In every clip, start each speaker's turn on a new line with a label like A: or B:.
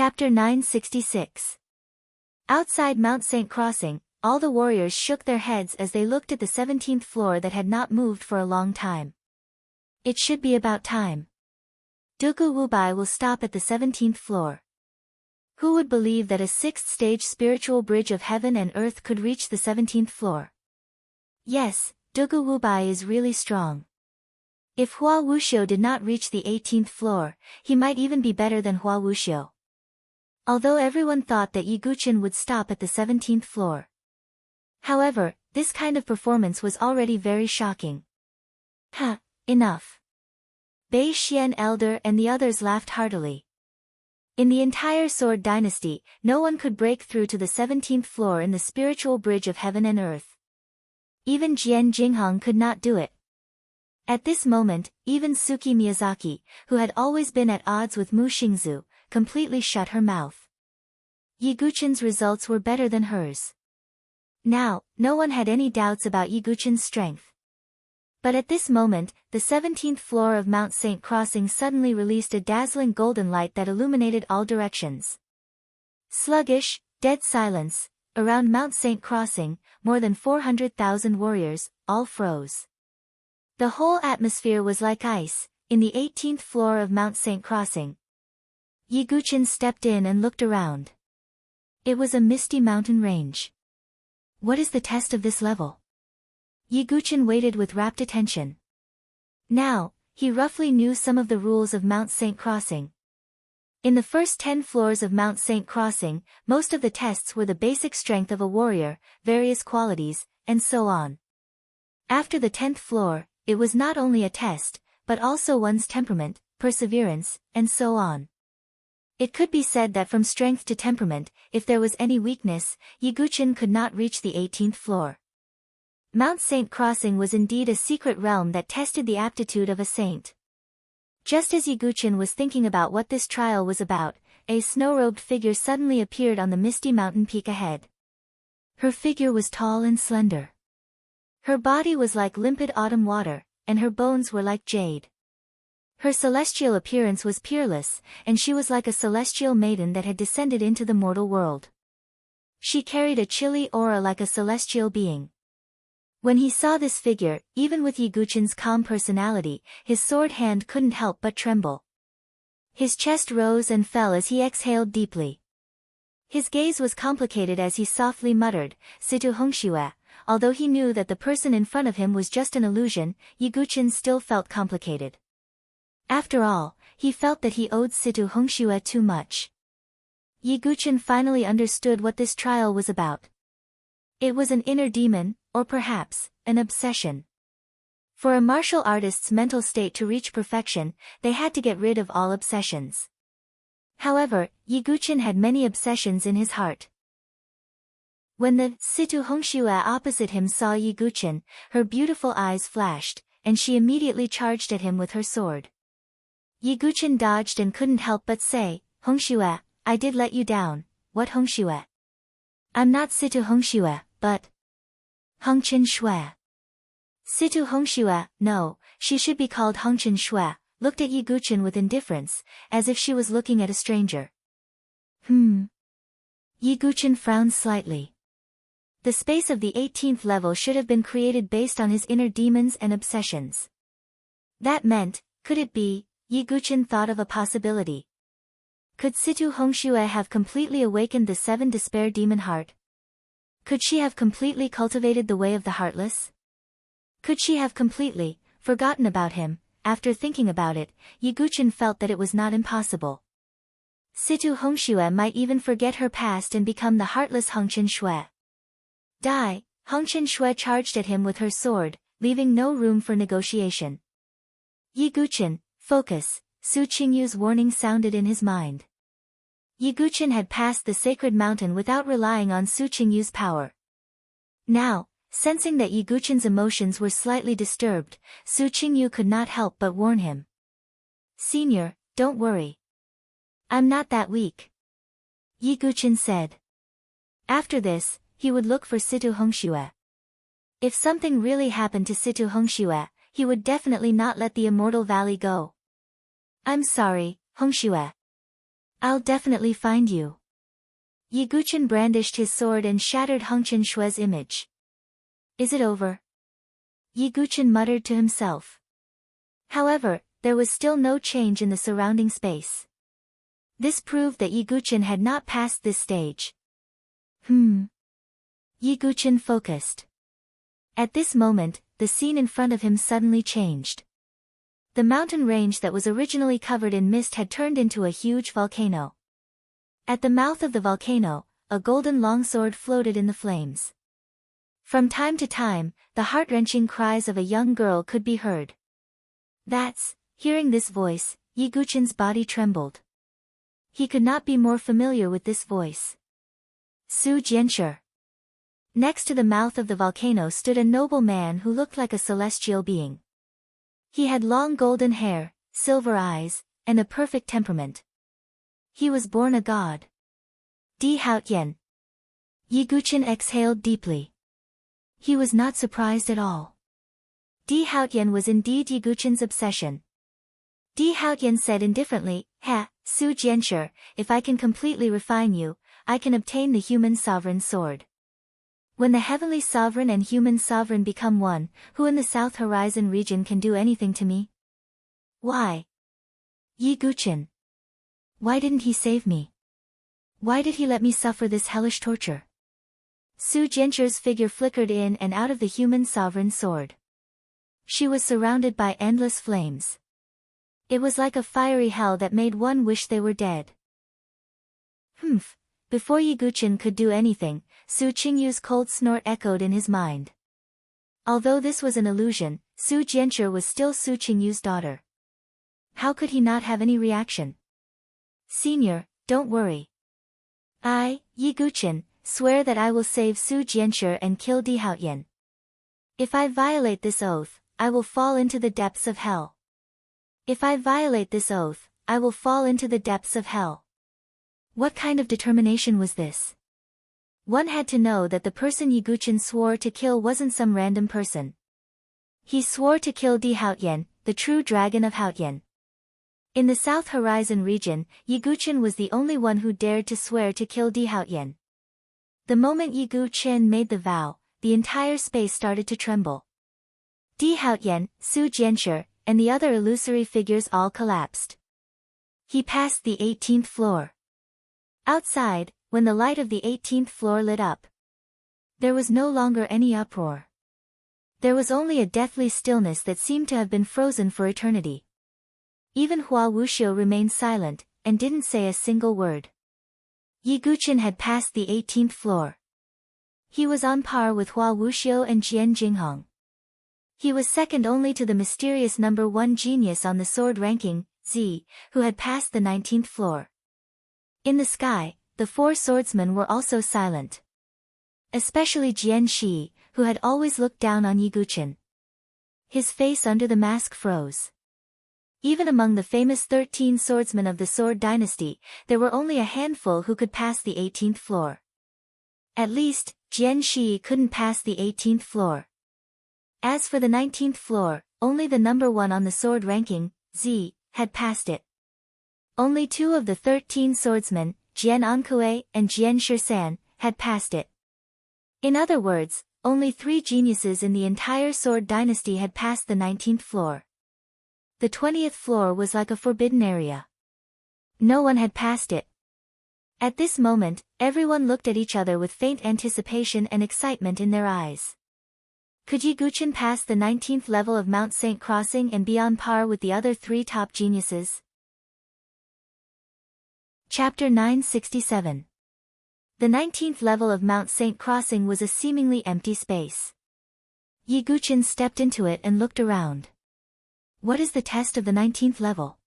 A: Chapter 966. Outside Mount St. Crossing, all the warriors shook their heads as they looked at the 17th floor that had not moved for a long time. It should be about time. Dugu Wubai will stop at the 17th floor. Who would believe that a 6th-stage spiritual bridge of heaven and earth could reach the 17th floor? Yes, Dugu Wubai is really strong. If Hua Wuxiu did not reach the 18th floor, he might even be better than Hua Wuxiu. Although everyone thought that Yi Guqin would stop at the 17th floor. However, this kind of performance was already very shocking. Ha, enough. Bei Xian Elder and the others laughed heartily. In the entire Sword Dynasty, no one could break through to the 17th floor in the spiritual bridge of heaven and earth. Even Jian Jinghong could not do it. At this moment, even Suki Miyazaki, who had always been at odds with Mu Xingzu, completely shut her mouth. Yi Guqin's results were better than hers. Now, no one had any doubts about Yi Guqin's strength. But at this moment, the 17th floor of Mount St. Crossing suddenly released a dazzling golden light that illuminated all directions. Sluggish, dead silence, around Mount St. Crossing, more than 400,000 warriors, all froze. The whole atmosphere was like ice, in the 18th floor of Mount St. Crossing. Yi Guqin stepped in and looked around. It was a misty mountain range. What is the test of this level? Yi Guqin waited with rapt attention. Now, he roughly knew some of the rules of Mount St. Crossing. In the first 10 floors of Mount St. Crossing, most of the tests were the basic strength of a warrior, various qualities, and so on. After the 10th floor, it was not only a test, but also one's temperament, perseverance, and so on. It could be said that from strength to temperament, if there was any weakness, Yi Guqin could not reach the 18th floor. Mount St. Crossing was indeed a secret realm that tested the aptitude of a saint. Just as Yi Guqin was thinking about what this trial was about, a snow-robed figure suddenly appeared on the misty mountain peak ahead. Her figure was tall and slender. Her body was like limpid autumn water, and her bones were like jade. Her celestial appearance was peerless, and she was like a celestial maiden that had descended into the mortal world. She carried a chilly aura like a celestial being. When he saw this figure, even with Yi Guqin's calm personality, his sword hand couldn't help but tremble. His chest rose and fell as he exhaled deeply. His gaze was complicated as he softly muttered, "Situ Hongxue." Although he knew that the person in front of him was just an illusion, Yi Guqin still felt complicated. After all, he felt that he owed Situ Hongxue too much. Yi Guqin finally understood what this trial was about. It was an inner demon, or perhaps, an obsession. For a martial artist's mental state to reach perfection, they had to get rid of all obsessions. However, Yi Guqin had many obsessions in his heart. When the Situ Hongxue opposite him saw Yi Guqin, her beautiful eyes flashed, and she immediately charged at him with her sword. Yi Guqin dodged and couldn't help but say, "Hongxue, I did let you down." "What Hongxue? I'm not Situ Hongxue, but Hongqin Shui." Situ Hongxue, no, she should be called Hongqin Shui, looked at Yi Guqin with indifference, as if she was looking at a stranger. Yi Guqin frowned slightly. The space of the 18th level should have been created based on his inner demons and obsessions. That meant, could it be, Yi Guqin thought of a possibility. Could Situ Hongxue have completely awakened the 7 despair demon heart? Could she have completely cultivated the way of the heartless? Could she have completely forgotten about him? After thinking about it, Yi Guqin felt that it was not impossible. Situ Hongxue might even forget her past and become the heartless Hongqin Shui. Die! Hongqin Shui charged at him with her sword, leaving no room for negotiation. Yi Guqin, focus, Su Qingyu's warning sounded in his mind. Yi Guqin had passed the sacred mountain without relying on Su Qingyu's power. Now, sensing that Yi Guqin's emotions were slightly disturbed, Su Qingyu could not help but warn him. "Senior, don't worry. I'm not that weak," Yi Guqin said. After this, he would look for Situ Hongxue. If something really happened to Situ Hongxue, he would definitely not let the Immortal Valley go. "I'm sorry, Hongxue." I'll definitely find you. Yi Guchen brandished his sword and shattered Hengchen Shui's image. Is it over? Yi Guchen muttered to himself. However, there was still no change in the surrounding space. This proved that Yi Guchen had not passed this stage. Yi Guchen focused. At this moment, the scene in front of him suddenly changed. The mountain range that was originally covered in mist had turned into a huge volcano. At the mouth of the volcano, a golden longsword floated in the flames. From time to time, the heart-wrenching cries of a young girl could be heard. Hearing this voice, Yi Guchen's body trembled. He could not be more familiar with this voice. Su Jianshi. Next to the mouth of the volcano stood a noble man who looked like a celestial being. He had long golden hair, silver eyes, and a perfect temperament. He was born a god. Di Haotian. Yi Guchen exhaled deeply. He was not surprised at all. Di Haotian was indeed Yi Guchen's obsession. Di Haotian said indifferently, Su Jianshi, if I can completely refine you, I can obtain the human sovereign sword. When the heavenly sovereign and human sovereign become one, who in the South Horizon region can do anything to me? Why? Yi Guchen. Why didn't he save me? Why did he let me suffer this hellish torture? Su Jianshi's figure flickered in and out of the human sovereign sword. She was surrounded by endless flames. It was like a fiery hell that made one wish they were dead. Before Yi Guchen could do anything, Su Qingyu's cold snort echoed in his mind. Although this was an illusion, Su Jianshi was still Su Qingyu's daughter. How could he not have any reaction? Senior, don't worry. I, Yi Guchen, swear that I will save Su Jianshi and kill Di Haotian. If I violate this oath, I will fall into the depths of hell. If I violate this oath, I will fall into the depths of hell. What kind of determination was this? One had to know that the person Yi Guchen swore to kill wasn't some random person. He swore to kill Di Haotian, the true dragon of Haotian. In the South Horizon region, Yi Guchen was the only one who dared to swear to kill Di Haotian. The moment Yi Guchen made the vow, the entire space started to tremble. Di Haotian, Su Jianshi, and the other illusory figures all collapsed. He passed the 18th floor. Outside, when the light of the 18th floor lit up, there was no longer any uproar. There was only a deathly stillness that seemed to have been frozen for eternity. Even Hua Wuxiu remained silent, and didn't say a single word. Yi Guchen had passed the 18th floor. He was on par with Hua Wuxiu and Jian Jinghong. He was second only to the mysterious number 1 genius on the sword ranking, Z, who had passed the 19th floor. In the sky, the 4 swordsmen were also silent. Especially Jian Shi, who had always looked down on Yi Guchen. His face under the mask froze. Even among the famous 13 swordsmen of the Sword Dynasty, there were only a handful who could pass the 18th floor. At least, Jian Shi couldn't pass the 18th floor. As for the 19th floor, only the number 1 on the sword ranking, Z, had passed it. Only 2 of the 13 swordsmen, Jian Ankue and Jian Shisan, had passed it. In other words, only 3 geniuses in the entire Sword Dynasty had passed the 19th floor. The 20th floor was like a forbidden area. No one had passed it. At this moment, everyone looked at each other with faint anticipation and excitement in their eyes. Could Yi Guchen pass the 19th level of Mount St. Crossing and be on par with the other 3 top geniuses? Chapter 967. The 19th level of Mount St. Crossing was a seemingly empty space. Yi Guchen stepped into it and looked around. What is the test of the 19th level?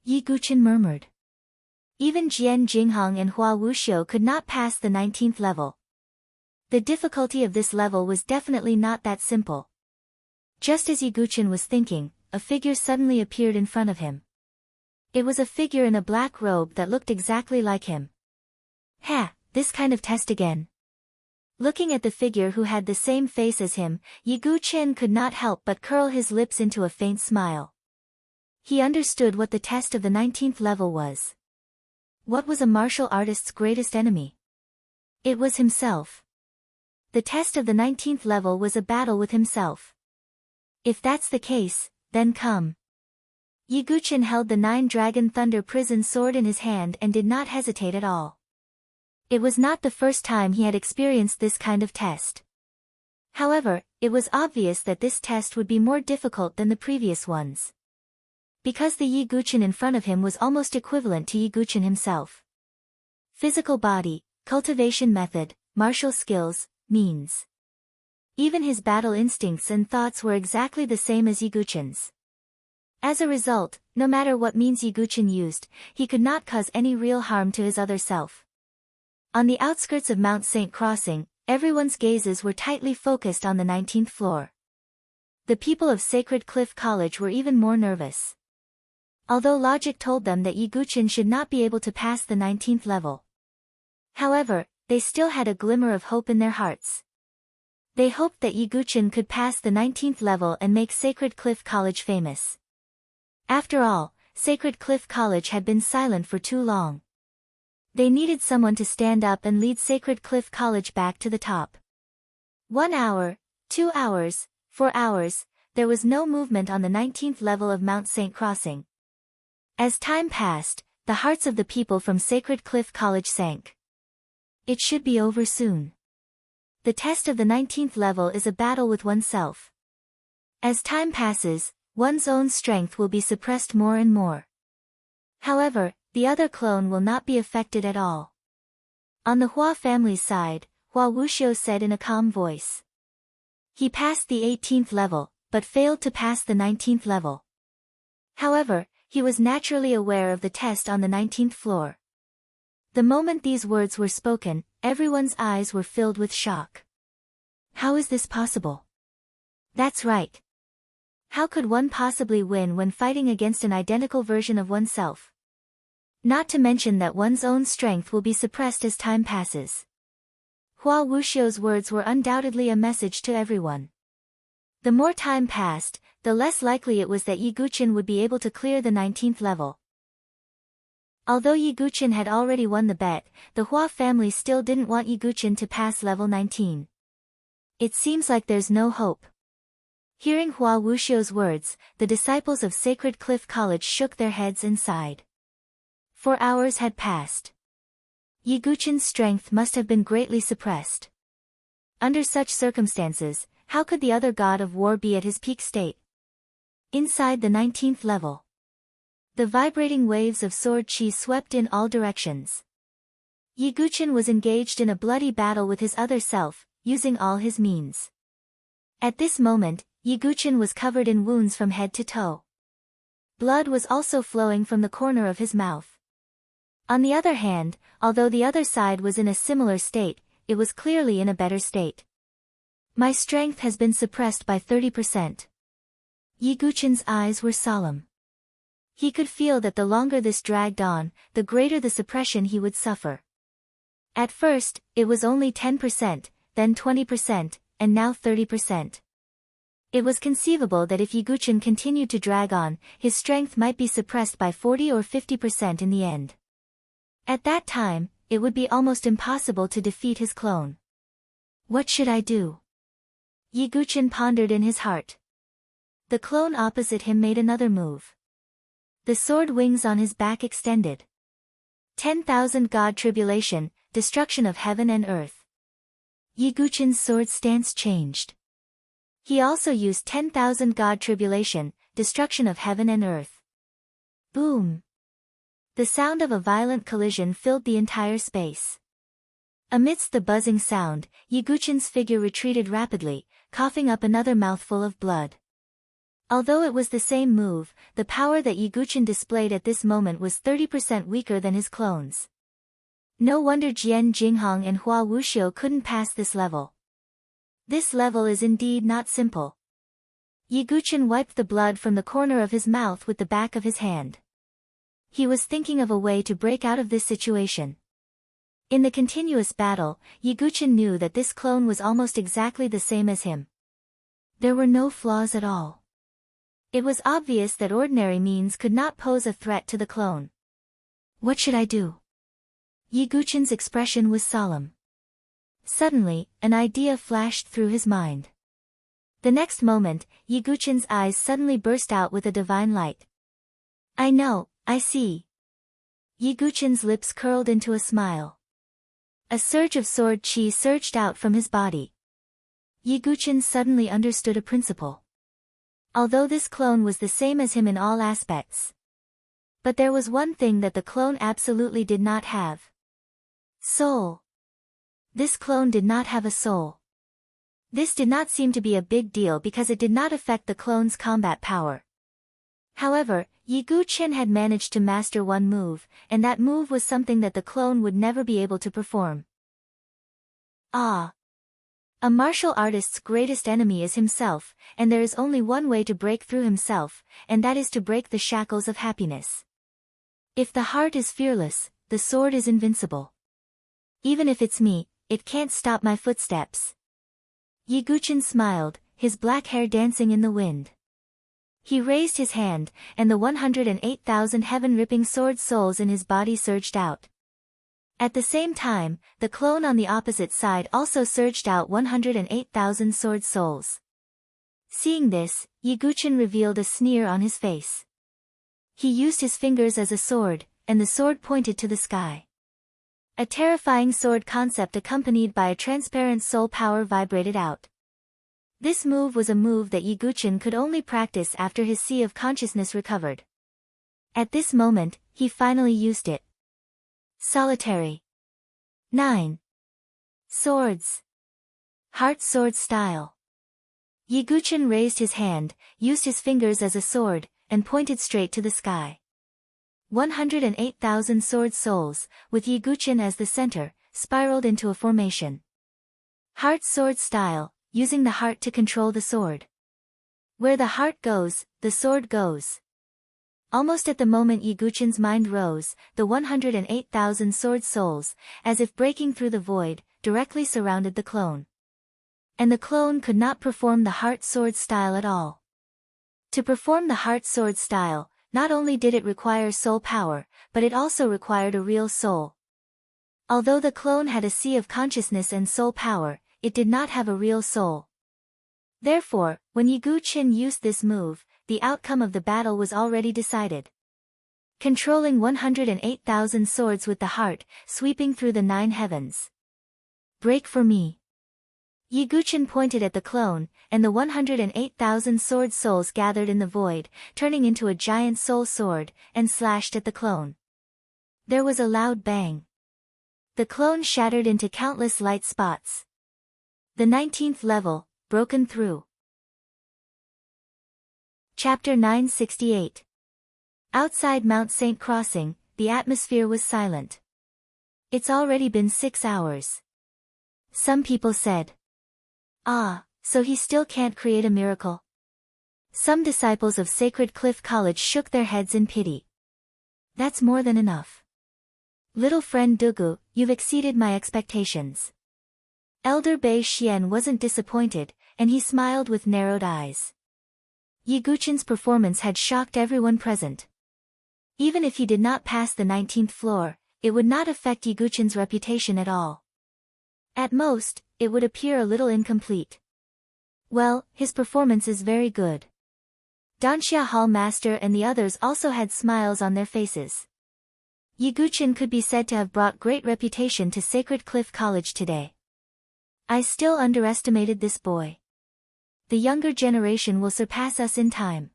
A: Yi Guchen murmured. Even Jian Jinghong and Hua Wuxiu could not pass the 19th level. The difficulty of this level was definitely not that simple. Just as Yi Guchen was thinking, a figure suddenly appeared in front of him. It was a figure in a black robe that looked exactly like him. This kind of test again. Looking at the figure who had the same face as him, Yi Guchen could not help but curl his lips into a faint smile. He understood what the test of the 19th level was. What was a martial artist's greatest enemy? It was himself. The test of the 19th level was a battle with himself. If that's the case, then come. Yiguchin held the 9-dragon thunder prison sword in his hand and did not hesitate at all. It was not the first time he had experienced this kind of test. However, it was obvious that this test would be more difficult than the previous ones. Because the Yiguchin in front of him was almost equivalent to Yiguchin himself. Physical body, cultivation method, martial skills, means. Even his battle instincts and thoughts were exactly the same as Yiguchin's. As a result, no matter what means Yiguchin used, he could not cause any real harm to his other self. On the outskirts of Mount St. Crossing, everyone's gazes were tightly focused on the 19th floor. The people of Sacred Cliff College were even more nervous. Although logic told them that Yiguchin should not be able to pass the 19th level. However, they still had a glimmer of hope in their hearts. They hoped that Yiguchin could pass the 19th level and make Sacred Cliff College famous. After all, Sacred Cliff College had been silent for too long. They needed someone to stand up and lead Sacred Cliff College back to the top. 1 hour, 2 hours, 4 hours, there was no movement on the 19th level of Mount St. Crossing. As time passed, the hearts of the people from Sacred Cliff College sank. It should be over soon. The test of the 19th level is a battle with oneself. As time passes, one's own strength will be suppressed more and more. However, the other clone will not be affected at all. On the Hua family's side, Hua Wuxiu said in a calm voice. He passed the 18th level, but failed to pass the 19th level. However, he was naturally aware of the test on the 19th floor. The moment these words were spoken, everyone's eyes were filled with shock. How is this possible? That's right. How could one possibly win when fighting against an identical version of oneself? Not to mention that one's own strength will be suppressed as time passes. Hua Wuxiu's words were undoubtedly a message to everyone. The more time passed, the less likely it was that Yiguchin would be able to clear the 19th level. Although Yiguchin had already won the bet, the Hua family still didn't want Yiguchin to pass level 19. It seems like there's no hope. Hearing Hua Wuxiu's words, the disciples of Sacred Cliff College shook their heads and sighed. 4 hours had passed. Yiguchin's strength must have been greatly suppressed. Under such circumstances, how could the other god of war be at his peak state? Inside the 19th level. The vibrating waves of sword chi swept in all directions. Yiguchin was engaged in a bloody battle with his other self, using all his means. At this moment, Yiguchin was covered in wounds from head to toe. Blood was also flowing from the corner of his mouth. On the other hand, although the other side was in a similar state, it was clearly in a better state. My strength has been suppressed by 30%. Yiguchin's eyes were solemn. He could feel that the longer this dragged on, the greater the suppression he would suffer. At first, it was only 10%, then 20%, and now 30%. It was conceivable that if Yiguchin continued to drag on, his strength might be suppressed by 40 or 50% in the end. At that time, it would be almost impossible to defeat his clone. What should I do? Yiguchin pondered in his heart. The clone opposite him made another move. The sword wings on his back extended. 10,000 God tribulation, destruction of heaven and earth. Yiguchin's sword stance changed. He also used 10,000 God tribulation, destruction of heaven and earth. Boom! The sound of a violent collision filled the entire space. Amidst the buzzing sound, Yiguchin's figure retreated rapidly, coughing up another mouthful of blood. Although it was the same move, the power that Yiguchin displayed at this moment was 30% weaker than his clones. No wonder Jian Jinghong and Hua Wuxiu couldn't pass this level. This level is indeed not simple. Yiguchin wiped the blood from the corner of his mouth with the back of his hand. He was thinking of a way to break out of this situation. In the continuous battle, Yiguchin knew that this clone was almost exactly the same as him. There were no flaws at all. It was obvious that ordinary means could not pose a threat to the clone. What should I do? Yi Guchen's expression was solemn. Suddenly, an idea flashed through his mind. The next moment, Yi Guchen's eyes suddenly burst out with a divine light. I know, I see. Yi Guchen's lips curled into a smile. A surge of sword chi surged out from his body. Yi Guchen suddenly understood a principle. Although this clone was the same as him in all aspects. But there was one thing that the clone absolutely did not have. Soul. This clone did not have a soul. This did not seem to be a big deal because it did not affect the clone's combat power. However, Yi Guchen had managed to master one move, and that move was something that the clone would never be able to perform. Ah! A martial artist's greatest enemy is himself, and there is only one way to break through himself, and that is to break the shackles of happiness. If the heart is fearless, the sword is invincible. Even if it's me, it can't stop my footsteps. Yi Guchen smiled, his black hair dancing in the wind. He raised his hand, and the 108,000 heaven-ripping sword souls in his body surged out. At the same time, the clone on the opposite side also surged out 108,000 sword souls. Seeing this, Yi Guchen revealed a sneer on his face. He used his fingers as a sword, and the sword pointed to the sky. A terrifying sword concept accompanied by a transparent soul power vibrated out. This move was a move that Yi Guchen could only practice after his sea of consciousness recovered. At this moment, he finally used it. Solitary. 9. Swords. Heart sword style. Yi Guchen raised his hand, used his fingers as a sword, and pointed straight to the sky. 108,000 sword souls, with Yi Guchen as the center, spiraled into a formation. Heart sword style, using the heart to control the sword. Where the heart goes, the sword goes. Almost at the moment Yi Guchen's mind rose, the 108,000 sword souls, as if breaking through the void, directly surrounded the clone. And the clone could not perform the heart sword style at all. To perform the heart sword style, not only did it require soul power, but it also required a real soul. Although the clone had a sea of consciousness and soul power, it did not have a real soul. Therefore, when Yi Guchen used this move, the outcome of the battle was already decided. Controlling 108,000 swords with the heart, sweeping through the 9 heavens. Break for me. Yi Guchen pointed at the clone, and the 108,000 sword souls gathered in the void, turning into a giant soul sword, and slashed at the clone. There was a loud bang. The clone shattered into countless light spots. The 19th level, broken through. Chapter 968. Outside Mount Saint Crossing, the atmosphere was silent. It's already been 6 hours. Some people said. Ah, so he still can't create a miracle? Some disciples of Sacred Cliff College shook their heads in pity. That's more than enough. Little friend Dugu, you've exceeded my expectations. Elder Bei Xian wasn't disappointed, and he smiled with narrowed eyes. Yi Guchen's performance had shocked everyone present. Even if he did not pass the 19th floor, it would not affect Yi Guchen's reputation at all. At most, it would appear a little incomplete. Well, his performance is very good. Danxia Hall Master and the others also had smiles on their faces. Yi Guchen could be said to have brought great reputation to Sacred Cliff College today. I still underestimated this boy. The younger generation will surpass us in time.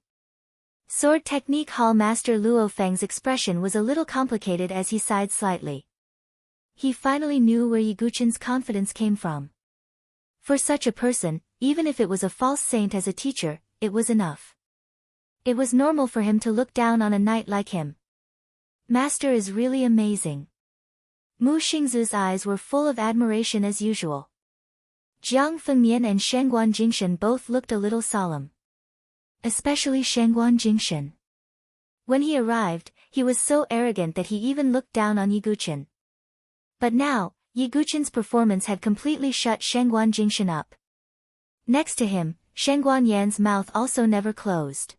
A: Sword Technique Hall Master Luo Feng's expression was a little complicated as he sighed slightly. He finally knew where Yi Guchen's confidence came from. For such a person, even if it was a false saint as a teacher, it was enough. It was normal for him to look down on a knight like him. Master is really amazing. Mu Xingzu's eyes were full of admiration as usual. Jiang Fengmian and Shangguan Jingshan both looked a little solemn. Especially Shangguan Jingshan. When he arrived, he was so arrogant that he even looked down on Yi Guchen. But now, Yi Guchen's performance had completely shut Shangguan Jingshan up. Next to him, Shangguan Yan's mouth also never closed.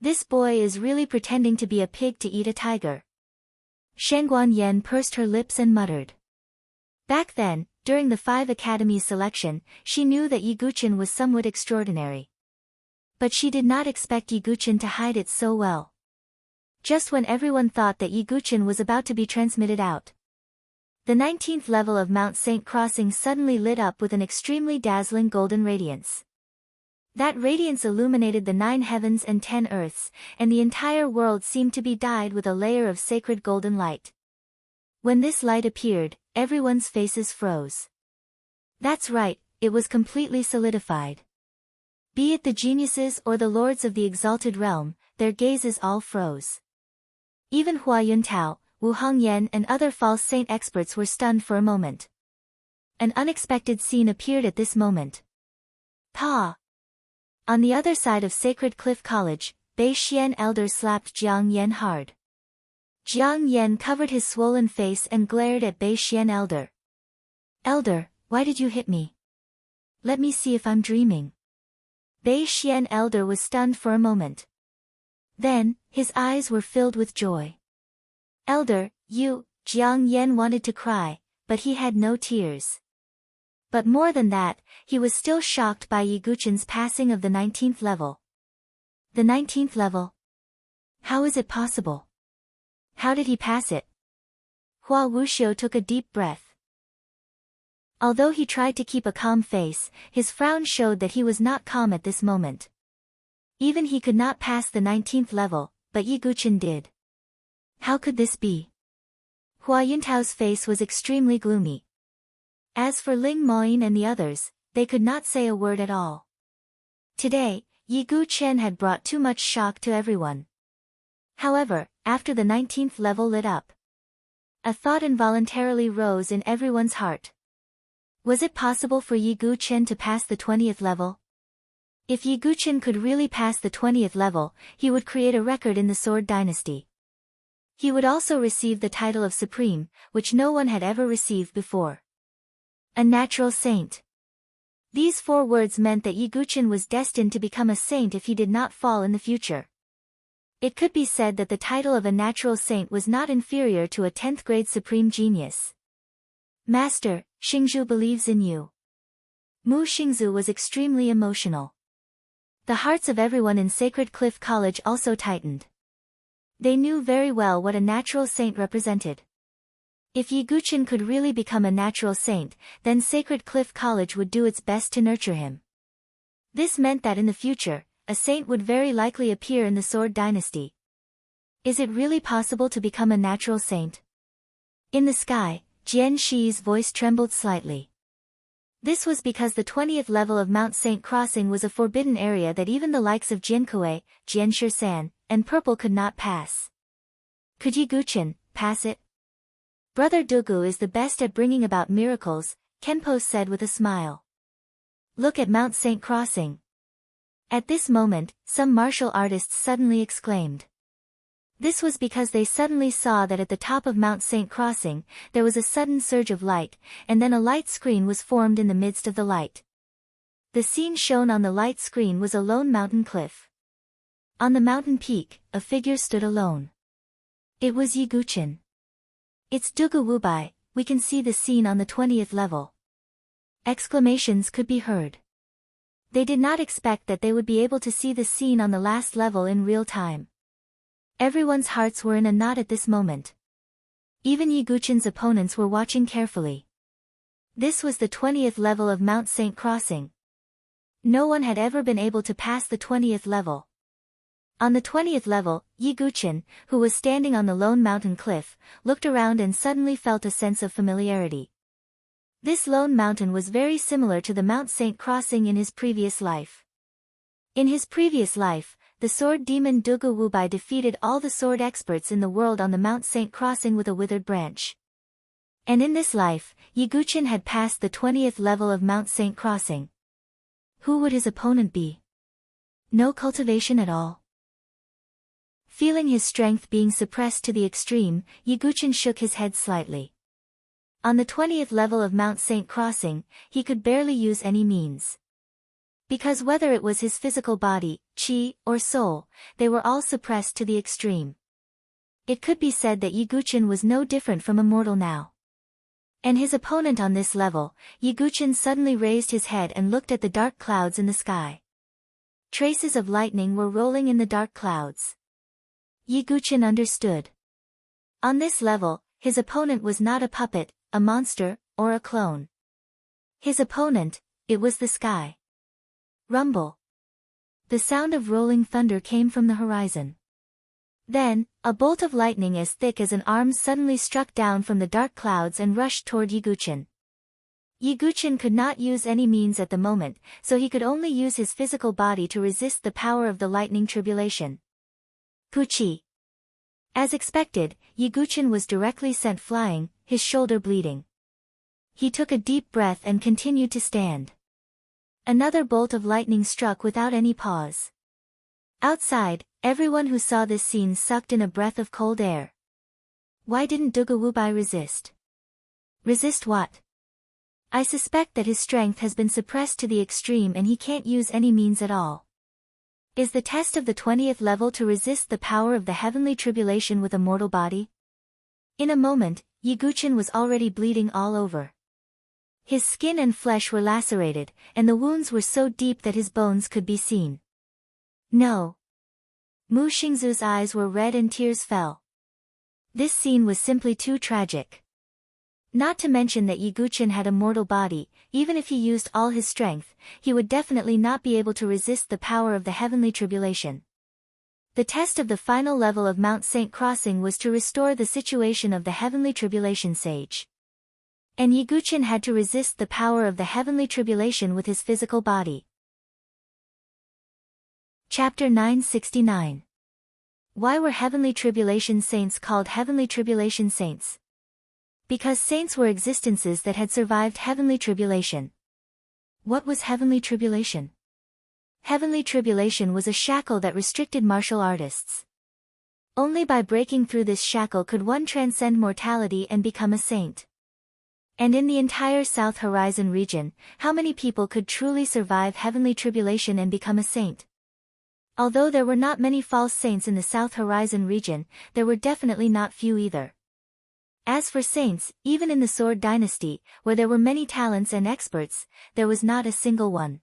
A: This boy is really pretending to be a pig to eat a tiger. Shangguan Yen pursed her lips and muttered. Back then, during the 5 academies selection, she knew that Yi Guqin was somewhat extraordinary. But she did not expect Yi Guqin to hide it so well. Just when everyone thought that Yi Guqin was about to be transmitted out, the 19th level of Mount Saint Crossing suddenly lit up with an extremely dazzling golden radiance. That radiance illuminated the 9 heavens and 10 earths, and the entire world seemed to be dyed with a layer of sacred golden light. When this light appeared, everyone's faces froze. That's right, it was completely solidified. Be it the geniuses or the lords of the exalted realm, their gazes all froze. Even Hua Yuntao, Wu Hongyan and other false saint experts were stunned for a moment. An unexpected scene appeared at this moment. Pa! On the other side of Sacred Cliff College, Bei Xian Elder slapped Jiang Yan hard. Jiang Yan covered his swollen face and glared at Bei Xian Elder. Elder, why did you hit me? Let me see if I'm dreaming. Bei Xian Elder was stunned for a moment. Then, his eyes were filled with joy. Elder, Jiang Yan wanted to cry, but he had no tears. But more than that, he was still shocked by Yi Guqin's passing of the 19th level. The 19th level? How is it possible? How did he pass it? Hua Wuxiu took a deep breath. Although he tried to keep a calm face, his frown showed that he was not calm at this moment. Even he could not pass the 19th level, but Yi Guqin did. How could this be? Hua Yuntao's face was extremely gloomy. As for Ling Moyin and the others, they could not say a word at all. Today, Yi Guqin had brought too much shock to everyone. However, after the 19th level lit up, a thought involuntarily rose in everyone's heart. Was it possible for Yi Guqin to pass the 20th level? If Yi Guqin could really pass the 20th level, he would create a record in the Sword Dynasty. He would also receive the title of Supreme, which no one had ever received before. A natural saint. These 4 words meant that Yi Guqin was destined to become a saint if he did not fall in the future. It could be said that the title of a natural saint was not inferior to a 10th grade supreme genius. Master, Xingzhu believes in you. Mu Xingzu was extremely emotional. The hearts of everyone in Sacred Cliff College also tightened. They knew very well what a natural saint represented. If Yi Guqin could really become a natural saint, then Sacred Cliff College would do its best to nurture him. This meant that in the future, a saint would very likely appear in the Sword Dynasty. Is it really possible to become a natural saint? In the sky, Jian Shi's voice trembled slightly. This was because the 20th level of Mount Saint Crossing was a forbidden area that even the likes of Jiankui, Jianshirsan, and Purple could not pass. Could Yi Guqin pass it? Brother Dugu is the best at bringing about miracles, Kenpo said with a smile. Look at Mount Saint Crossing. At this moment, some martial artists suddenly exclaimed. This was because they suddenly saw that at the top of Mount Saint Crossing, there was a sudden surge of light, and then a light screen was formed in the midst of the light. The scene shown on the light screen was a lone mountain cliff. On the mountain peak, a figure stood alone. It was Yi Guqin. It's Dugu Wubai, we can see the scene on the 20th level. Exclamations could be heard. They did not expect that they would be able to see the scene on the last level in real time. Everyone's hearts were in a knot at this moment. Even Yi Guqin's opponents were watching carefully. This was the 20th level of Mount Saint Crossing. No one had ever been able to pass the 20th level. On the 20th level, Yi Guqin, who was standing on the lone mountain cliff, looked around and suddenly felt a sense of familiarity. This lone mountain was very similar to the Mount Saint Crossing in his previous life. In his previous life, the sword demon Dugu Wubai defeated all the sword experts in the world on the Mount Saint Crossing with a withered branch. And in this life, Yi Guqin had passed the 20th level of Mount Saint Crossing. Who would his opponent be? No cultivation at all. Feeling his strength being suppressed to the extreme, Yi Guqin shook his head slightly. On the 20th level of Mount Saint Crossing, he could barely use any means. Because whether it was his physical body, qi, or soul, they were all suppressed to the extreme. It could be said that Yiguchen was no different from a mortal now. And his opponent on this level, Yiguchen suddenly raised his head and looked at the dark clouds in the sky. Traces of lightning were rolling in the dark clouds. Yiguchen understood. On this level, his opponent was not a puppet, a monster, or a clone. His opponent, it was the sky. Rumble. The sound of rolling thunder came from the horizon. Then, a bolt of lightning as thick as an arm suddenly struck down from the dark clouds and rushed toward Yiguchen. Yiguchen could not use any means at the moment, so he could only use his physical body to resist the power of the lightning tribulation. Puchi. As expected, Yiguchen was directly sent flying, his shoulder bleeding. He took a deep breath and continued to stand. Another bolt of lightning struck without any pause. Outside, everyone who saw this scene sucked in a breath of cold air. Why didn't Dugawubai resist? Resist what? I suspect that his strength has been suppressed to the extreme and he can't use any means at all. Is the test of the 20th level to resist the power of the heavenly tribulation with a mortal body? In a moment, Yiguchen was already bleeding all over. His skin and flesh were lacerated, and the wounds were so deep that his bones could be seen. No. Mu Xingzu's eyes were red and tears fell. This scene was simply too tragic. Not to mention that Yiguchen had a mortal body, even if he used all his strength, he would definitely not be able to resist the power of the heavenly tribulation. The test of the final level of Mount Saint Crossing was to restore the situation of the heavenly tribulation sage. And Yiguchen had to resist the power of the heavenly tribulation with his physical body. Chapter 969. Why were heavenly tribulation saints called heavenly tribulation saints? Because saints were existences that had survived heavenly tribulation. What was heavenly tribulation? Heavenly tribulation was a shackle that restricted martial artists. Only by breaking through this shackle could one transcend mortality and become a saint. And in the entire South Horizon region, how many people could truly survive heavenly tribulation and become a saint? Although there were not many false saints in the South Horizon region, there were definitely not few either. As for saints, even in the Sword Dynasty, where there were many talents and experts, there was not a single one.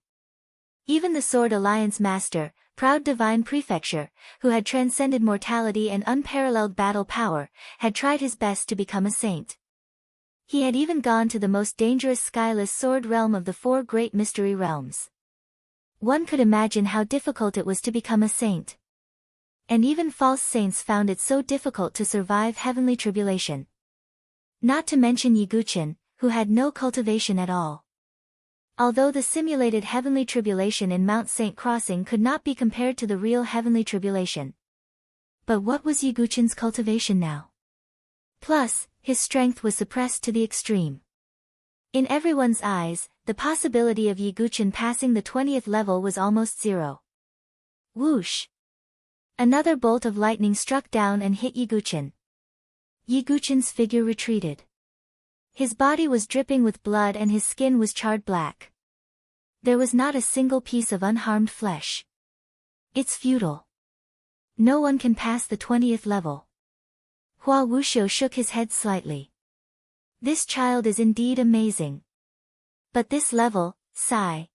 A: Even the Sword Alliance Master, proud divine prefecture, who had transcended mortality and unparalleled battle power, had tried his best to become a saint. He had even gone to the most dangerous skyless sword realm of the 4 great mystery realms. One could imagine how difficult it was to become a saint. And even false saints found it so difficult to survive heavenly tribulation. Not to mention Yiguchen, who had no cultivation at all. Although the simulated heavenly tribulation in Mount Saint Crossing could not be compared to the real heavenly tribulation. But what was Yiguchen's cultivation now? Plus, his strength was suppressed to the extreme. In everyone's eyes, the possibility of Yiguchen passing the 20th level was almost zero. Whoosh! Another bolt of lightning struck down and hit Yiguchen. Yiguchen's figure retreated. His body was dripping with blood and his skin was charred black. There was not a single piece of unharmed flesh. It's futile. No one can pass the 20th level. Hua Wuxiu shook his head slightly. This child is indeed amazing. But this level, sigh.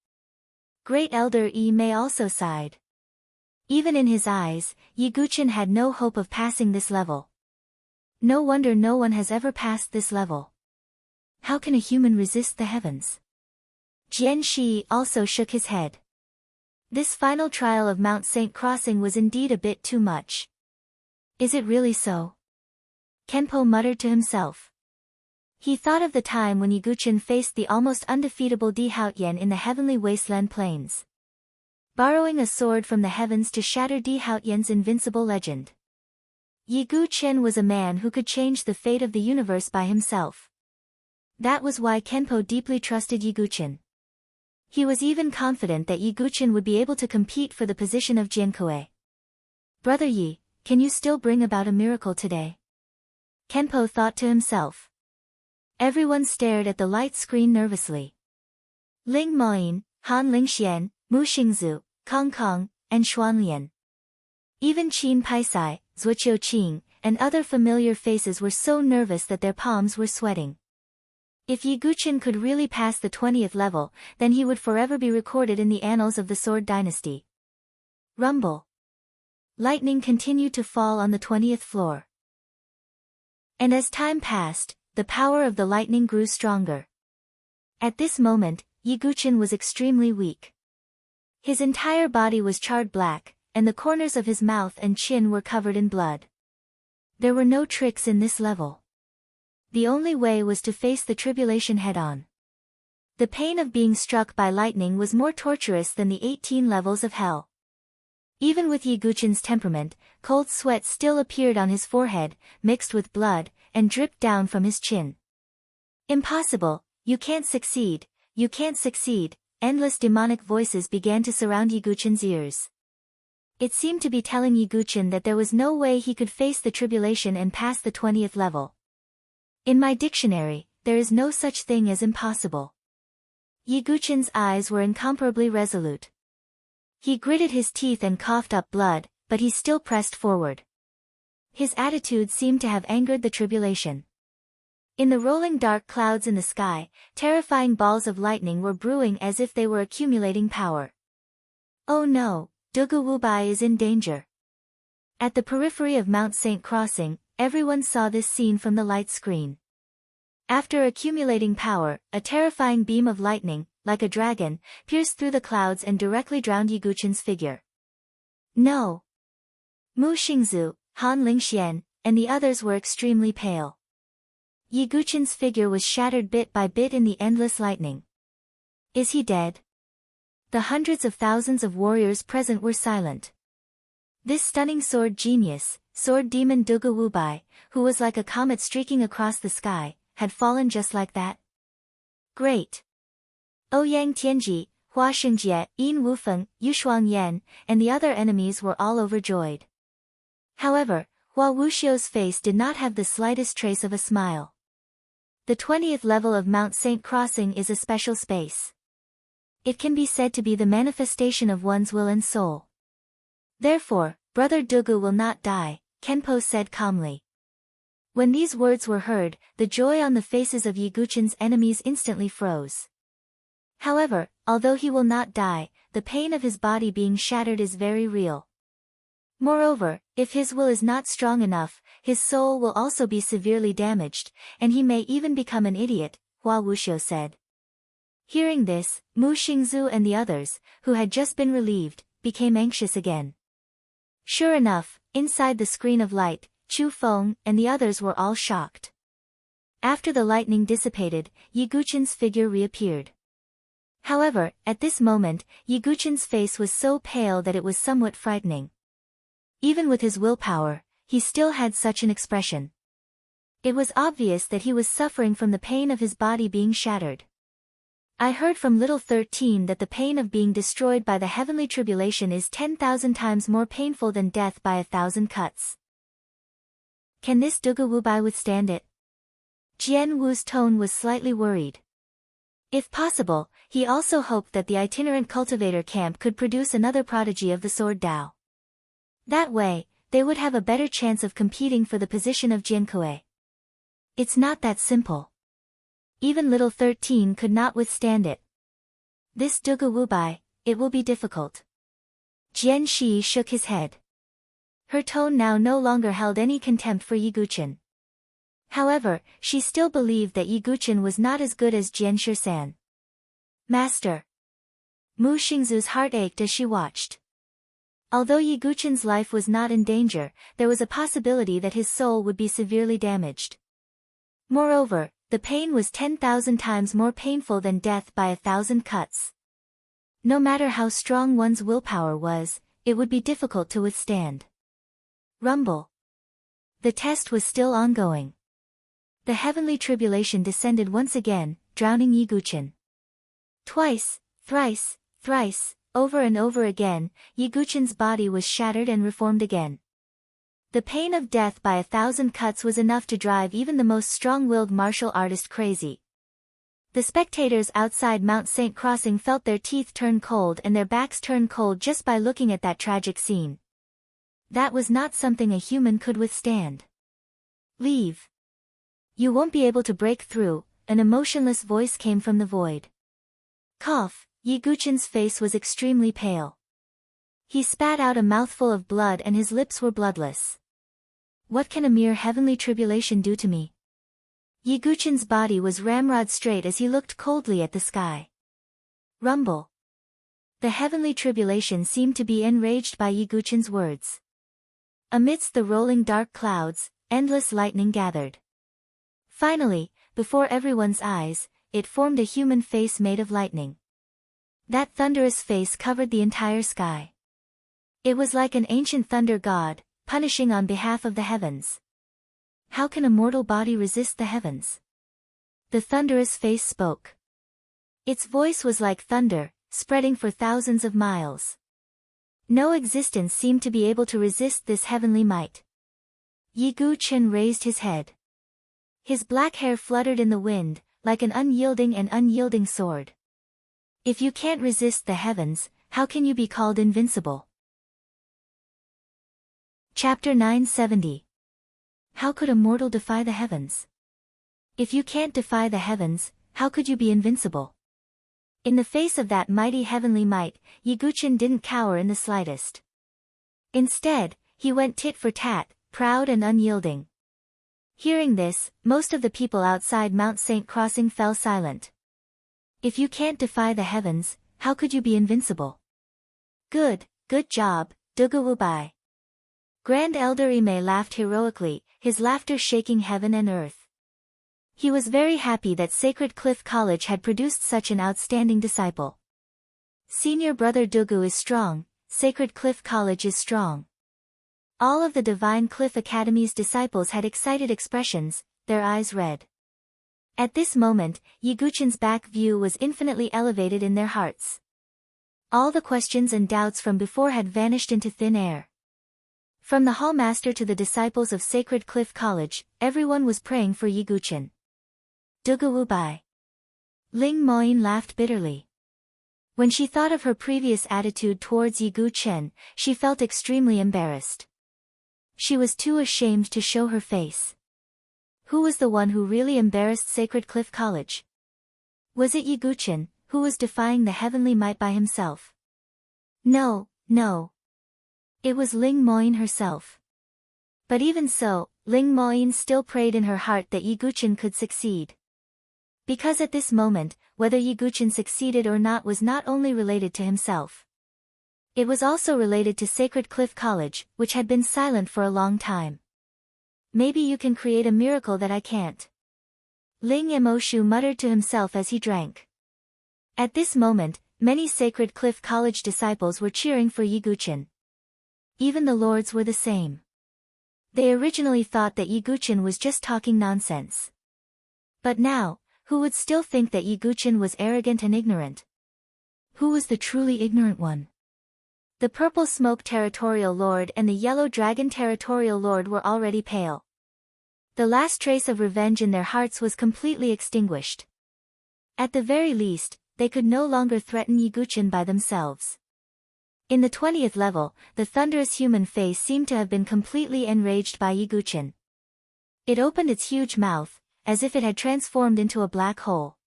A: Great Elder Yi Mei also sighed. Even in his eyes, Yiguchen had no hope of passing this level. No wonder no one has ever passed this level. How can a human resist the heavens? Jian Shi also shook his head. This final trial of Mount Saint Crossing was indeed a bit too much. Is it really so? Kenpo muttered to himself. He thought of the time when Yiguchen faced the almost undefeatable Di Haotian in the heavenly wasteland plains. Borrowing a sword from the heavens to shatter Di Haotian's invincible legend. Yiguchen was a man who could change the fate of the universe by himself. That was why Kenpo deeply trusted Yiguchen. He was even confident that Yiguchen would be able to compete for the position of Jiankoe. Brother Yi, can you still bring about a miracle today? Kenpo thought to himself. Everyone stared at the light screen nervously. Ling Moyin, Han Lingxian, Mu Xingzu, Kong Kong, and Xuanlian. Even Qin Paisai, Zuoqiu Qing, and other familiar faces were so nervous that their palms were sweating. If Yiguchen could really pass the 20th level, then he would forever be recorded in the annals of the Sword Dynasty. Rumble. Lightning continued to fall on the 20th floor. And as time passed, the power of the lightning grew stronger. At this moment, Yiguchen was extremely weak. His entire body was charred black, and the corners of his mouth and chin were covered in blood. There were no tricks in this level. The only way was to face the tribulation head-on. The pain of being struck by lightning was more torturous than the 18 levels of hell. Even with Yiguchen's temperament, cold sweat still appeared on his forehead, mixed with blood, and dripped down from his chin. Impossible, you can't succeed, you can't succeed, endless demonic voices began to surround Yiguchen's ears. It seemed to be telling Yiguchen that there was no way he could face the tribulation and pass the 20th level. In my dictionary, there is no such thing as impossible. Yiguchen's eyes were incomparably resolute. He gritted his teeth and coughed up blood, but he still pressed forward. His attitude seemed to have angered the tribulation. In the rolling dark clouds in the sky, terrifying balls of lightning were brewing as if they were accumulating power. Oh no, Duguwubai is in danger. At the periphery of Mount Saint Crossing, everyone saw this scene from the light screen. After accumulating power, a terrifying beam of lightning, like a dragon, pierced through the clouds and directly drowned Yiguchen's figure. No! Mu Xingzu, Han Lingxian, and the others were extremely pale. Yiguchen's figure was shattered bit by bit in the endless lightning. Is he dead? The hundreds of thousands of warriors present were silent. This stunning sword genius, sword demon Duguwubai, who was like a comet streaking across the sky, had fallen just like that. Great! Ouyang Tianji, Hua Xingjie, Yin Wufeng, Yushuang Yan, and the other enemies were all overjoyed. However, Hua Wuxiu's face did not have the slightest trace of a smile. The 20th level of Mount Saint Crossing is a special space. It can be said to be the manifestation of one's will and soul. Therefore, Brother Dugu will not die, Kenpo said calmly. When these words were heard, the joy on the faces of Yiguchen's enemies instantly froze. However, although he will not die, the pain of his body being shattered is very real. Moreover, if his will is not strong enough, his soul will also be severely damaged, and he may even become an idiot, Hua Wuxiu said. Hearing this, Mu Xingzu and the others, who had just been relieved, became anxious again. Sure enough, inside the screen of light, Chu Feng and the others were all shocked. After the lightning dissipated, Yiguchen's figure reappeared. However, at this moment, Yiguchen's face was so pale that it was somewhat frightening. Even with his willpower, he still had such an expression. It was obvious that he was suffering from the pain of his body being shattered. I heard from Little 13 that the pain of being destroyed by the heavenly tribulation is 10,000 times more painful than death by 1,000 cuts. Can this Duguwubai withstand it? Jian Wu's tone was slightly worried. If possible, he also hoped that the itinerant cultivator camp could produce another prodigy of the sword Dao. That way, they would have a better chance of competing for the position of Jiankui. It's not that simple. Even Little 13 could not withstand it. This Duguwubai, it will be difficult. Jian Shi shook his head. Her tone now no longer held any contempt for Yiguchen. However, she still believed that Yiguchen was not as good as Jian Shisan. Master. Mu Xingzu's heart ached as she watched. Although Yiguchen's life was not in danger, there was a possibility that his soul would be severely damaged. Moreover, the pain was 10,000 times more painful than death by 1,000 cuts. No matter how strong one's willpower was, it would be difficult to withstand. Rumble. The test was still ongoing. The heavenly tribulation descended once again, drowning Yiguchen. Twice, thrice, thrice, over and over again, Yiguchen's body was shattered and reformed again. The pain of death by 1,000 cuts was enough to drive even the most strong-willed martial artist crazy. The spectators outside Mount Saint Crossing felt their teeth turn cold and their backs turn cold just by looking at that tragic scene. That was not something a human could withstand. Leave. You won't be able to break through, an emotionless voice came from the void. Cough, Yiguchen's face was extremely pale. He spat out a mouthful of blood and his lips were bloodless. What can a mere heavenly tribulation do to me? Yiguchen's body was ramrod straight as he looked coldly at the sky. Rumble. The heavenly tribulation seemed to be enraged by Yiguchen's words. Amidst the rolling dark clouds, endless lightning gathered. Finally, before everyone's eyes, it formed a human face made of lightning. That thunderous face covered the entire sky. It was like an ancient thunder god, punishing on behalf of the heavens. How can a mortal body resist the heavens? The thunderous face spoke. Its voice was like thunder, spreading for thousands of miles. No existence seemed to be able to resist this heavenly might. Yiguchen raised his head. His black hair fluttered in the wind, like an unyielding sword. If you can't resist the heavens, how can you be called invincible? Chapter 970. How could a mortal defy the heavens? If you can't defy the heavens, how could you be invincible? In the face of that mighty heavenly might, Yiguchen didn't cower in the slightest. Instead, he went tit for tat, proud and unyielding. Hearing this, most of the people outside Mount St. Crossing fell silent. If you can't defy the heavens, how could you be invincible? Good job, Duguwubai. Grand Elder Ime laughed heroically, his laughter shaking heaven and earth. He was very happy that Sacred Cliff College had produced such an outstanding disciple. Senior brother Dugu is strong, Sacred Cliff College is strong. All of the Divine Cliff Academy's disciples had excited expressions, their eyes red. At this moment, Yiguchen's back view was infinitely elevated in their hearts. All the questions and doubts from before had vanished into thin air. From the hallmaster to the disciples of Sacred Cliff College, everyone was praying for Yiguchen. Duguwubai. Ling Moyin laughed bitterly. When she thought of her previous attitude towards Yiguchen, she felt extremely embarrassed. She was too ashamed to show her face. Who was the one who really embarrassed Sacred Cliff College? Was it Yiguchen, who was defying the heavenly might by himself? No. It was Ling Moyin herself. But even so, Ling Moyin still prayed in her heart that Yiguchen could succeed. Because at this moment, whether Yiguchen succeeded or not was not only related to himself. It was also related to Sacred Cliff College, which had been silent for a long time. Maybe you can create a miracle that I can't. Ling Emoshu muttered to himself as he drank. At this moment, many Sacred Cliff College disciples were cheering for Yiguchen. Even the lords were the same. They originally thought that Yiguchen was just talking nonsense. But now, who would still think that Yiguchen was arrogant and ignorant? Who was the truly ignorant one? The Purple Smoke Territorial Lord and the Yellow Dragon Territorial Lord were already pale. The last trace of revenge in their hearts was completely extinguished. At the very least, they could no longer threaten Yiguchen by themselves. In the 20th level, the thunderous human face seemed to have been completely enraged by Yiguchen. It opened its huge mouth, as if it had transformed into a black hole.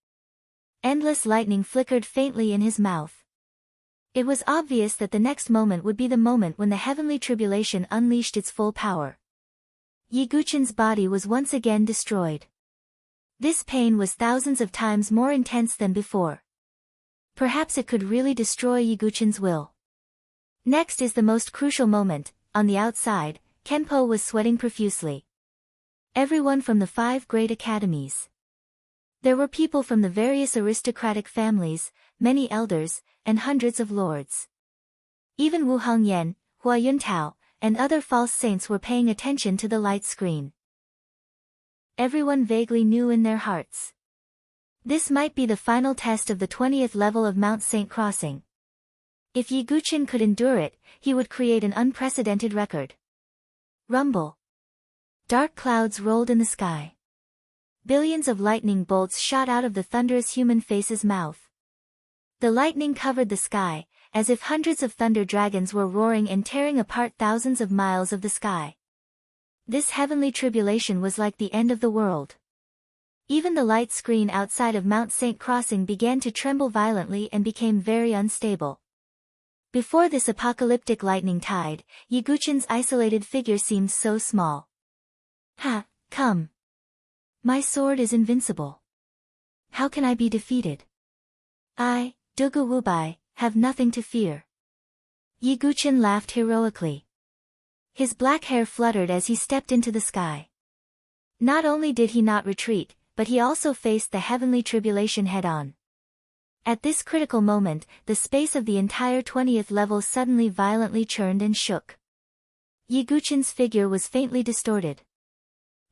A: Endless lightning flickered faintly in his mouth. It was obvious that the next moment would be the moment when the heavenly tribulation unleashed its full power. Yiguchen's body was once again destroyed. This pain was thousands of times more intense than before. Perhaps it could really destroy Yiguchen's will. Next is the most crucial moment. On the outside, Kenpo was sweating profusely. Everyone from the 5 great academies. There were people from the various aristocratic families, many elders, and hundreds of lords. Even Wu Hongyan, Hua Yuntao, and other false saints were paying attention to the light screen. Everyone vaguely knew in their hearts. This might be the final test of the 20th level of Mount St. Crossing. If Yiguchen could endure it, he would create an unprecedented record. Rumble. Dark clouds rolled in the sky. Billions of lightning bolts shot out of the thunderous human face's mouth. The lightning covered the sky, as if hundreds of thunder dragons were roaring and tearing apart thousands of miles of the sky. This heavenly tribulation was like the end of the world. Even the light screen outside of Mount St. Crossing began to tremble violently and became very unstable. Before this apocalyptic lightning tide, Yiguchin's isolated figure seemed so small. Ha, come. My sword is invincible. How can I be defeated? I, Dugu Wubai, have nothing to fear. Yiguchin laughed heroically. His black hair fluttered as he stepped into the sky. Not only did he not retreat, but he also faced the heavenly tribulation head-on. At this critical moment, the space of the entire 20th level suddenly violently churned and shook. Yiguchin's figure was faintly distorted.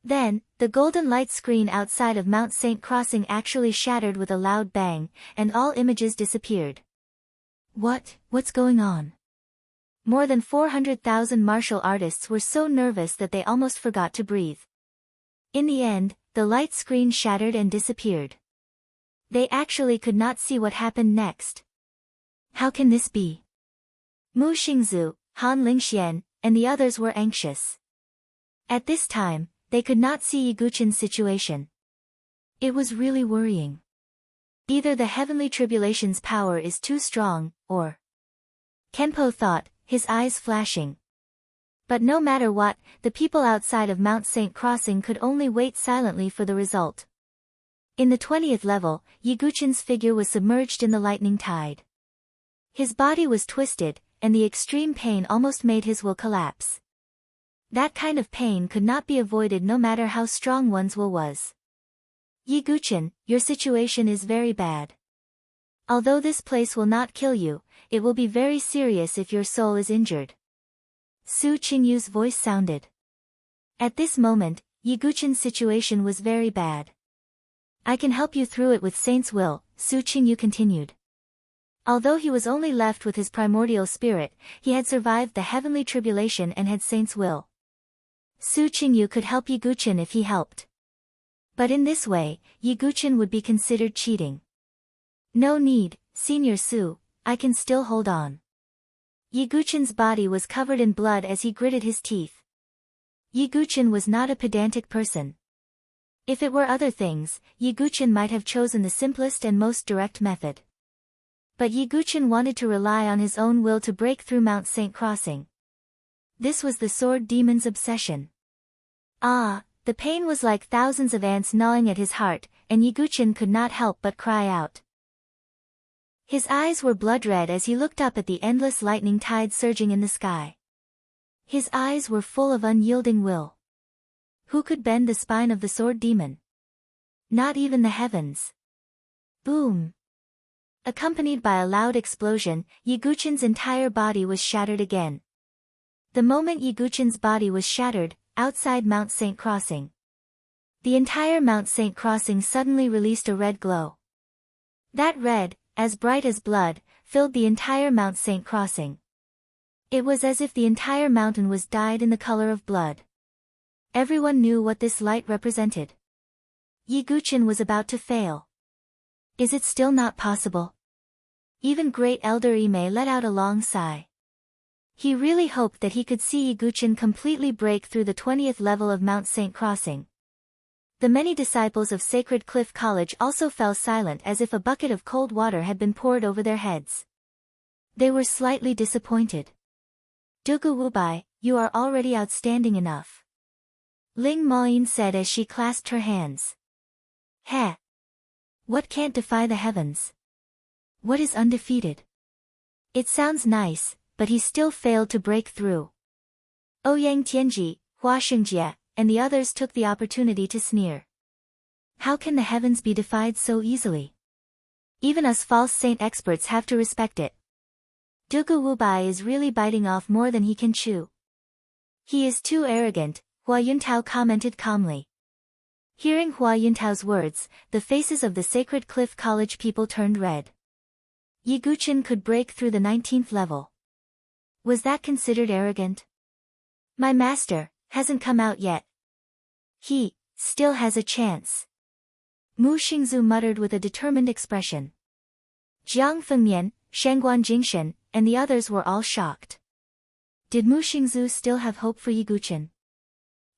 A: Then, the golden light screen outside of Mount St. Crossing actually shattered with a loud bang, and all images disappeared. What's going on? More than 400,000 martial artists were so nervous that they almost forgot to breathe. In the end, the light screen shattered and disappeared. They actually could not see what happened next. How can this be? Mu Xingzu, Han Lingxian, and the others were anxious. At this time, they could not see Yiguchin's situation. It was really worrying. Either the heavenly tribulation's power is too strong, or... Kenpo thought, his eyes flashing. But no matter what, the people outside of Mount St. Crossing could only wait silently for the result. In the 20th level, Yiguchin's figure was submerged in the lightning tide. His body was twisted, and the extreme pain almost made his will collapse. That kind of pain could not be avoided no matter how strong one's will was. Yiguchin, your situation is very bad. Although this place will not kill you, it will be very serious if your soul is injured. Su Qingyu's voice sounded. At this moment, Yiguchin's situation was very bad. I can help you through it with Saint's will, Su Qingyu continued. Although he was only left with his primordial spirit, he had survived the heavenly tribulation and had Saint's will. Su Qingyu could help Yiguchin if he helped. But in this way, Yiguchin would be considered cheating. No need, Senior Su, I can still hold on. Yiguchin's body was covered in blood as he gritted his teeth. Yiguchin was not a pedantic person. If it were other things, Yiguchin might have chosen the simplest and most direct method. But Yiguchin wanted to rely on his own will to break through Mount St. Crossing. This was the sword demon's obsession. Ah, the pain was like thousands of ants gnawing at his heart, and Yiguchin could not help but cry out. His eyes were blood-red as he looked up at the endless lightning tide surging in the sky. His eyes were full of unyielding will. Who could bend the spine of the sword demon? Not even the heavens. Boom! Accompanied by a loud explosion, Yiguchin's entire body was shattered again. The moment Yiguchin's body was shattered, outside Mount St. Crossing, the entire Mount St. Crossing suddenly released a red glow. That red, as bright as blood, filled the entire Mount St. Crossing. It was as if the entire mountain was dyed in the color of blood. Everyone knew what this light represented. Yiguchin was about to fail. Is it still not possible? Even Great Elder Ime let out a long sigh. He really hoped that he could see Yiguchin completely break through the 20th level of Mount St. Crossing. The many disciples of Sacred Cliff College also fell silent as if a bucket of cold water had been poured over their heads. They were slightly disappointed. Dugu Wubai, you are already outstanding enough. Ling Maoyin said as she clasped her hands. Heh! What can't defy the heavens? What is undefeated? It sounds nice, but he still failed to break through. Ouyang Tianji, Hua Xingjie, and the others took the opportunity to sneer. How can the heavens be defied so easily? Even us false saint experts have to respect it. Dugu Wubai is really biting off more than he can chew. He is too arrogant, Hua Yuntao commented calmly. Hearing Hua Yuntao's words, the faces of the Sacred Cliff College people turned red. Yiguchin could break through the 19th level. Was that considered arrogant? My master hasn't come out yet. He still has a chance. Mu Xingzu muttered with a determined expression. Jiang Fengmian, Shangguan Jingshen, and the others were all shocked. Did Mu Xingzu still have hope for Yiguchin?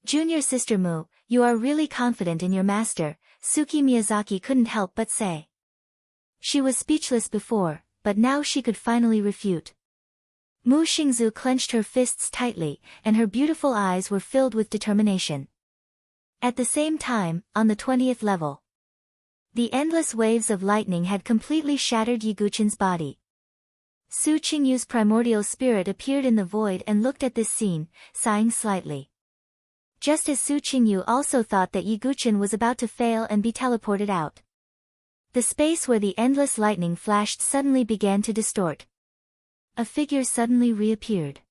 A: Junior sister Mu, you are really confident in your master, Suki Miyazaki couldn't help but say. She was speechless before, but now she could finally refute. Mu Xingzu clenched her fists tightly, and her beautiful eyes were filled with determination. At the same time, on the 20th level, the endless waves of lightning had completely shattered Yiguchen's body. Su Qingyu's primordial spirit appeared in the void and looked at this scene, sighing slightly. Just as Su Qingyu also thought that Yiguchen was about to fail and be teleported out. The space where the endless lightning flashed suddenly began to distort. A figure suddenly reappeared.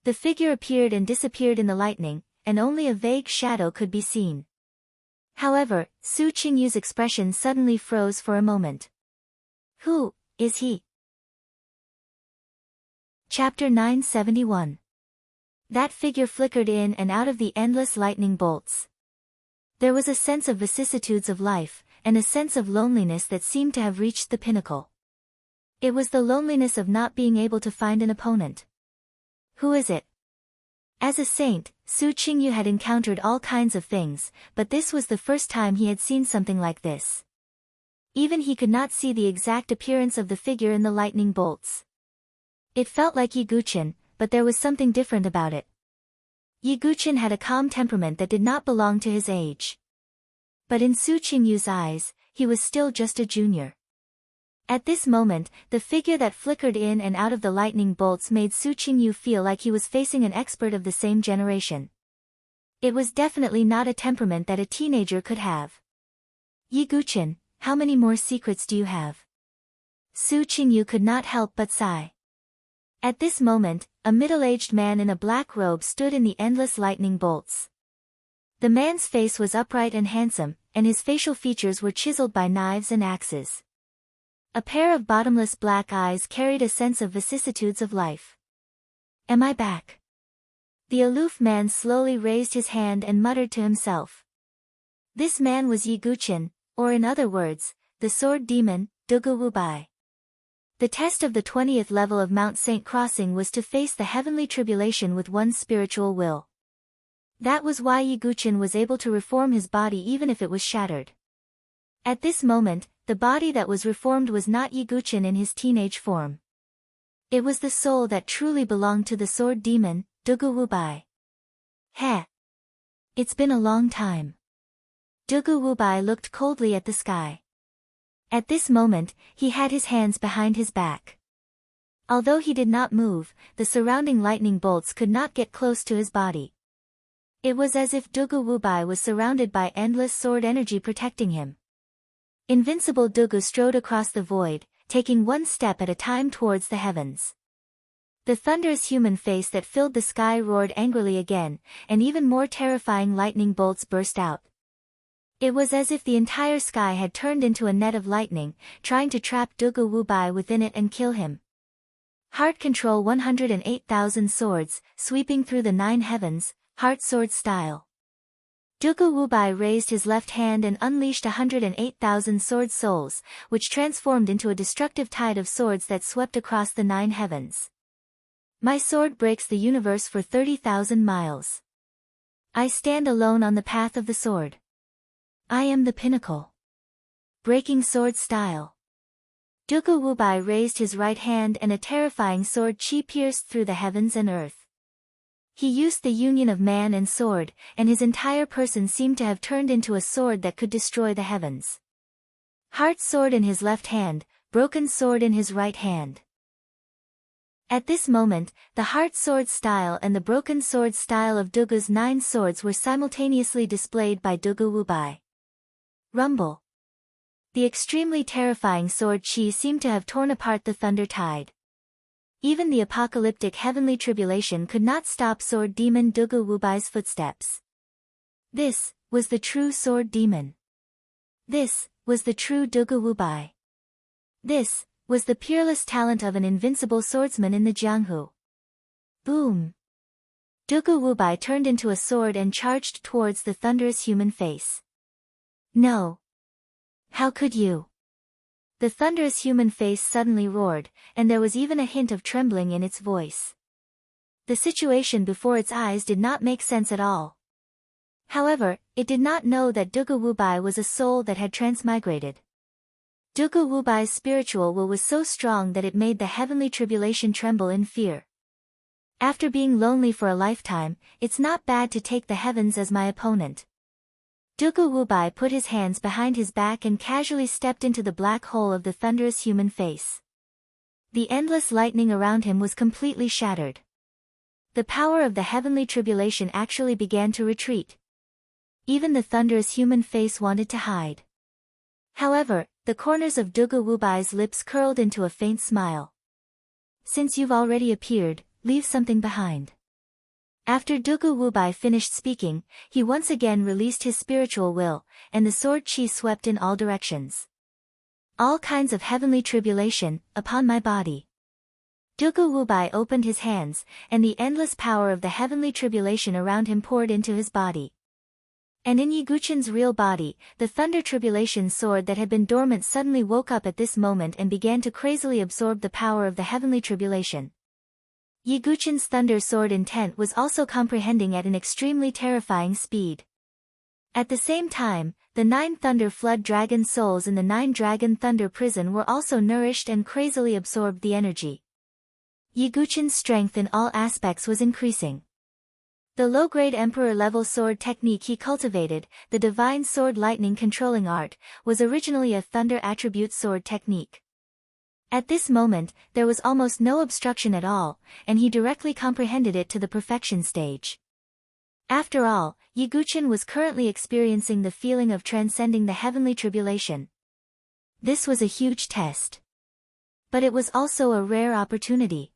A: The figure appeared and disappeared in the lightning, and only a vague shadow could be seen. However, Su Qingyu's expression suddenly froze for a moment. Who is he? Chapter 971. That figure flickered in and out of the endless lightning bolts. There was a sense of vicissitudes of life, and a sense of loneliness that seemed to have reached the pinnacle. It was the loneliness of not being able to find an opponent. Who is it? As a saint, Su Qingyu had encountered all kinds of things, but this was the first time he had seen something like this. Even he could not see the exact appearance of the figure in the lightning bolts. It felt like Yiguchen, but there was something different about it. Yiguchen had a calm temperament that did not belong to his age. But in Su Qingyu's eyes, he was still just a junior. At this moment, the figure that flickered in and out of the lightning bolts made Su Qingyu feel like he was facing an expert of the same generation. It was definitely not a temperament that a teenager could have. Yiguchen, how many more secrets do you have? Su Qingyu could not help but sigh. At this moment, a middle-aged man in a black robe stood in the endless lightning bolts. The man's face was upright and handsome, and his facial features were chiseled by knives and axes. A pair of bottomless black eyes carried a sense of vicissitudes of life. Am I back? The aloof man slowly raised his hand and muttered to himself. This man was Yiguchen, or in other words, the sword demon, Dugu Wubai. The test of the 20th level of Mount Saint Crossing was to face the heavenly tribulation with one's spiritual will. That was why Yiguchen was able to reform his body even if it was shattered. At this moment, the body that was reformed was not Yiguchen in his teenage form. It was the soul that truly belonged to the sword demon, Dugu Wubai. Heh! It's been a long time. Dugu Wubai looked coldly at the sky. At this moment, he had his hands behind his back. Although he did not move, the surrounding lightning bolts could not get close to his body. It was as if Dugu Wubai was surrounded by endless sword energy protecting him. Invincible Dugu strode across the void, taking one step at a time towards the heavens. The thunderous human face that filled the sky roared angrily again, and even more terrifying lightning bolts burst out. It was as if the entire sky had turned into a net of lightning, trying to trap Dugu Wubai within it and kill him. Heart control 108,000 swords, sweeping through the 9 heavens, heart sword style. Dugu Wubai raised his left hand and unleashed 108,000 sword souls, which transformed into a destructive tide of swords that swept across the 9 heavens. My sword breaks the universe for 30,000 miles. I stand alone on the path of the sword. I am the pinnacle. Breaking sword style. Dugu Wubai raised his right hand and a terrifying sword chi pierced through the heavens and earth. He used the union of man and sword, and his entire person seemed to have turned into a sword that could destroy the heavens. Heart sword in his left hand, broken sword in his right hand. At this moment, the heart sword style and the broken sword style of Dugu's 9 swords were simultaneously displayed by Dugu Wubai. Rumble. The extremely terrifying sword chi seemed to have torn apart the thunder tide. Even the apocalyptic heavenly tribulation could not stop sword demon Dugu Wubai's footsteps. This was the true sword demon. This was the true Dugu Wubai. This was the peerless talent of an invincible swordsman in the Jianghu. Boom! Dugu Wubai turned into a sword and charged towards the thunderous human face. No! How could you? The thunderous human face suddenly roared, and there was even a hint of trembling in its voice. The situation before its eyes did not make sense at all. However, it did not know that Dugu Wubai was a soul that had transmigrated. Dugu Wubai's spiritual will was so strong that it made the heavenly tribulation tremble in fear. After being lonely for a lifetime, it's not bad to take the heavens as my opponent. Dugu Wubai put his hands behind his back and casually stepped into the black hole of the thunderous human face. The endless lightning around him was completely shattered. The power of the heavenly tribulation actually began to retreat. Even the thunderous human face wanted to hide. However, the corners of Dugu Wubai's lips curled into a faint smile. Since you've already appeared, leave something behind. After Dugu Wubai finished speaking, he once again released his spiritual will, and the sword chi swept in all directions. All kinds of heavenly tribulation, upon my body. Dugu Wubai opened his hands, and the endless power of the heavenly tribulation around him poured into his body. And in Yiguchen's real body, the thunder tribulation sword that had been dormant suddenly woke up at this moment and began to crazily absorb the power of the heavenly tribulation. Yiguchen's thunder sword intent was also comprehending at an extremely terrifying speed. At the same time, the 9 thunder flood dragon souls in the 9 dragon thunder prison were also nourished and crazily absorbed the energy. Yiguchen's strength in all aspects was increasing. The low-grade emperor-level sword technique he cultivated, the divine sword lightning controlling art, was originally a thunder attribute sword technique. At this moment, there was almost no obstruction at all, and he directly comprehended it to the perfection stage. After all, Yiguchen was currently experiencing the feeling of transcending the heavenly tribulation. This was a huge test. But it was also a rare opportunity.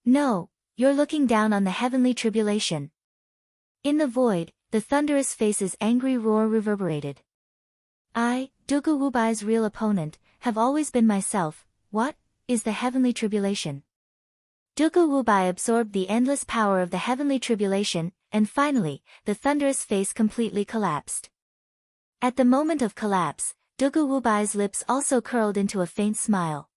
A: No, you're looking down on the heavenly tribulation. In the void, the thunderous face's angry roar reverberated. I, Dugu Wubai's real opponent, have always been myself. What is the heavenly tribulation? Dugu Wubai absorbed the endless power of the heavenly tribulation, and finally, the thunderous face completely collapsed. At the moment of collapse, Dugu Wubai's lips also curled into a faint smile.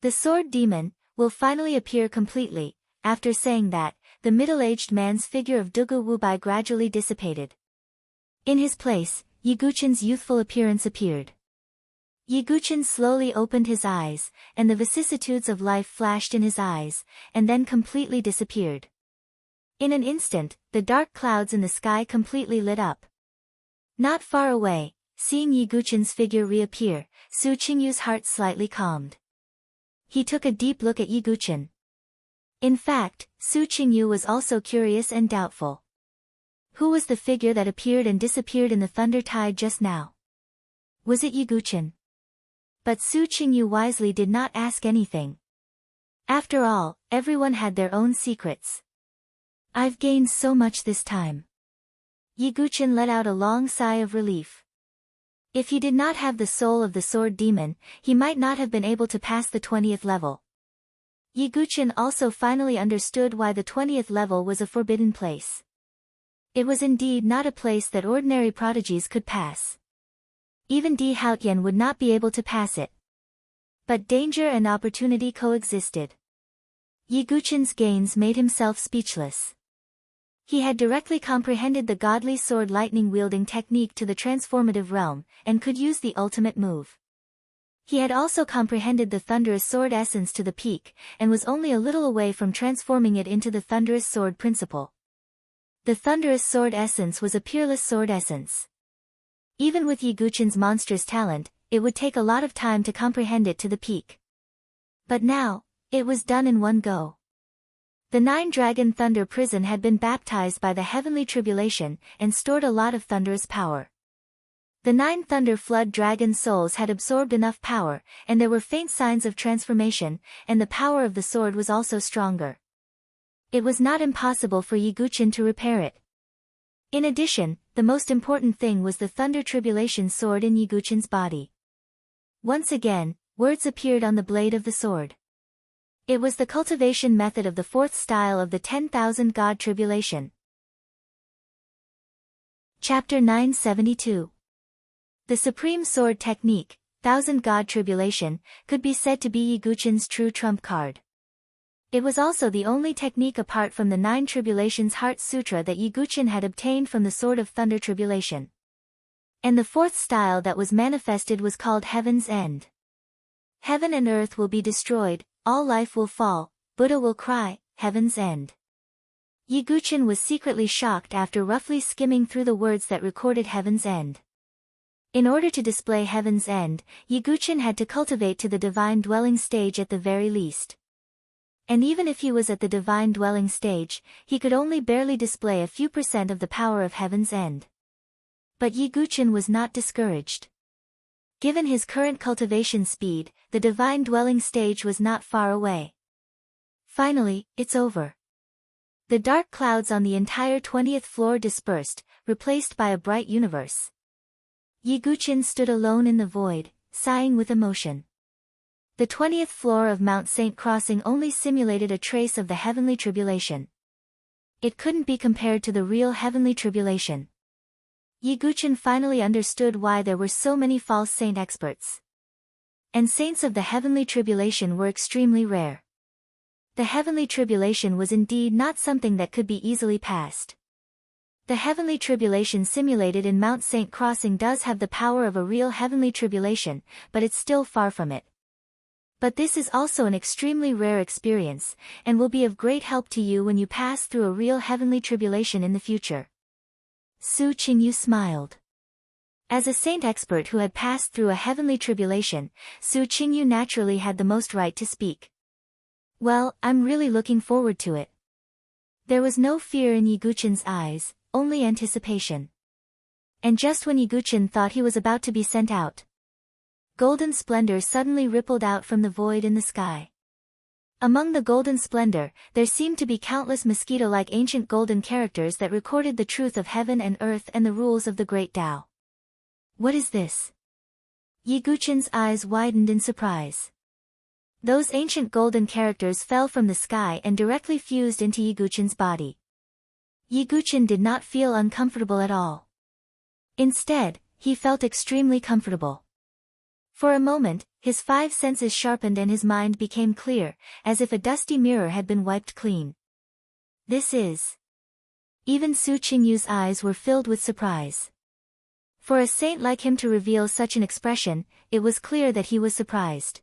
A: The sword demon will finally appear completely. After saying that, the middle-aged man's figure of Dugu Wubai gradually dissipated. In his place, Yiguchen's youthful appearance appeared. Yiguchen slowly opened his eyes, and the vicissitudes of life flashed in his eyes, and then completely disappeared. In an instant, the dark clouds in the sky completely lit up. Not far away, seeing Yiguchen's figure reappear, Su Qingyu's heart slightly calmed. He took a deep look at Yiguchen. In fact, Su Qingyu was also curious and doubtful. Who was the figure that appeared and disappeared in the thunder tide just now? Was it Yiguchen? But Su Qingyu wisely did not ask anything. After all, everyone had their own secrets. I've gained so much this time. Yiguchen let out a long sigh of relief. If he did not have the soul of the sword demon, he might not have been able to pass the 20th level. Yiguchen also finally understood why the 20th level was a forbidden place. It was indeed not a place that ordinary prodigies could pass. Even Di Haotian would not be able to pass it. But danger and opportunity coexisted. Yiguchen's gains made himself speechless. He had directly comprehended the godly sword lightning-wielding technique to the transformative realm, and could use the ultimate move. He had also comprehended the thunderous sword essence to the peak, and was only a little away from transforming it into the thunderous sword principle. The thunderous sword essence was a peerless sword essence. Even with Yiguchen's monstrous talent, it would take a lot of time to comprehend it to the peak. But now, it was done in one go. The 9-dragon thunder prison had been baptized by the heavenly tribulation, and stored a lot of thunderous power. The 9 thunder flood dragon souls had absorbed enough power, and there were faint signs of transformation, and the power of the sword was also stronger. It was not impossible for Yiguchen to repair it. In addition, the most important thing was the thunder tribulation sword in Yiguchen's body. Once again, words appeared on the blade of the sword. It was the cultivation method of the 4th style of the 10,000 God tribulation. Chapter 972. The supreme sword technique, 1000 God tribulation, could be said to be Yiguchen's true trump card. It was also the only technique apart from the 9 Tribulations Heart Sutra that Yiguchen had obtained from the Sword of Thunder Tribulation. And the fourth style that was manifested was called Heaven's End. Heaven and earth will be destroyed, all life will fall, Buddha will cry, Heaven's End. Yiguchen was secretly shocked after roughly skimming through the words that recorded Heaven's End. In order to display Heaven's End, Yiguchen had to cultivate to the divine dwelling stage at the very least. And even if he was at the divine dwelling stage, he could only barely display a few % of the power of Heaven's End. But Yiguchen was not discouraged. Given his current cultivation speed, the divine dwelling stage was not far away. Finally, it's over. The dark clouds on the entire 20th floor dispersed, replaced by a bright universe. Yiguchen stood alone in the void, sighing with emotion. The 20th floor of Mount Saint Crossing only simulated a trace of the heavenly tribulation. It couldn't be compared to the real heavenly tribulation. Yiguchen finally understood why there were so many false saint experts. And saints of the heavenly tribulation were extremely rare. The heavenly tribulation was indeed not something that could be easily passed. The heavenly tribulation simulated in Mount Saint Crossing does have the power of a real heavenly tribulation, but it's still far from it. But this is also an extremely rare experience, and will be of great help to you when you pass through a real heavenly tribulation in the future. Su Qingyu smiled. As a saint expert who had passed through a heavenly tribulation, Su Qingyu naturally had the most right to speak. Well, I'm really looking forward to it. There was no fear in Yiguchen's eyes, only anticipation. And just when Yiguchen thought he was about to be sent out, golden splendor suddenly rippled out from the void in the sky. Among the golden splendor, there seemed to be countless mosquito-like ancient golden characters that recorded the truth of heaven and earth and the rules of the great Tao. What is this? Yiguchen's eyes widened in surprise. Those ancient golden characters fell from the sky and directly fused into Yiguchen's body. Yiguchen did not feel uncomfortable at all. Instead, he felt extremely comfortable. For a moment, his 5 senses sharpened and his mind became clear, as if a dusty mirror had been wiped clean. This is... Even Su Qingyu's eyes were filled with surprise. For a saint like him to reveal such an expression, it was clear that he was surprised.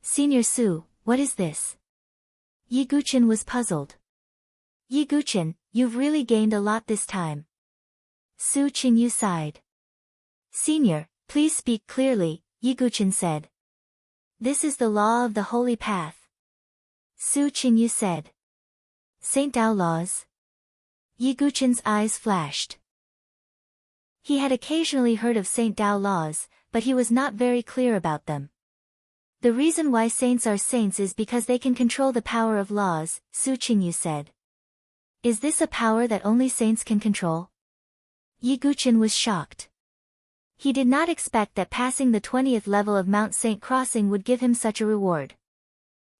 A: Senior Su, what is this? Yiguchen was puzzled. Yiguchen, you've really gained a lot this time. Su Qingyu sighed. Senior, please speak clearly, Yiguchen said. This is the law of the holy path. Su Qingyu said. Saint Tao laws? Yiguchen's eyes flashed. He had occasionally heard of Saint Tao laws, but he was not very clear about them. The reason why saints are saints is because they can control the power of laws, Su Qingyu said. Is this a power that only saints can control? Yiguchen was shocked. He did not expect that passing the 20th level of Mount Saint Crossing would give him such a reward.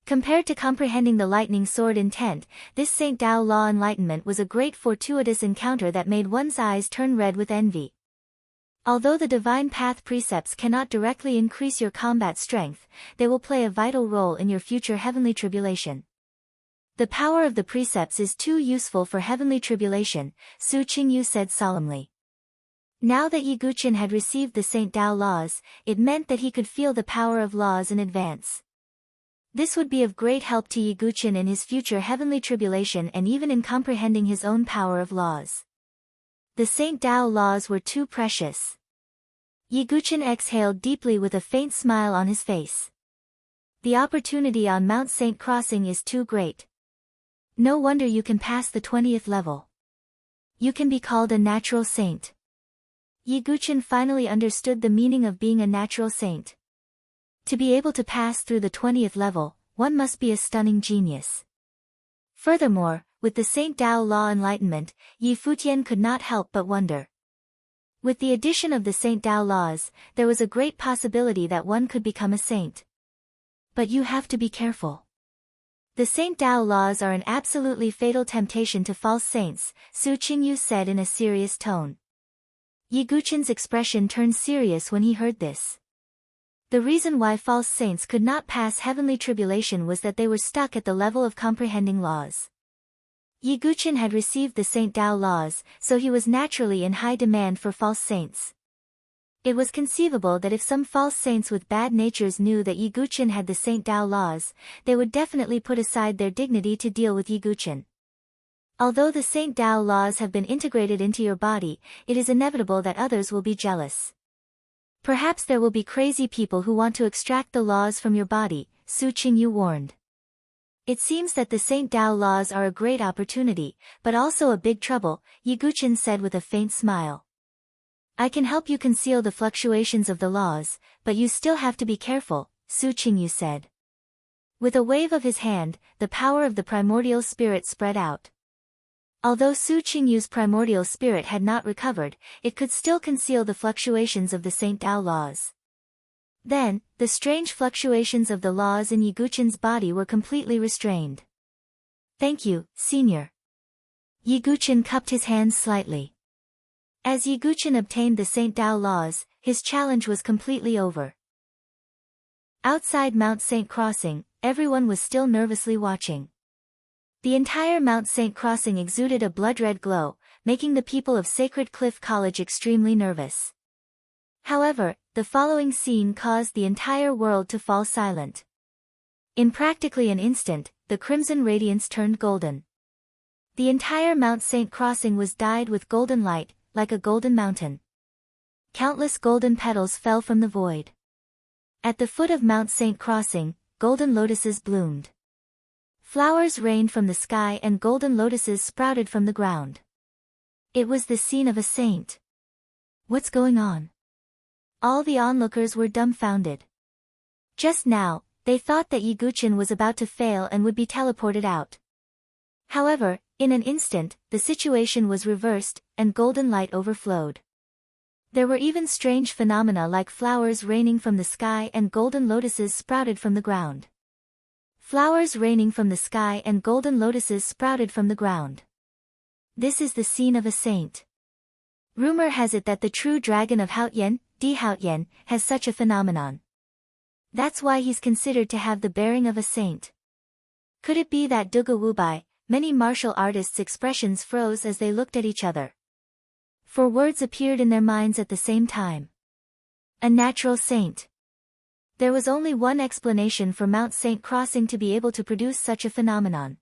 A: Compared to comprehending the lightning sword intent, this Saint Tao law enlightenment was a great fortuitous encounter that made one's eyes turn red with envy. Although the divine path precepts cannot directly increase your combat strength, they will play a vital role in your future heavenly tribulation. The power of the precepts is too useful for heavenly tribulation, Su Qingyu said solemnly. Now that Yiguchen had received the Saint Tao laws, it meant that he could feel the power of laws in advance. This would be of great help to Yiguchen in his future heavenly tribulation and even in comprehending his own power of laws. The Saint Tao laws were too precious. Yiguchen exhaled deeply with a faint smile on his face. The opportunity on Mount Saint Crossing is too great. No wonder you can pass the 20th level. You can be called a natural saint. Yiguchen finally understood the meaning of being a natural saint. To be able to pass through the 20th level, one must be a stunning genius. Furthermore, with the Saint Tao law enlightenment, Yi Futian could not help but wonder. With the addition of the Saint Tao laws, there was a great possibility that one could become a saint. But you have to be careful. The Saint Tao laws are an absolutely fatal temptation to false saints, Su Qingyu said in a serious tone. Yiguchen's expression turned serious when he heard this. The reason why false saints could not pass heavenly tribulation was that they were stuck at the level of comprehending laws. Yi Guqin had received the Saint Tao laws, so he was naturally in high demand for false saints. It was conceivable that if some false saints with bad natures knew that Yi Guqin had the Saint Tao laws, they would definitely put aside their dignity to deal with Yi Guqin. Although the Saint Tao laws have been integrated into your body, it is inevitable that others will be jealous. Perhaps there will be crazy people who want to extract the laws from your body, Su Qingyu warned. It seems that the Saint Tao laws are a great opportunity, but also a big trouble, Yi Guqin said with a faint smile. I can help you conceal the fluctuations of the laws, but you still have to be careful, Su Qingyu said. With a wave of his hand, the power of the primordial spirit spread out. Although Su Qingyu's primordial spirit had not recovered, it could still conceal the fluctuations of the Saint Tao laws. Then, the strange fluctuations of the laws in Yi Guqin's body were completely restrained. Thank you, Senior. Yi Guqin cupped his hands slightly. As Yi Guqin obtained the Saint Tao laws, his challenge was completely over. Outside Mount Saint Crossing, everyone was still nervously watching. The entire Mount Saint Crossing exuded a blood-red glow, making the people of Sacred Cliff College extremely nervous. However, the following scene caused the entire world to fall silent. In practically an instant, the crimson radiance turned golden. The entire Mount Saint Crossing was dyed with golden light, like a golden mountain. Countless golden petals fell from the void. At the foot of Mount Saint Crossing, golden lotuses bloomed. Flowers rained from the sky and golden lotuses sprouted from the ground. It was the scene of a saint. What's going on? All the onlookers were dumbfounded. Just now, they thought that Yi Guqin was about to fail and would be teleported out. However, in an instant, the situation was reversed, and golden light overflowed. There were even strange phenomena like flowers raining from the sky and golden lotuses sprouted from the ground. Flowers raining from the sky and golden lotuses sprouted from the ground. This is the scene of a saint. Rumor has it that the true dragon of Haotian, Di Haotian, has such a phenomenon. That's why he's considered to have the bearing of a saint. Could it be that Duga Wubai? Many martial artists' expressions froze as they looked at each other. 4 words appeared in their minds at the same time. A natural saint. There was only one explanation for Mount Saint Crossing to be able to produce such a phenomenon.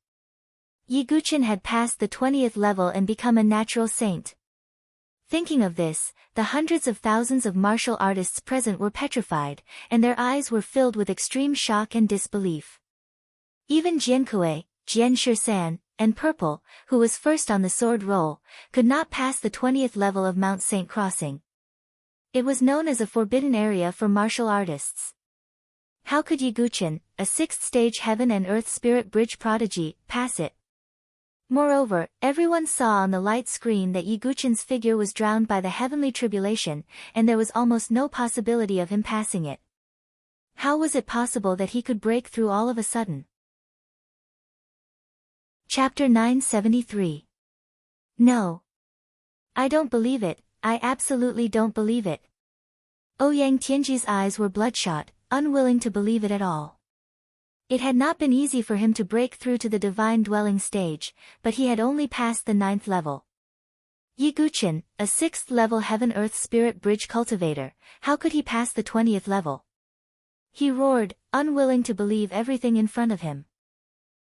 A: Yi Guqin had passed the 20th level and become a natural saint. Thinking of this, the hundreds of thousands of martial artists present were petrified, and their eyes were filled with extreme shock and disbelief. Even Jiankui, Jian Shisan, and Purple, who was first on the sword roll, could not pass the 20th level of Mount Saint Crossing. It was known as a forbidden area for martial artists. How could Yi Guqin, a 6th-stage heaven and earth spirit bridge prodigy, pass it? Moreover, everyone saw on the light screen that Yi Guqin's figure was drowned by the heavenly tribulation, and there was almost no possibility of him passing it. How was it possible that he could break through all of a sudden? Chapter 973. No. I don't believe it, I absolutely don't believe it. Ouyang Tianji's eyes were bloodshot, unwilling to believe it at all. It had not been easy for him to break through to the divine dwelling stage, but he had only passed the 9th level. Yi Guqin, a 6th-level heaven-earth spirit bridge cultivator, how could he pass the 20th level? He roared, unwilling to believe everything in front of him.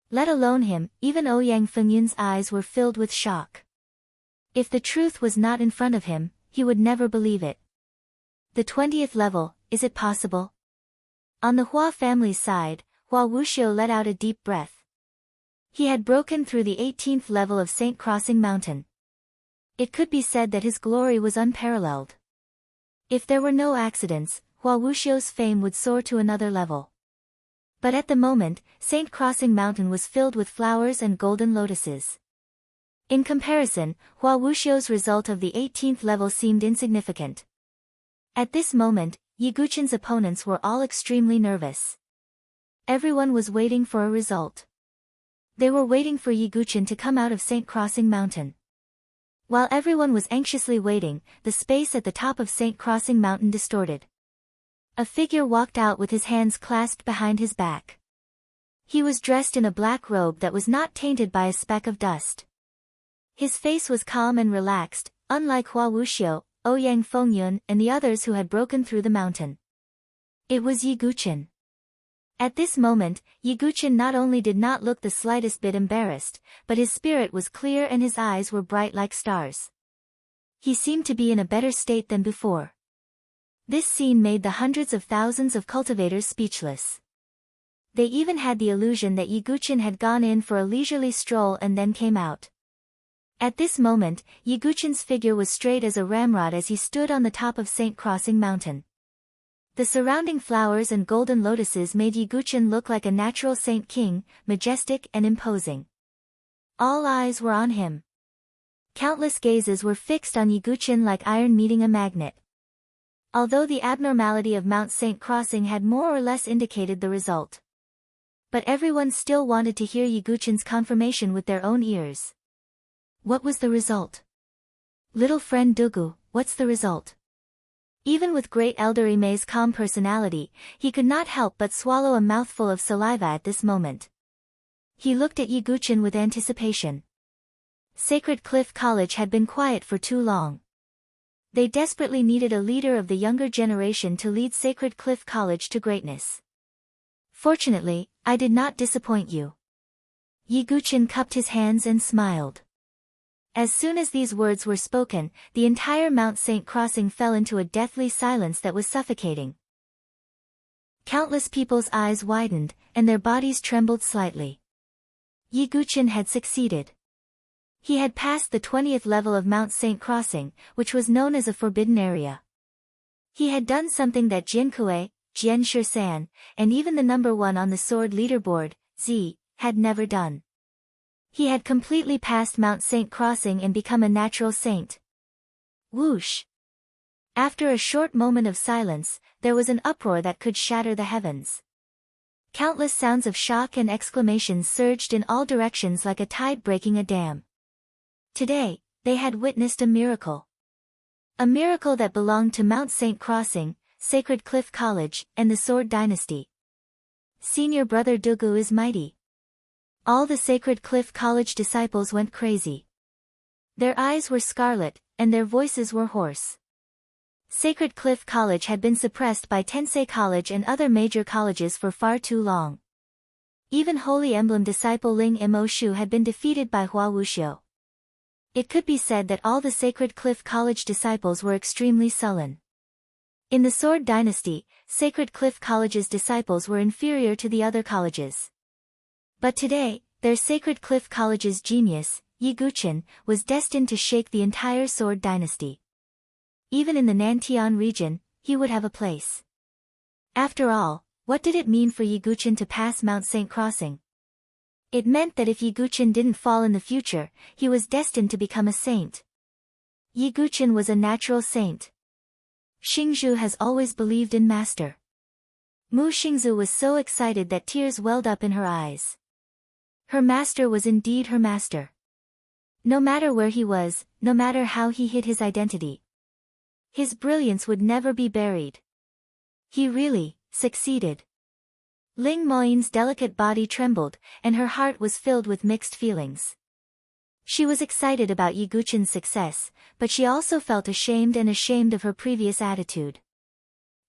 A: Let alone him, even Ouyang Fengyun's eyes were filled with shock. If the truth was not in front of him, he would never believe it. The 20th level, is it possible? On the Hua family's side, Hua Wuxiu let out a deep breath. He had broken through the 18th level of Saint Crossing Mountain. It could be said that his glory was unparalleled. If there were no accidents, Hua Wuxiu's fame would soar to another level. But at the moment, Saint Crossing Mountain was filled with flowers and golden lotuses. In comparison, Hua Wuxiu's result of the 18th level seemed insignificant. At this moment, Yi Guqin's opponents were all extremely nervous. Everyone was waiting for a result. They were waiting for Yi Guqin to come out of Saint Crossing Mountain. While everyone was anxiously waiting, the space at the top of Saint Crossing Mountain distorted. A figure walked out with his hands clasped behind his back. He was dressed in a black robe that was not tainted by a speck of dust. His face was calm and relaxed, unlike Hua Wuxiu, Ouyang Fengyun, and the others who had broken through the mountain. It was Ye Guqin. At this moment, Ye Guqin not only did not look the slightest bit embarrassed, but his spirit was clear and his eyes were bright like stars. He seemed to be in a better state than before. This scene made the hundreds of thousands of cultivators speechless. They even had the illusion that Ye Guqin had gone in for a leisurely stroll and then came out. At this moment, Ye Guqin's figure was straight as a ramrod as he stood on the top of St. Crossing Mountain. The surrounding flowers and golden lotuses made Ye Guqin look like a natural saint king, majestic and imposing. All eyes were on him. Countless gazes were fixed on Ye Guqin like iron meeting a magnet. Although the abnormality of Mount St. Crossing had more or less indicated the result. But everyone still wanted to hear Ye Guqin's confirmation with their own ears. What was the result? Little friend Dugu, what's the result? Even with great elder Imei's calm personality, he could not help but swallow a mouthful of saliva at this moment. He looked at Ye Guqin with anticipation. Sacred Cliff College had been quiet for too long. They desperately needed a leader of the younger generation to lead Sacred Cliff College to greatness. Fortunately, I did not disappoint you. Ye Guqin cupped his hands and smiled. As soon as these words were spoken, the entire Mount St. Crossing fell into a deathly silence that was suffocating. Countless people's eyes widened, and their bodies trembled slightly. Ye Guqin had succeeded. He had passed the 20th level of Mount St. Crossing, which was known as a forbidden area. He had done something that Jian Kuei, Jian Shisan, and even the number 1 on the sword leaderboard, Z, had never done. He had completely passed Mount St. Crossing and become a natural saint. Whoosh! After a short moment of silence, there was an uproar that could shatter the heavens. Countless sounds of shock and exclamations surged in all directions like a tide breaking a dam. Today, they had witnessed a miracle. A miracle that belonged to Mount St. Crossing, Sacred Cliff College, and the Sword Dynasty. Senior brother Dugu is mighty. All the Sacred Cliff College disciples went crazy. Their eyes were scarlet, and their voices were hoarse. Sacred Cliff College had been suppressed by Tensei College and other major colleges for far too long. Even Holy Emblem disciple Ling Mo Shu had been defeated by Hua Wuxiu. It could be said that all the Sacred Cliff College disciples were extremely sullen. In the Sword Dynasty, Sacred Cliff College's disciples were inferior to the other colleges. But today, their Sacred Cliff College's genius, Ye Guqin, was destined to shake the entire Sword Dynasty. Even in the Nantian region, he would have a place. After all, what did it mean for Ye Guqin to pass Mount St. Crossing? It meant that if Ye Guqin didn't fall in the future, he was destined to become a saint. Ye Guqin was a natural saint. Xingzhu has always believed in Master. Mu Xingzhu was so excited that tears welled up in her eyes. Her master was indeed her master. No matter where he was, no matter how he hid his identity, his brilliance would never be buried. He really succeeded. Ling Moyin's delicate body trembled, and her heart was filled with mixed feelings. She was excited about Ye Guqin's success, but she also felt ashamed of her previous attitude.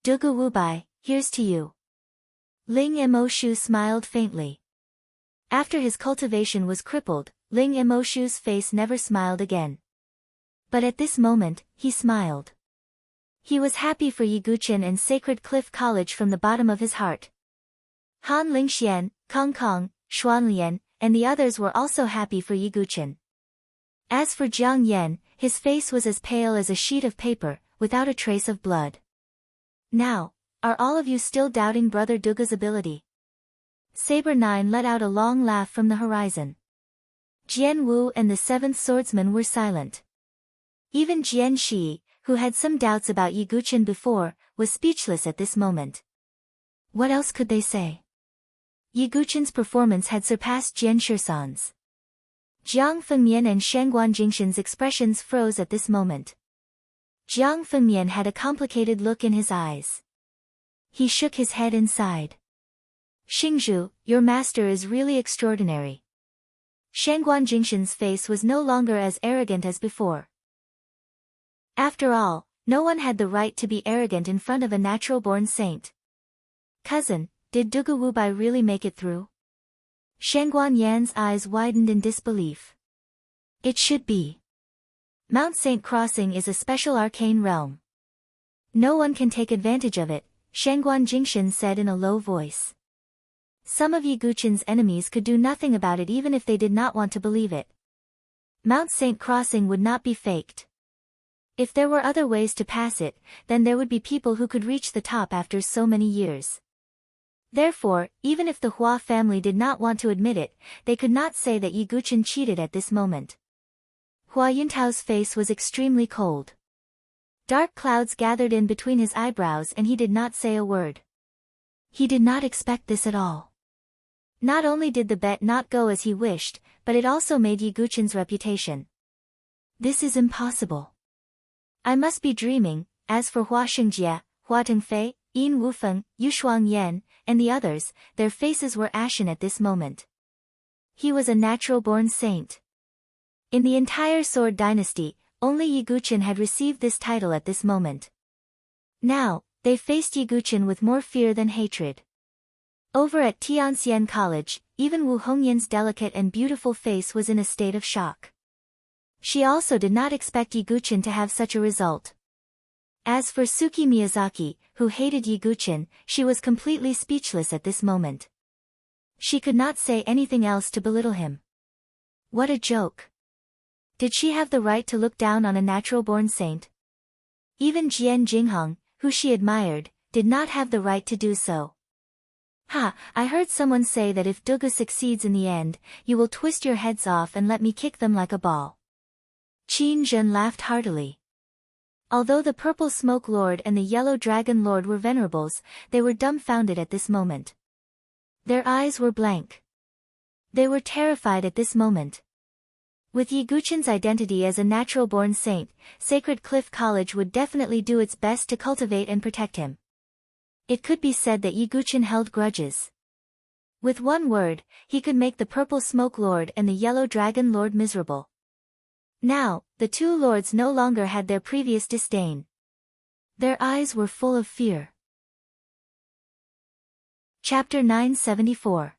A: Dugu Wubai, here's to you. Ling Mo Shu smiled faintly. After his cultivation was crippled, Ling Mo Shu's face never smiled again. But at this moment, he smiled. He was happy for Ye Guqin and Sacred Cliff College from the bottom of his heart. Han Lingxian, Kong Kong, Xuanlian, and the others were also happy for Ye Guqin. As for Jiang Yan, his face was as pale as a sheet of paper, without a trace of blood. Now, are all of you still doubting Brother Dugu's ability? Saber 9 let out a long laugh from the horizon. Jian Wu and the 7th swordsman were silent. Even Jian Shi, who had some doubts about Ye Guqin before, was speechless at this moment. What else could they say? Ye Guqin's performance had surpassed Jian Shisan's. Jiang Fengmian and Shangguan Jingshan's expressions froze at this moment. Jiang Fengmian had a complicated look in his eyes. He shook his head and sighed. Xingzhu, your master is really extraordinary. Shangguan Jingshan's face was no longer as arrogant as before. After all, no one had the right to be arrogant in front of a natural-born saint. Cousin, did Dugu Wubai really make it through? Shangguan Yan's eyes widened in disbelief. It should be. Mount Saint Crossing is a special arcane realm. No one can take advantage of it, Shangguan Jingshan said in a low voice. Some of Yi Guqin's enemies could do nothing about it even if they did not want to believe it. Mount Saint Crossing would not be faked. If there were other ways to pass it, then there would be people who could reach the top after so many years. Therefore, even if the Hua family did not want to admit it, they could not say that Yi Guqin cheated at this moment. Hua Yuntao's face was extremely cold. Dark clouds gathered in between his eyebrows and he did not say a word. He did not expect this at all. Not only did the bet not go as he wished, but it also made Yi Guqin's reputation. This is impossible. I must be dreaming. As for Hua Xingjie, Hua Tengfei, Yin Wufeng, Yu Shuangyan, and the others, their faces were ashen at this moment. He was a natural-born saint. In the entire Sword dynasty, only Yi Guqin had received this title at this moment. Now, they faced Yi Guqin with more fear than hatred. Over at Tianxian College, even Wu Hongyan's delicate and beautiful face was in a state of shock. She also did not expect Yi Guqin to have such a result. As for Suki Miyazaki, who hated Yi Guqin, she was completely speechless at this moment. She could not say anything else to belittle him. What a joke. Did she have the right to look down on a natural-born saint? Even Jian Jinghong, who she admired, did not have the right to do so. Ha, I heard someone say that if Dugu succeeds in the end, you will twist your heads off and let me kick them like a ball. Qin Zhen laughed heartily. Although the Purple Smoke Lord and the Yellow Dragon Lord were venerables, they were dumbfounded at this moment. Their eyes were blank. They were terrified at this moment. With Yi Guqin's identity as a natural-born saint, Sacred Cliff College would definitely do its best to cultivate and protect him. It could be said that Yi Guqin held grudges. With one word, he could make the Purple Smoke Lord and the Yellow Dragon Lord miserable. Now, the two lords no longer had their previous disdain. Their eyes were full of fear. Chapter 974.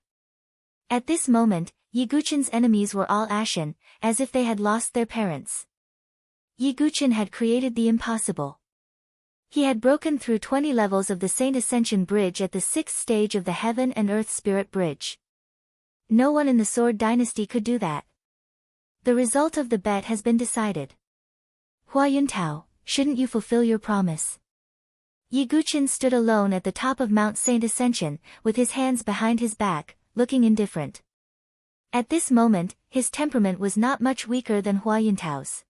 A: At this moment, Yi Guqin's enemies were all ashen, as if they had lost their parents. Yi Guqin had created the impossible. He had broken through 20 levels of the Saint Ascension Bridge at the 6th stage of the Heaven and Earth Spirit Bridge. No one in the Sword dynasty could do that. The result of the bet has been decided. Hua Yuntao, shouldn't you fulfill your promise? Yi Guqin stood alone at the top of Mount Saint Ascension, with his hands behind his back, looking indifferent. At this moment, his temperament was not much weaker than Hua Yuntao's.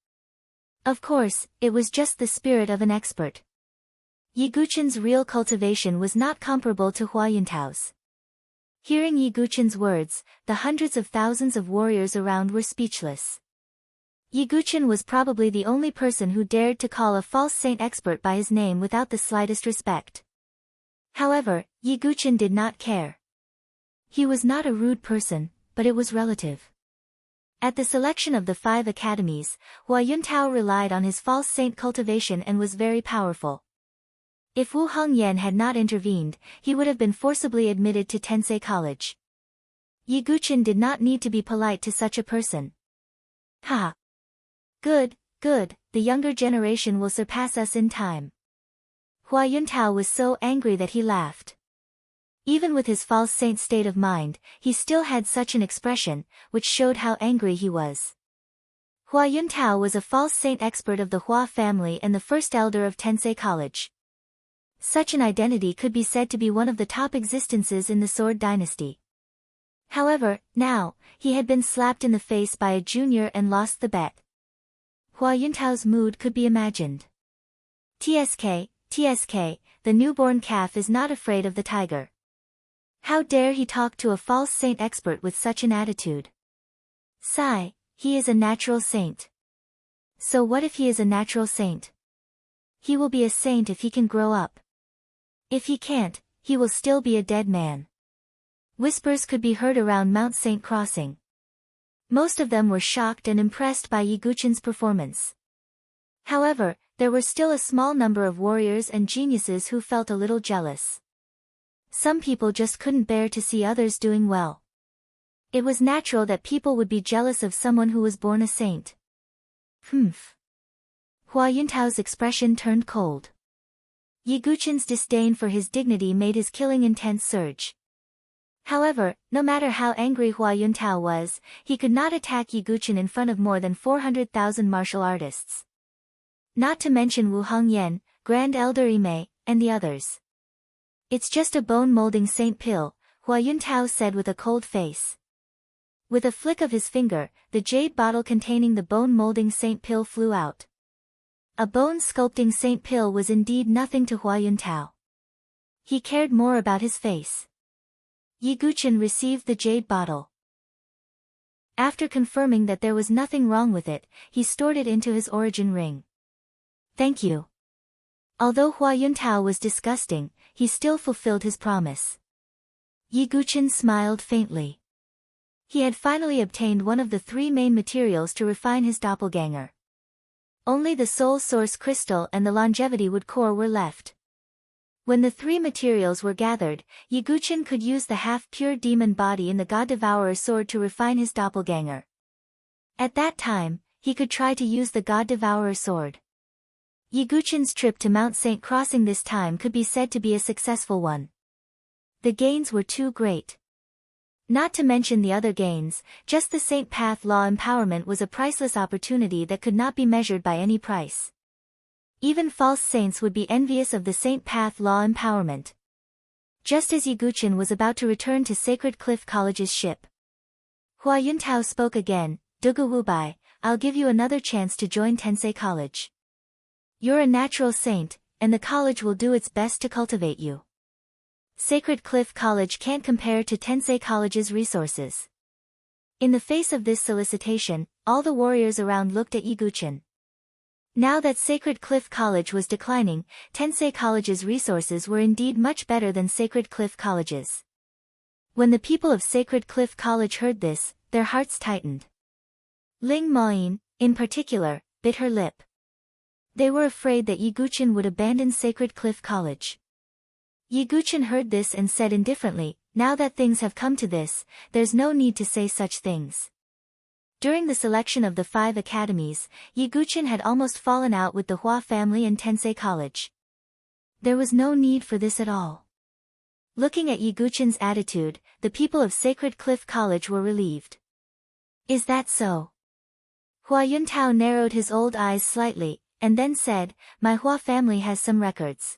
A: Of course, it was just the spirit of an expert. Yi Guqin's real cultivation was not comparable to Hua Yuntao's. Hearing Yi Guqin's words, the hundreds of thousands of warriors around were speechless. Yi Guqin was probably the only person who dared to call a false saint expert by his name without the slightest respect. However, Yi Guqin did not care. He was not a rude person, but it was relative. At the selection of the 5 academies, Hua Yuntao relied on his false saint cultivation and was very powerful. If Wu Hongyan had not intervened, he would have been forcibly admitted to Tensei College. Yi Guqin did not need to be polite to such a person. Ha! Good, good, the younger generation will surpass us in time. Hua Yuntao was so angry that he laughed. Even with his false saint state of mind, he still had such an expression, which showed how angry he was. Hua Yuntao was a false saint expert of the Hua family and the first elder of Tensei College. Such an identity could be said to be one of the top existences in the Sword dynasty. However, now, he had been slapped in the face by a junior and lost the bet. Hua Yuntao's mood could be imagined. TSK, TSK, the newborn calf is not afraid of the tiger. How dare he talk to a false saint expert with such an attitude? Sigh, he is a natural saint. So what if he is a natural saint? He will be a saint if he can grow up. If he can't, he will still be a dead man. Whispers could be heard around Mount Saint Crossing. Most of them were shocked and impressed by Yiguchin's performance. However, there were still a small number of warriors and geniuses who felt a little jealous. Some people just couldn't bear to see others doing well. It was natural that people would be jealous of someone who was born a saint. Humph. Hua Yuntao's expression turned cold. Yiguchin's disdain for his dignity made his killing intent surge. However, no matter how angry Hua Yuntao was, he could not attack Yiguchin in front of more than 400,000 martial artists. Not to mention Wu Hongyan, Grand Elder Imei, and the others. It's just a bone-molding saint pill, Hua Yuntao said with a cold face. With a flick of his finger, the jade bottle containing the bone-molding saint pill flew out. A bone-sculpting saint pill was indeed nothing to Hua Yuntao. He cared more about his face. Yiguchin received the jade bottle. After confirming that there was nothing wrong with it, he stored it into his origin ring. Thank you. Although Hua Yuntao was disgusting, he still fulfilled his promise. Yiguchin smiled faintly. He had finally obtained one of the 3 main materials to refine his doppelganger. Only the soul source crystal and the longevity wood core were left. When the 3 materials were gathered, Yiguchin could use the half-pure demon body in the God Devourer sword to refine his doppelganger. At that time, he could try to use the God Devourer sword. Yiguchin's trip to Mount Saint Crossing this time could be said to be a successful one. The gains were too great. Not to mention the other gains, just the Saint Path Law empowerment was a priceless opportunity that could not be measured by any price. Even false saints would be envious of the Saint Path Law empowerment. Just as Yiguchin was about to return to Sacred Cliff College's ship, Hua Yuntao spoke again, Dugu Wubai, I'll give you another chance to join Tensei College. You're a natural saint, and the college will do its best to cultivate you. Sacred Cliff College can't compare to Tensei College's resources. In the face of this solicitation, all the warriors around looked at Yiguchin. Now that Sacred Cliff College was declining, Tensei College's resources were indeed much better than Sacred Cliff College's. When the people of Sacred Cliff College heard this, their hearts tightened. Ling Maoyin, in particular, bit her lip. They were afraid that Yiguchin would abandon Sacred Cliff College. Yiguchin heard this and said indifferently, now that things have come to this, there's no need to say such things. During the selection of the 5 academies, Yiguchin had almost fallen out with the Hua family and Tensei College. There was no need for this at all. Looking at Yiguchin's attitude, the people of Sacred Cliff College were relieved. Is that so? Hua Yuntao narrowed his old eyes slightly, and then said, my Hua family has some records.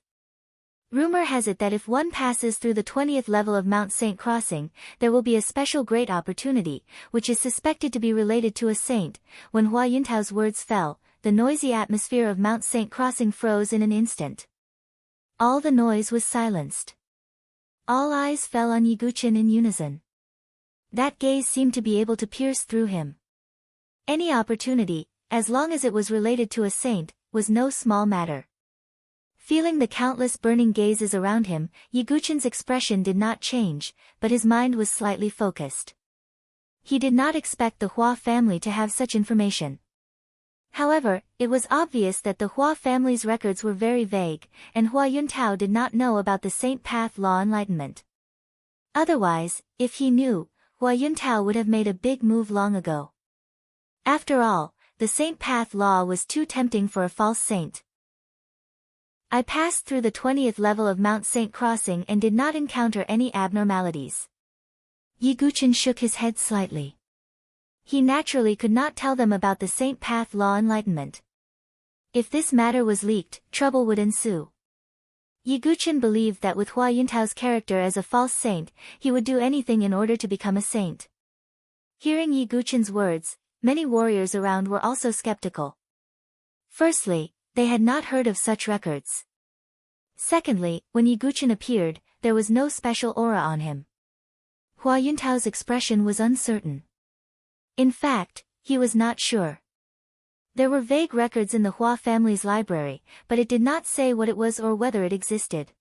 A: Rumor has it that if one passes through the 20th level of Mount Saint Crossing, there will be a special great opportunity, which is suspected to be related to a saint. When Hua Yuntao's words fell, the noisy atmosphere of Mount Saint Crossing froze in an instant. All the noise was silenced. All eyes fell on Yiguchin in unison. That gaze seemed to be able to pierce through him. Any opportunity, as long as it was related to a saint, was no small matter. Feeling the countless burning gazes around him, Yiguchin's expression did not change, but his mind was slightly focused. He did not expect the Hua family to have such information. However, it was obvious that the Hua family's records were very vague, and Hua Yuntao did not know about the Saint Path Law enlightenment. Otherwise, if he knew, Hua Yuntao would have made a big move long ago. After all, the Saint Path Law was too tempting for a false saint. I passed through the 20th level of Mount Saint Crossing and did not encounter any abnormalities. Yiguchin shook his head slightly. He naturally could not tell them about the Saint Path Law enlightenment. If this matter was leaked, trouble would ensue. Yiguchin believed that with Hua Yuntao's character as a false saint, he would do anything in order to become a saint. Hearing Yiguchin's words, many warriors around were also skeptical. Firstly, they had not heard of such records. Secondly, when Yiguchin appeared, there was no special aura on him. Hua Yuntao's expression was uncertain. In fact, he was not sure. There were vague records in the Hua family's library, but it did not say what it was or whether it existed.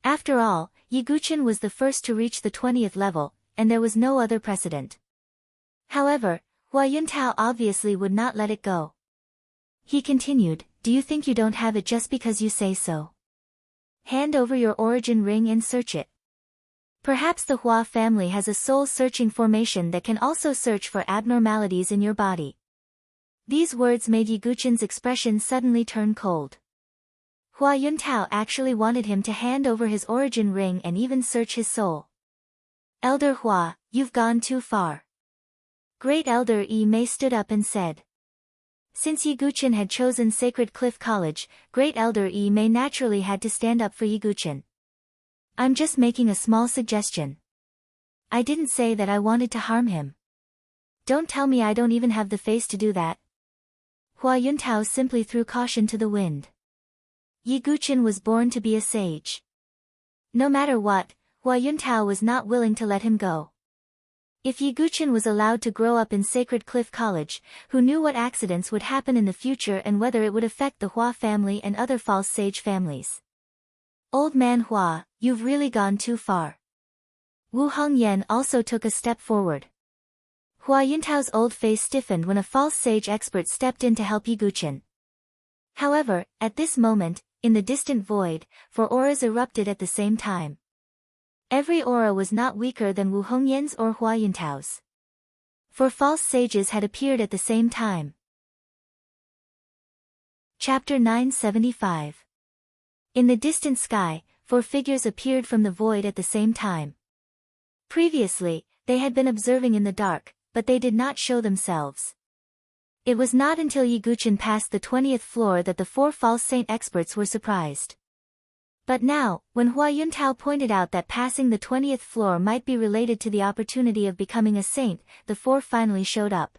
A: After all, Yiguchen was the first to reach the 20th level, and there was no other precedent. However, Hua Yuntao obviously would not let it go. He continued, "Do you think you don't have it just because you say so? Hand over your origin ring and search it. Perhaps the Hua family has a soul-searching formation that can also search for abnormalities in your body." These words made Yiguchen's expression suddenly turn cold. Hua Yuntao actually wanted him to hand over his origin ring and even search his soul. "Elder Hua, you've gone too far." Great Elder Yi Mei stood up and said. Since Yiguchen had chosen Sacred Cliff College, Great Elder Yi Mei naturally had to stand up for Yiguchen. "I'm just making a small suggestion. I didn't say that I wanted to harm him. Don't tell me I don't even have the face to do that." Hua Yuntao simply threw caution to the wind. Yiguchen was born to be a sage. No matter what, Hua Yuntao was not willing to let him go. If Yiguchen was allowed to grow up in Sacred Cliff College, who knew what accidents would happen in the future and whether it would affect the Hua family and other false sage families. "Old man Hua, you've really gone too far." Wu Hongyan also took a step forward. Hua Yuntao's old face stiffened when a false sage expert stepped in to help Yiguchen. However, at this moment, in the distant void, 4 auras erupted at the same time. Every aura was not weaker than Wu Hongyan's or Hua Yuntao's. 4 false sages had appeared at the same time. Chapter 975. In the distant sky, 4 figures appeared from the void at the same time. Previously, they had been observing in the dark, but they did not show themselves. It was not until Yiguchen passed the 20th floor that the 4 false saint experts were surprised. But now, when Hua Yuntao pointed out that passing the 20th floor might be related to the opportunity of becoming a saint, the 4 finally showed up.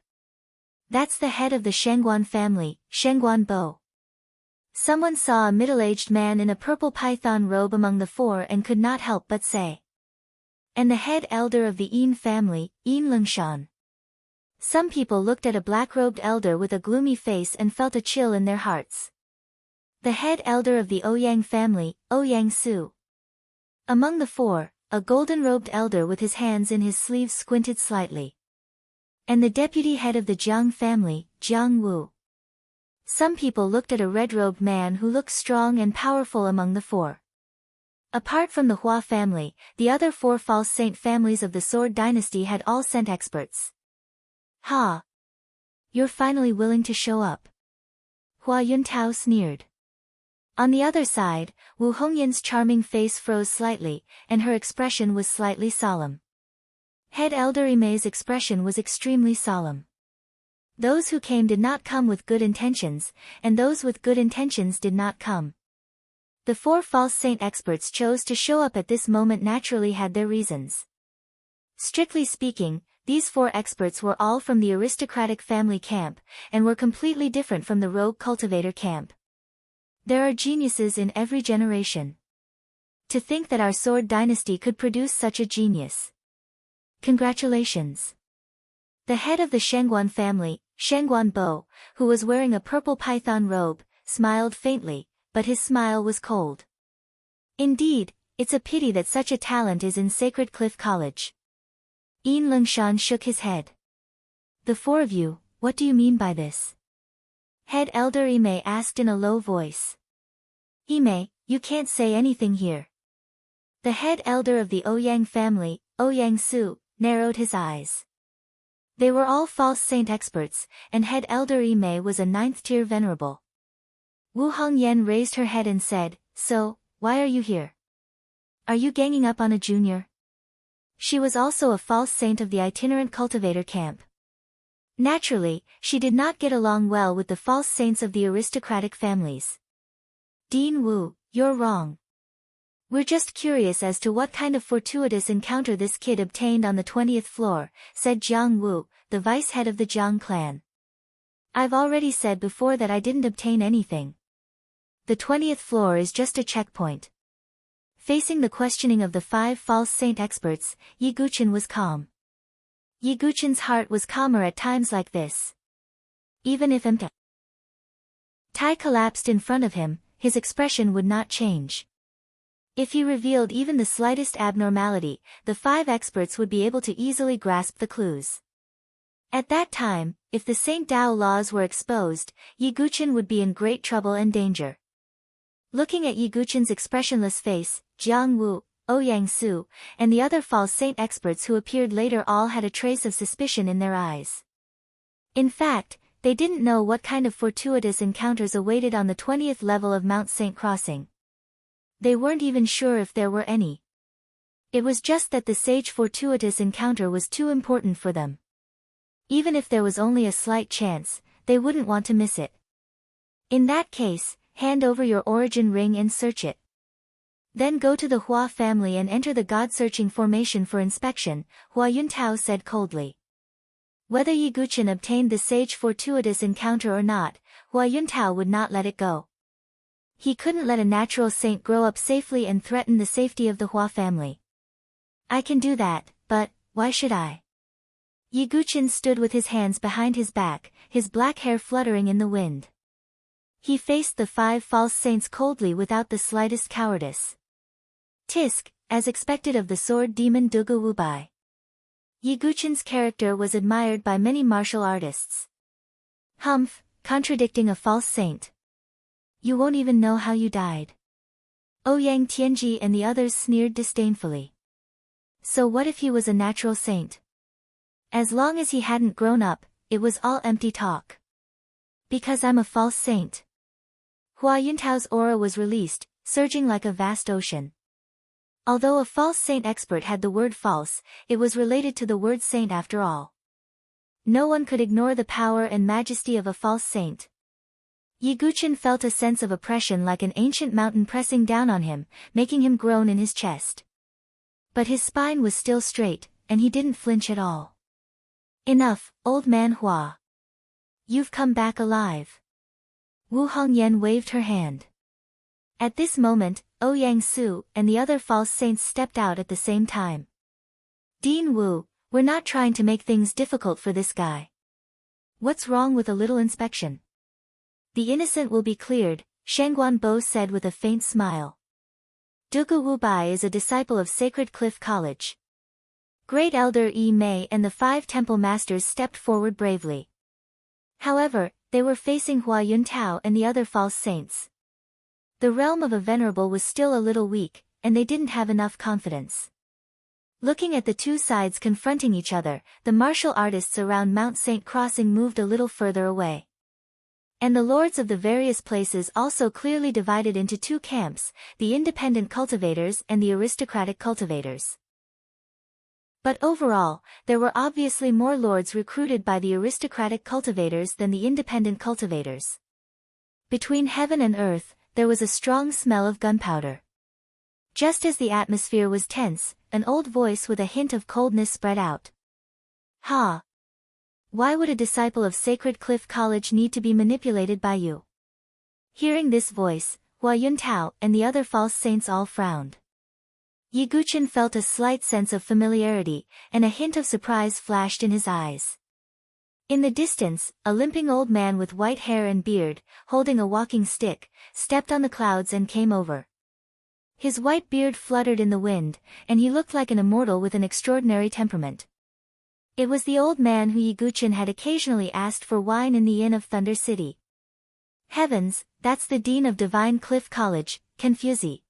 A: "That's the head of the Shengguan family, Shengguan Bo." Someone saw a middle-aged man in a purple python robe among the 4 and could not help but say. "And the head elder of the Yin family, Yin Lengshan." Some people looked at a black-robed elder with a gloomy face and felt a chill in their hearts. "The head elder of the Ouyang family, Ouyang Su." Among the 4, a golden-robed elder with his hands in his sleeves squinted slightly. "And the deputy head of the Jiang family, Jiang Wu." Some people looked at a red-robed man who looked strong and powerful among the 4. Apart from the Hua family, the other 4 false saint families of the Sword Dynasty had all sent experts. "Ha! You're finally willing to show up." Hua Yuntao sneered. On the other side, Wu Hongyan's charming face froze slightly, and her expression was slightly solemn. Head Elder Imei's expression was extremely solemn. Those who came did not come with good intentions, and those with good intentions did not come. The 4 false saint experts chose to show up at this moment naturally had their reasons. Strictly speaking, these 4 experts were all from the aristocratic family camp, and were completely different from the rogue cultivator camp. There are geniuses in every generation. To think that our Sword Dynasty could produce such a genius. Congratulations. The head of the Shengguan family, Shengguan Bo, who was wearing a purple python robe, smiled faintly, but his smile was cold. "Indeed, it's a pity that such a talent is in Sacred Cliff College." Yin Lengshan shook his head. "The 4 of you, what do you mean by this?" Head Elder Imei asked in a low voice. "Imei, you can't say anything here." The head elder of the Ouyang family, Ouyang Su, narrowed his eyes. They were all false saint experts, and head elder Imei was a 9th-tier venerable. Wu Hongyan raised her head and said, "So, why are you here? Are you ganging up on a junior?" She was also a false saint of the itinerant cultivator camp. Naturally, she did not get along well with the false saints of the aristocratic families. "Dean Wu, you're wrong. We're just curious as to what kind of fortuitous encounter this kid obtained on the 20th floor, said Jiang Wu, the vice head of the Jiang clan. "I've already said before that I didn't obtain anything. The 20th floor is just a checkpoint." Facing the questioning of the 5 false saint experts, Yiguchen was calm. Yiguchen's heart was calmer at times like this. Even if Tai collapsed in front of him, his expression would not change. If he revealed even the slightest abnormality, the 5 experts would be able to easily grasp the clues. At that time, if the Saint Tao laws were exposed, Yi Guqin would be in great trouble and danger. Looking at Yi Guqin's expressionless face, Jiang Wu, Ouyang Su, and the other false saint experts who appeared later all had a trace of suspicion in their eyes. In fact, they didn't know what kind of fortuitous encounters awaited on the 20th level of Mount Saint Crossing. They weren't even sure if there were any. It was just that the sage fortuitous encounter was too important for them. Even if there was only a slight chance, they wouldn't want to miss it. In that case, hand over your origin ring and search it. Then go to the Hua family and enter the God-searching formation for inspection, Hua Yuntao said coldly. Whether Yi Guqin obtained the sage fortuitous encounter or not, Hua Yuntao would not let it go. He couldn't let a natural saint grow up safely and threaten the safety of the Hua family. I can do that, but why should I? Yi Guqin stood with his hands behind his back, his black hair fluttering in the wind. He faced the 5 false saints coldly without the slightest cowardice. Tisk, as expected of the sword demon Dugu Wubai. Yi Guqin's character was admired by many martial artists. Humph, contradicting a false saint. You won't even know how you died. Ouyang Tianji and the others sneered disdainfully. So what if he was a natural saint? As long as he hadn't grown up, it was all empty talk. Because I'm a false saint. Hua Yuntao's aura was released, surging like a vast ocean. Although a false saint expert had the word false, it was related to the word saint after all. No one could ignore the power and majesty of a false saint. Yi Guqin felt a sense of oppression like an ancient mountain pressing down on him, making him groan in his chest. But his spine was still straight, and he didn't flinch at all. Enough, old man Hua. You've come back alive. Wu Hongyan waved her hand. At this moment, Ouyang Su and the other false saints stepped out at the same time. Dean Wu, we're not trying to make things difficult for this guy. What's wrong with a little inspection? The innocent will be cleared, Shangguan Bo said with a faint smile. Dugu Wubai is a disciple of Sacred Cliff College. Great Elder Yi Mei and the 5 temple masters stepped forward bravely. However, they were facing Hua Yuntao and the other false saints. The realm of a venerable was still a little weak, and they didn't have enough confidence. Looking at the 2 sides confronting each other, the martial artists around Mount Saint Crossing moved a little further away. And the lords of the various places also clearly divided into 2 camps, the independent cultivators and the aristocratic cultivators. But overall, there were obviously more lords recruited by the aristocratic cultivators than the independent cultivators. Between heaven and earth, there was a strong smell of gunpowder. Just as the atmosphere was tense, an old voice with a hint of coldness spread out. Ha! Why would a disciple of Sacred Cliff College need to be manipulated by you? Hearing this voice, Hua Yuntao and the other false saints all frowned. Yi Guqin felt a slight sense of familiarity, and a hint of surprise flashed in his eyes. In the distance, a limping old man with white hair and beard, holding a walking stick, stepped on the clouds and came over. His white beard fluttered in the wind, and he looked like an immortal with an extraordinary temperament. It was the old man who Yi Guqin had occasionally asked for wine in the Inn of Thunder City. Heavens, that's the Dean of Divine Cliff College, Confusi.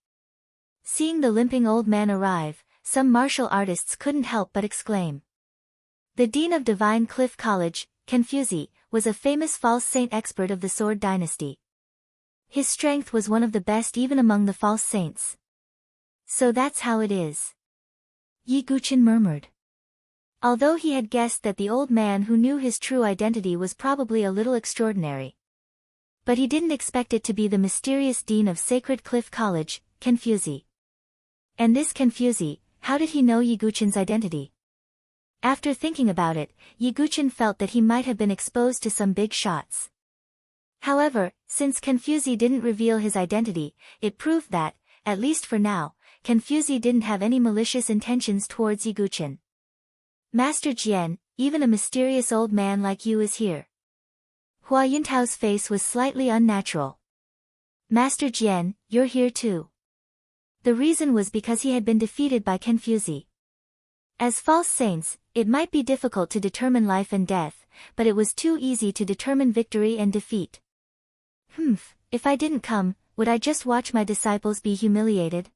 A: Seeing the limping old man arrive, some martial artists couldn't help but exclaim. The Dean of Divine Cliff College, Confusi, was a famous false saint expert of the Sword Dynasty. His strength was one of the best even among the false saints. So that's how it is. Yi Guqin murmured. Although he had guessed that the old man who knew his true identity was probably a little extraordinary. But he didn't expect it to be the mysterious Dean of Sacred Cliff College, Confusi. And this Confusi, how did he know Yi Guqin's identity? After thinking about it, Yi Guqin felt that he might have been exposed to some big shots. However, since Confusi didn't reveal his identity, it proved that, at least for now, Confusi didn't have any malicious intentions towards Yi Guqin. Master Jian, even a mysterious old man like you is here. Hua Yuntao's face was slightly unnatural. Master Jian, you're here too. The reason was because he had been defeated by Kenfuzi. As false saints, it might be difficult to determine life and death, but it was too easy to determine victory and defeat. If I didn't come, would I just watch my disciples be humiliated?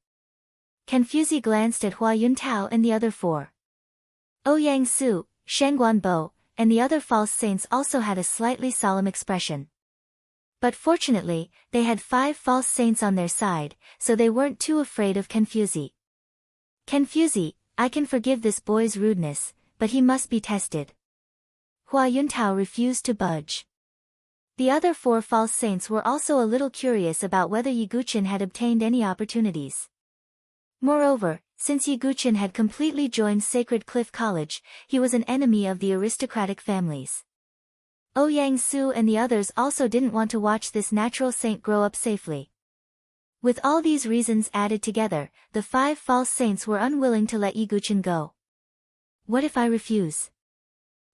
A: Kenfuzi glanced at Hua Yuntao and the other four. Ouyang Su, Shengguan Bo, and the other false saints also had a slightly solemn expression. But fortunately, they had 5 false saints on their side, so they weren't too afraid of Kenfuzi. Kenfuzi, I can forgive this boy's rudeness, but he must be tested. Hua Yuntao refused to budge. The other 4 false saints were also a little curious about whether Yiguchen had obtained any opportunities. Moreover, since Yiguchen had completely joined Sacred Cliff College, he was an enemy of the aristocratic families. Ouyang Su and the others also didn't want to watch this natural saint grow up safely. With all these reasons added together, the 5 false saints were unwilling to let Yiguchen go. What if I refuse?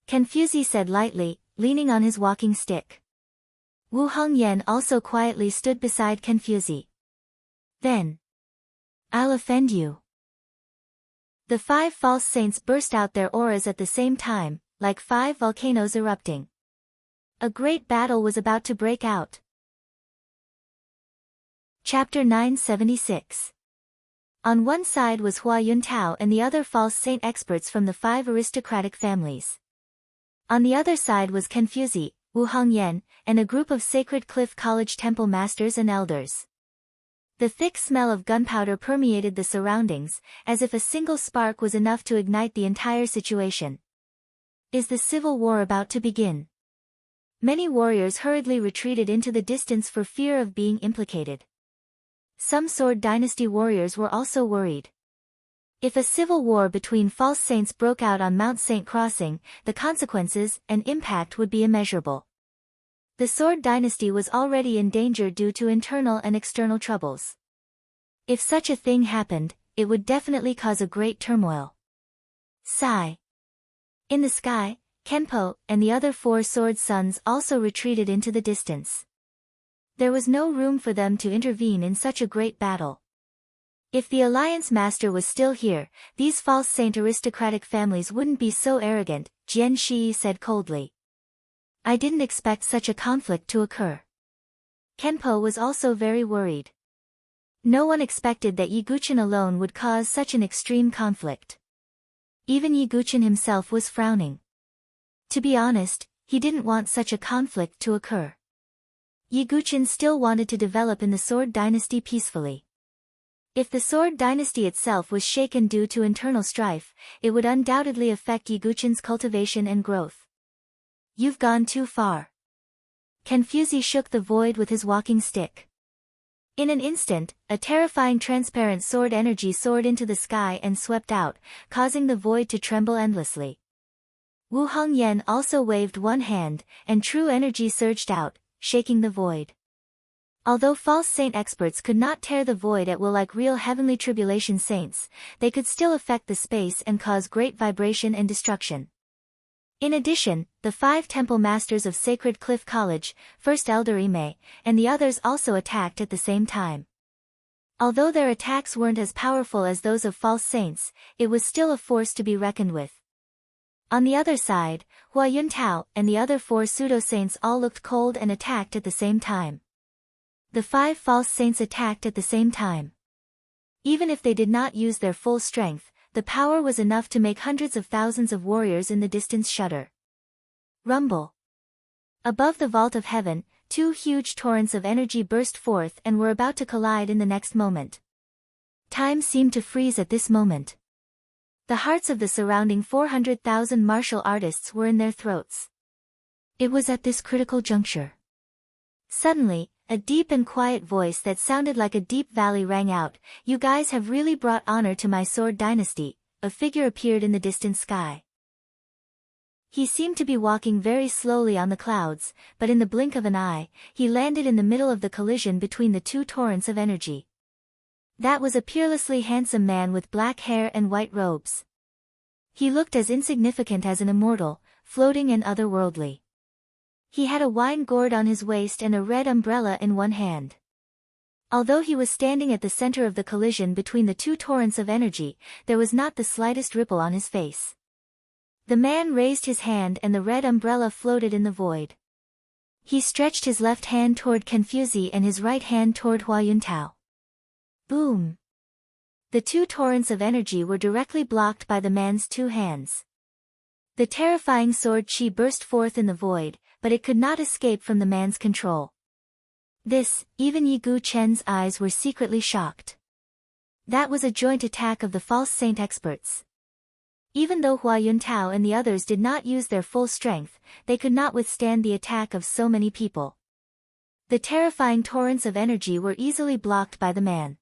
A: Kenfuzi said lightly, leaning on his walking stick. Wu Hongyan also quietly stood beside Kenfuzi. Then, I'll offend you. The 5 false saints burst out their auras at the same time, like 5 volcanoes erupting. A great battle was about to break out. Chapter 976. On one side was Hua Yuntao and the other false saint experts from the 5 aristocratic families. On the other side was Kenfuzi, Wu Hongyan, and a group of Sacred Cliff College temple masters and elders. The thick smell of gunpowder permeated the surroundings, as if a single spark was enough to ignite the entire situation. Is the civil war about to begin? Many warriors hurriedly retreated into the distance for fear of being implicated. Some Sword Dynasty warriors were also worried. If a civil war between false saints broke out on Mount Saint Crossing, the consequences and impact would be immeasurable. The Sword Dynasty was already in danger due to internal and external troubles. If such a thing happened, it would definitely cause a great turmoil. Sigh. In the sky, Kenpo and the other 4 sword sons also retreated into the distance. There was no room for them to intervene in such a great battle. If the Alliance Master was still here, these false saint aristocratic families wouldn't be so arrogant, Jian Shi said coldly. I didn't expect such a conflict to occur. Kenpo was also very worried. No one expected that Yiguchen alone would cause such an extreme conflict. Even Yiguchen himself was frowning. To be honest, he didn't want such a conflict to occur. Yiguchen still wanted to develop in the Sword Dynasty peacefully. If the Sword Dynasty itself was shaken due to internal strife, it would undoubtedly affect Yiguchen's cultivation and growth. You've gone too far. Kenfuzi shook the void with his walking stick. In an instant, a terrifying transparent sword energy soared into the sky and swept out, causing the void to tremble endlessly. Wu Hongyan also waved one hand, and true energy surged out, shaking the void. Although false saint experts could not tear the void at will like real heavenly tribulation saints, they could still affect the space and cause great vibration and destruction. In addition, the 5 temple masters of Sacred Cliff College, First Elder Ime, and the others also attacked at the same time. Although their attacks weren't as powerful as those of false saints, it was still a force to be reckoned with. On the other side, Hua Yuntao and the other 4 pseudo-saints all looked cold and attacked at the same time. The 5 false saints attacked at the same time. Even if they did not use their full strength, the power was enough to make hundreds of thousands of warriors in the distance shudder. Rumble. Above the vault of heaven, 2 huge torrents of energy burst forth and were about to collide in the next moment. Time seemed to freeze at this moment. The hearts of the surrounding 400,000 martial artists were in their throats. It was at this critical juncture. Suddenly, a deep and quiet voice that sounded like a deep valley rang out, "You guys have really brought honor to my Sword Dynasty." A figure appeared in the distant sky. He seemed to be walking very slowly on the clouds, but in the blink of an eye, he landed in the middle of the collision between the 2 torrents of energy. That was a peerlessly handsome man with black hair and white robes. He looked as insignificant as an immortal, floating and otherworldly. He had a wine gourd on his waist and a red umbrella in one hand. Although he was standing at the center of the collision between the two torrents of energy, there was not the slightest ripple on his face. The man raised his hand and the red umbrella floated in the void. He stretched his left hand toward Confuzi and his right hand toward Hua Yuntao. Boom! The two torrents of energy were directly blocked by the man's two hands. The terrifying sword chi burst forth in the void, but it could not escape from the man's control. Even Yi Gu Chen's eyes were secretly shocked. That was a joint attack of the false saint experts. Even though Hua Yuntao and the others did not use their full strength, they could not withstand the attack of so many people. The terrifying torrents of energy were easily blocked by the man.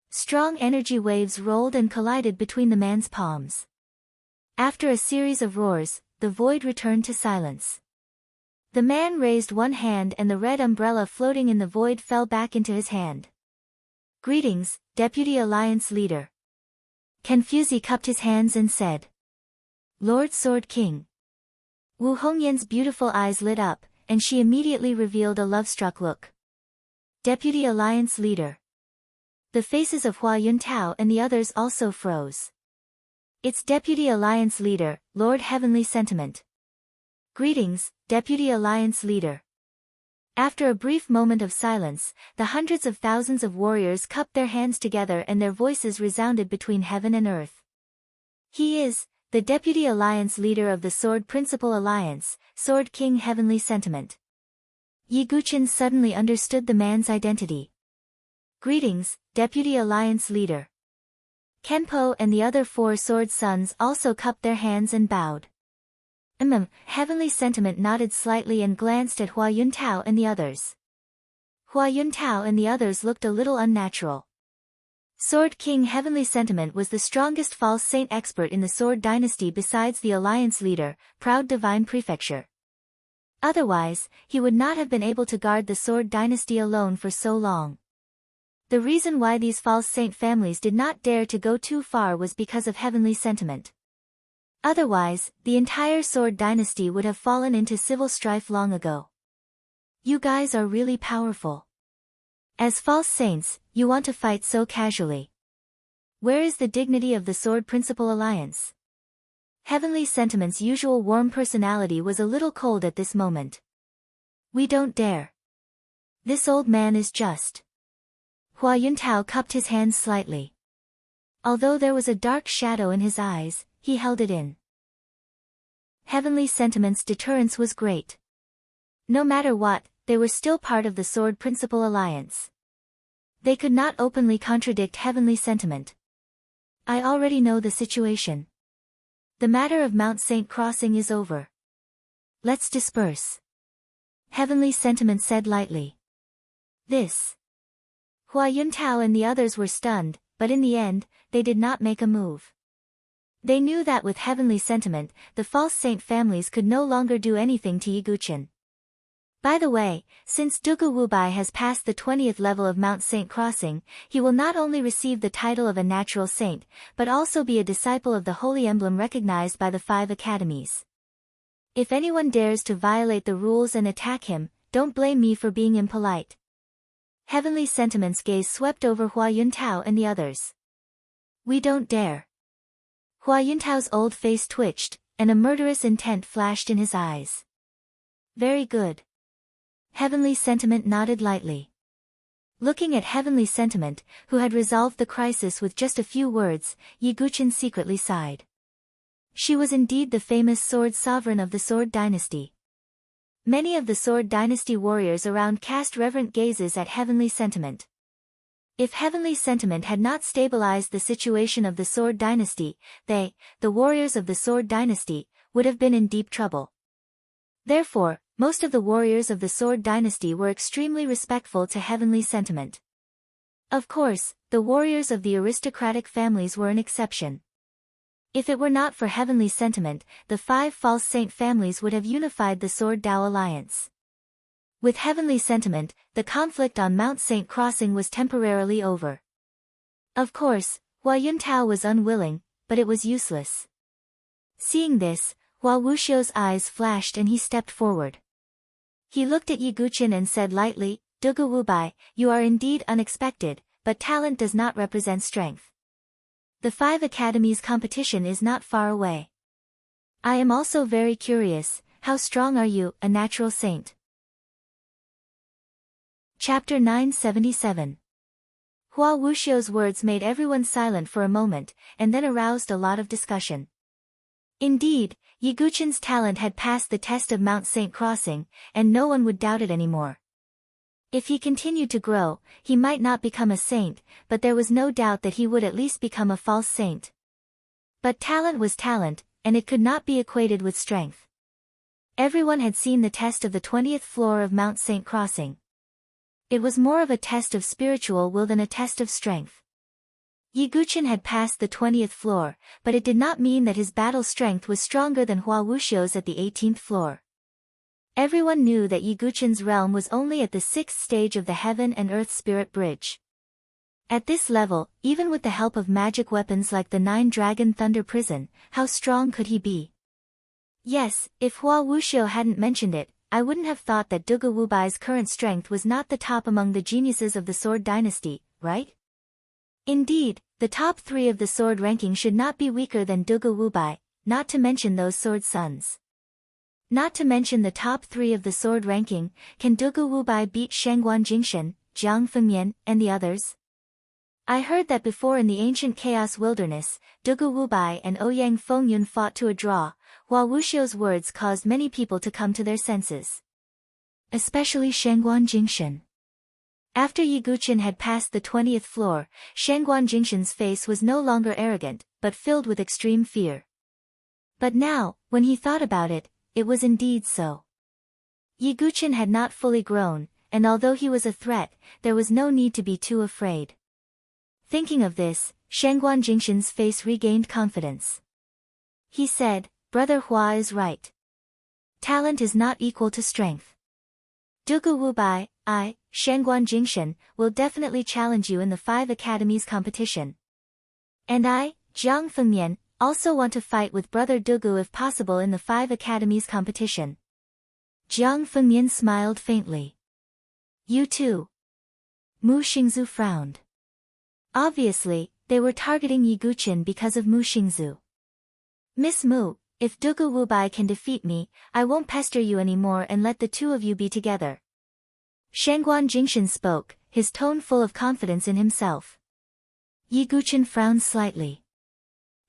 A: Strong energy waves rolled and collided between the man's palms. After a series of roars, the void returned to silence. The man raised one hand and the red umbrella floating in the void fell back into his hand. Greetings, Deputy Alliance Leader. Confuzi cupped his hands and said. Lord Sword King. Wu Hongyan's beautiful eyes lit up, and she immediately revealed a love-struck look. Deputy Alliance Leader. The faces of Hua Yuntao and the others also froze. It's Deputy Alliance Leader, Lord Heavenly Sentiment. Greetings, Deputy Alliance Leader. After a brief moment of silence, the hundreds of thousands of warriors cupped their hands together and their voices resounded between heaven and earth. He is the Deputy Alliance Leader of the Sword Principal Alliance, Sword King Heavenly Sentiment. Yi Guqin suddenly understood the man's identity. Greetings, Deputy Alliance Leader. Kenpo and the other four sword sons also cupped their hands and bowed. Heavenly Sentiment nodded slightly and glanced at Hua Yuntao and the others. Hua Yuntao and the others looked a little unnatural. Sword King Heavenly Sentiment was the strongest false saint expert in the Sword Dynasty besides the Alliance Leader, Proud Divine Prefecture. Otherwise, he would not have been able to guard the Sword Dynasty alone for so long. The reason why these false saint families did not dare to go too far was because of Heavenly Sentiment. Otherwise, the entire Sword Dynasty would have fallen into civil strife long ago. You guys are really powerful. As false saints, you want to fight so casually. Where is the dignity of the Sword Principal Alliance? Heavenly Sentiment's usual warm personality was a little cold at this moment. We don't dare. This old man is just. Hua Yuntao cupped his hands slightly. Although there was a dark shadow in his eyes, he held it in. Heavenly Sentiment's deterrence was great. No matter what, they were still part of the Sword Principal Alliance. They could not openly contradict Heavenly Sentiment. I already know the situation. The matter of Mount Saint Crossing is over. Let's disperse. Heavenly Sentiment said lightly. Hua Yuntao and the others were stunned, but in the end, they did not make a move. They knew that with Heavenly Sentiment, the false saint families could no longer do anything to Yi Guqin. By the way, since Dugu Wubai has passed the 20th level of Mount Saint Crossing, he will not only receive the title of a natural saint, but also be a disciple of the Holy Emblem recognized by the 5 academies. If anyone dares to violate the rules and attack him, don't blame me for being impolite. Heavenly Sentiment's gaze swept over Hua Yuntao and the others. We don't dare. Hua Yuntao's old face twitched, and a murderous intent flashed in his eyes. Very good. Heavenly Sentiment nodded lightly. Looking at Heavenly Sentiment, who had resolved the crisis with just a few words, Yi Guqin secretly sighed. She was indeed the famous sword sovereign of the Sword Dynasty. Many of the Sword Dynasty warriors around cast reverent gazes at Heavenly Sentiment. If Heavenly Sentiment had not stabilized the situation of the Sword Dynasty, they, the warriors of the Sword Dynasty, would have been in deep trouble. Therefore, most of the warriors of the Sword Dynasty were extremely respectful to Heavenly Sentiment. Of course, the warriors of the aristocratic families were an exception. If it were not for Heavenly Sentiment, the 5 false saint families would have unified the Sword Dao Alliance. With Heavenly Sentiment, the conflict on Mount Saint Crossing was temporarily over. Of course, Hua Yuntao was unwilling, but it was useless. Seeing this, Hua Wuxiu's eyes flashed and he stepped forward. He looked at Yi Guqin and said lightly, Dugu Wubai, you are indeed unexpected, but talent does not represent strength. The 5 academies competition is not far away. I am also very curious, how strong are you, a natural saint? Chapter 977. Hua Wuxiu's words made everyone silent for a moment, and then aroused a lot of discussion. Indeed, Yi Guqin's talent had passed the test of Mount Saint Crossing, and no one would doubt it anymore. If he continued to grow, he might not become a saint, but there was no doubt that he would at least become a false saint. But talent was talent, and it could not be equated with strength. Everyone had seen the test of the 20th floor of Mount Saint Crossing. It was more of a test of spiritual will than a test of strength. Yi Guqin had passed the 20th floor, but it did not mean that his battle strength was stronger than Hua Wuxiu's at the 18th floor. Everyone knew that Yi Guqin's realm was only at the 6th stage of the heaven and earth spirit bridge. At this level, even with the help of magic weapons like the 9-dragon thunder prison, how strong could he be? Yes, if Hua Wuxiu hadn't mentioned it, I wouldn't have thought that Dugu Wubai's current strength was not the top among the geniuses of the Sword Dynasty, right? Indeed, the top 3 of the sword ranking should not be weaker than Dugu Wubai, not to mention those sword sons. Not to mention the top 3 of the sword ranking, can Dugu Wubai beat Shangguan Jingshan, Jiang Fengmian, and the others? I heard that before in the ancient Chaos Wilderness, Dugu Wubai and Ouyang Fengyun fought to a draw. Hua Wuxiu's words caused many people to come to their senses. Especially Shangguan Jingshan. After Yi Guqin had passed the 20th floor, Shangguan Jingshan's face was no longer arrogant, but filled with extreme fear. But now, when he thought about it, it was indeed so. Yi Guqin had not fully grown, and although he was a threat, there was no need to be too afraid. Thinking of this, Shangguan Jingshan's face regained confidence. He said, Brother Hua is right. Talent is not equal to strength. Dugu Wubai, I, Shangguan Jingshan, will definitely challenge you in the 5 academies competition. And I, Jiang Fengmian, also want to fight with Brother Dugu if possible in the 5 academies competition. Jiang Fengmian smiled faintly. You too. Mu Xingzu frowned. Obviously, they were targeting Yi Guqin because of Mu Xingzu. Miss Mu, if Dugu Wubai can defeat me, I won't pester you anymore and let the 2 of you be together. Shangguan Jingshan spoke, his tone full of confidence in himself. Yi Guqin frowned slightly.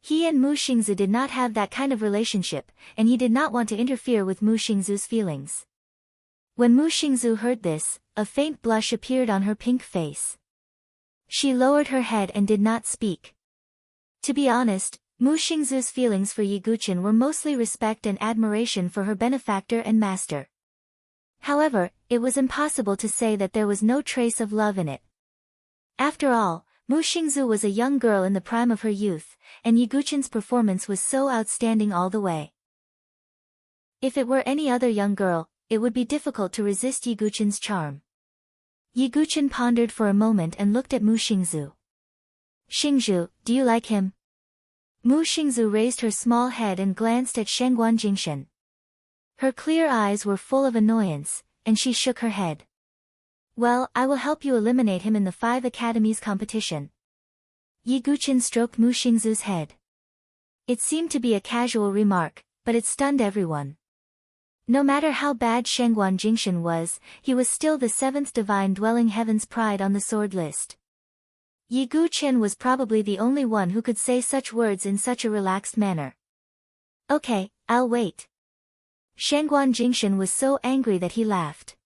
A: He and Mu Xingzu did not have that kind of relationship, and he did not want to interfere with Mu Xingzu's feelings. When Mu Xingzu heard this, a faint blush appeared on her pink face. She lowered her head and did not speak. To be honest, Mu Xingzu's feelings for Yi Guqin were mostly respect and admiration for her benefactor and master. However, it was impossible to say that there was no trace of love in it. After all, Mu Xingzu was a young girl in the prime of her youth, and Yi Guqin's performance was so outstanding all the way. If it were any other young girl, it would be difficult to resist Yi Guqin's charm. Yi Guqin pondered for a moment and looked at Mu Xingzu. Xingzhu, do you like him? Mu Xingzu raised her small head and glanced at Shangguan Jingshan. Her clear eyes were full of annoyance, and she shook her head. Well, I will help you eliminate him in the 5 academies competition. Yi Guqin stroked Mu Xingzu's head. It seemed to be a casual remark, but it stunned everyone. No matter how bad Shangguan Jingshan was, he was still the 7th divine dwelling heaven's pride on the sword list. Yi Guqin was probably the only one who could say such words in such a relaxed manner. Okay, I'll wait. Shangguan Jingshan was so angry that he laughed.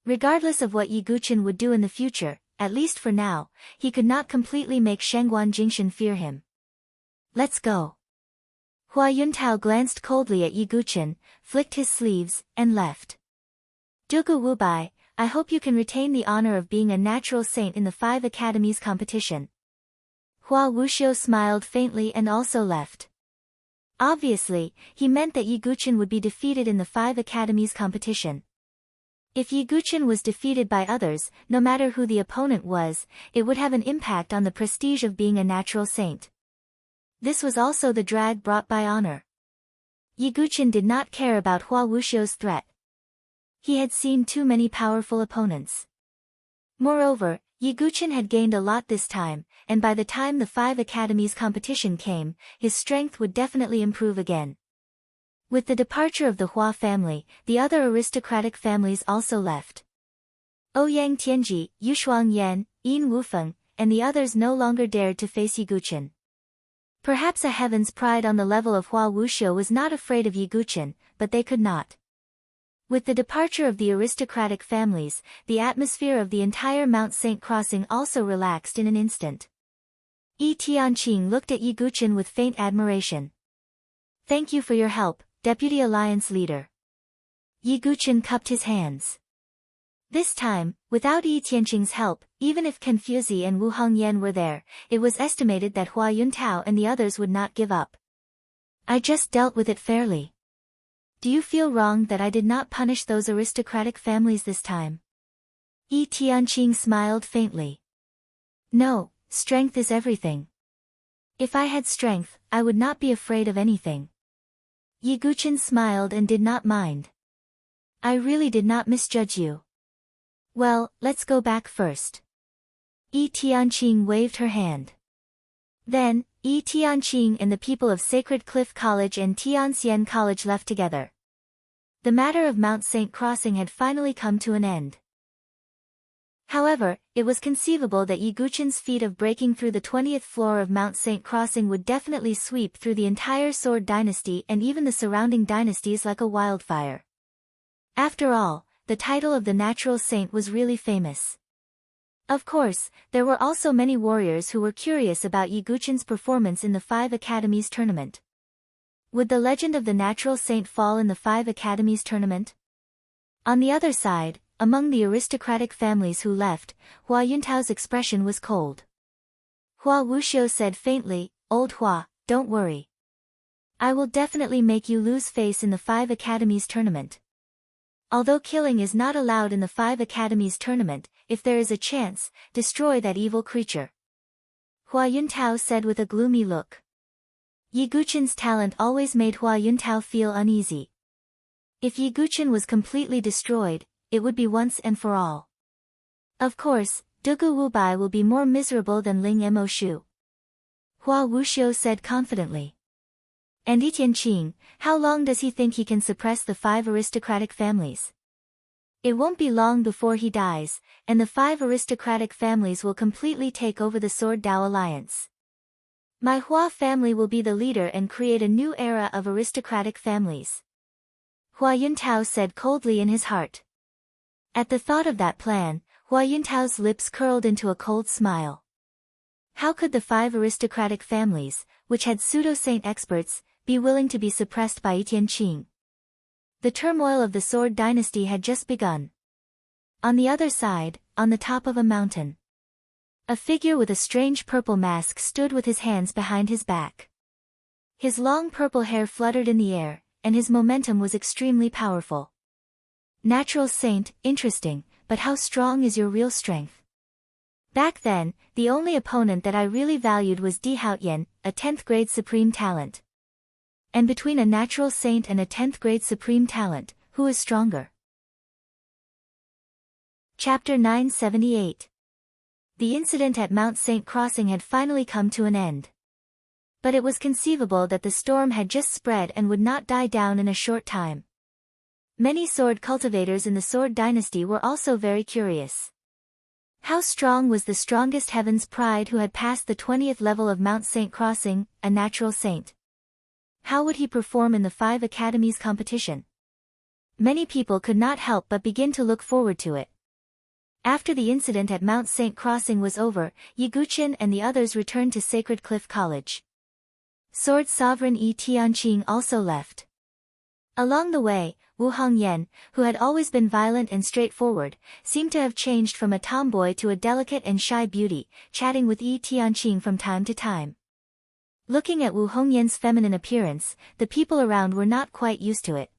A: Regardless of what Yi Guqin would do in the future, at least for now, he could not completely make Shangguan Jingshan fear him. Let's go. Hua Yuntao glanced coldly at Yi Guqin, flicked his sleeves, and left. Dugu Wubai, I hope you can retain the honor of being a natural saint in the 5 academies competition. Hua Wuxiu smiled faintly and also left. Obviously, he meant that Yi Guqin would be defeated in the 5 academies competition. If Yi Guqin was defeated by others, no matter who the opponent was, it would have an impact on the prestige of being a natural saint. This was also the drag brought by honor. Yi Guqin did not care about Hua Wuxiu's threat. He had seen too many powerful opponents. Moreover, Yi Guqin had gained a lot this time, and by the time the 5 academies competition came, his strength would definitely improve again. With the departure of the Hua family, the other aristocratic families also left. Ouyang Tianji, Yushuang Yan, Yin Wufeng, and the others no longer dared to face Yi Guqin. Perhaps a heaven's pride on the level of Hua Wuxiu was not afraid of Yi Guqin, but they could not. With the departure of the aristocratic families, the atmosphere of the entire Mount Saint Crossing also relaxed in an instant. Yi Tianqing looked at Yi Guqin with faint admiration. "Thank you for your help, Deputy Alliance Leader." Yi Guqin cupped his hands. This time, without Yi Tianqing's help, even if Confuzi and Wu Hongyan were there, it was estimated that Hua Yuntao and the others would not give up. "I just dealt with it fairly. Do you feel wrong that I did not punish those aristocratic families this time?" Yi Tianqing smiled faintly. "No, strength is everything. If I had strength, I would not be afraid of anything." Yi Guqin smiled and did not mind. "I really did not misjudge you. Well, let's go back first." Yi Tianqing waved her hand. Then, Yi Tianqing and the people of Sacred Cliff College and Tianxian College left together. The matter of Mount Saint Crossing had finally come to an end. However, it was conceivable that Yi Guqin's feat of breaking through the 20th floor of Mount Saint Crossing would definitely sweep through the entire Sword Dynasty and even the surrounding dynasties like a wildfire. After all, the title of the natural saint was really famous. Of course, there were also many warriors who were curious about Yi Guqin's performance in the 5 Academies tournament. Would the legend of the natural saint fall in the 5 Academies tournament? On the other side, among the aristocratic families who left, Hua Yuntao's expression was cold. Hua Wuxiu said faintly, "Old Hua, don't worry. I will definitely make you lose face in the 5 Academies tournament. Although killing is not allowed in the 5 Academies tournament, if there is a chance, destroy that evil creature." Hua Yuntao said with a gloomy look. Yi Guqin's talent always made Hua Yuntao feel uneasy. If Yi Guqin was completely destroyed, it would be once and for all. Of course, Dugu Wubai will be more miserable than Ling Mo Shu. Hua Wuxiu said confidently. And Yi Tianqing, how long does he think he can suppress the 5 aristocratic families? It won't be long before he dies, and the 5 aristocratic families will completely take over the Sword Dao Alliance. My Hua family will be the leader and create a new era of aristocratic families. Hua Yuntao said coldly in his heart. At the thought of that plan, Hua Yuntao's lips curled into a cold smile. How could the 5 aristocratic families, which had pseudo-saint experts, be willing to be suppressed by Yi Tianqing? The turmoil of the Sword Dynasty had just begun. On the other side, on the top of a mountain, a figure with a strange purple mask stood with his hands behind his back. His long purple hair fluttered in the air, and his momentum was extremely powerful. "Natural saint, interesting, but how strong is your real strength?" Back then, the only opponent that I really valued was Di Haotian, a 10th grade supreme talent. And between a natural saint and a 10th grade supreme talent, who is stronger? Chapter 978. The incident at Mount Saint Crossing had finally come to an end. But it was conceivable that the storm had just spread and would not die down in a short time. Many sword cultivators in the Sword Dynasty were also very curious. How strong was the strongest Heaven's Pride who had passed the 20th level of Mount Saint Crossing, a natural saint? How would he perform in the 5 Academies competition? Many people could not help but begin to look forward to it. After the incident at Mount Saint Crossing was over, Yi Guqin and the others returned to Sacred Cliff College. Sword Sovereign Yi Tianqing also left. Along the way, Wu Hongyan, who had always been violent and straightforward, seemed to have changed from a tomboy to a delicate and shy beauty, chatting with Yi Tianqing from time to time. Looking at Wu Hongyan's feminine appearance, the people around were not quite used to it.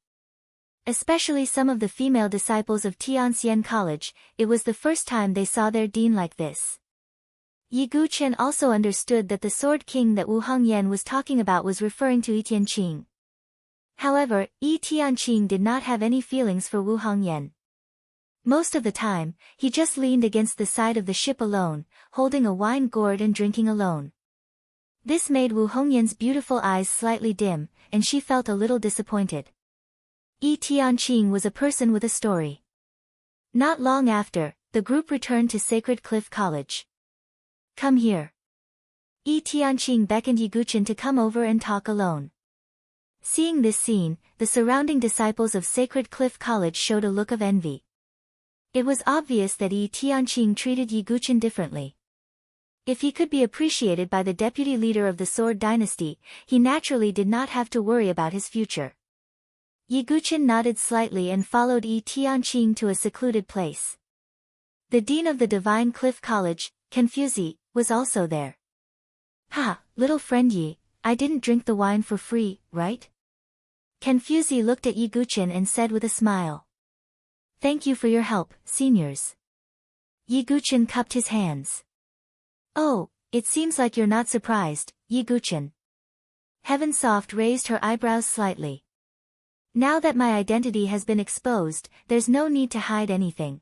A: Especially some of the female disciples of Tianxian College, it was the first time they saw their dean like this. Yi Guqin also understood that the Sword King that Wu Hongyan was talking about was referring to Yi Tianqing. However, Yi Tianqing did not have any feelings for Wu Hongyan. Most of the time, he just leaned against the side of the ship alone, holding a wine gourd and drinking alone. This made Wu Hongyan's beautiful eyes slightly dim, and she felt a little disappointed. Yi Tianqing was a person with a story. Not long after, the group returned to Sacred Cliff College. Come here. Yi Tianqing beckoned Yiguchen to come over and talk alone. Seeing this scene, the surrounding disciples of Sacred Cliff College showed a look of envy. It was obvious that Yi Tianqing treated Yiguchen differently. If he could be appreciated by the deputy leader of the Sword Dynasty, he naturally did not have to worry about his future. Yiguchen nodded slightly and followed Yi Tianqing to a secluded place. The dean of the Divine Cliff College, Confuzi, was also there. Ha, little friend Yi, I didn't drink the wine for free, right? Confuzi looked at Yiguchen and said with a smile. Thank you for your help, seniors. Yiguchen cupped his hands. Oh, it seems like you're not surprised, Yiguchen. Heavensoft raised her eyebrows slightly. Now that my identity has been exposed, there's no need to hide anything.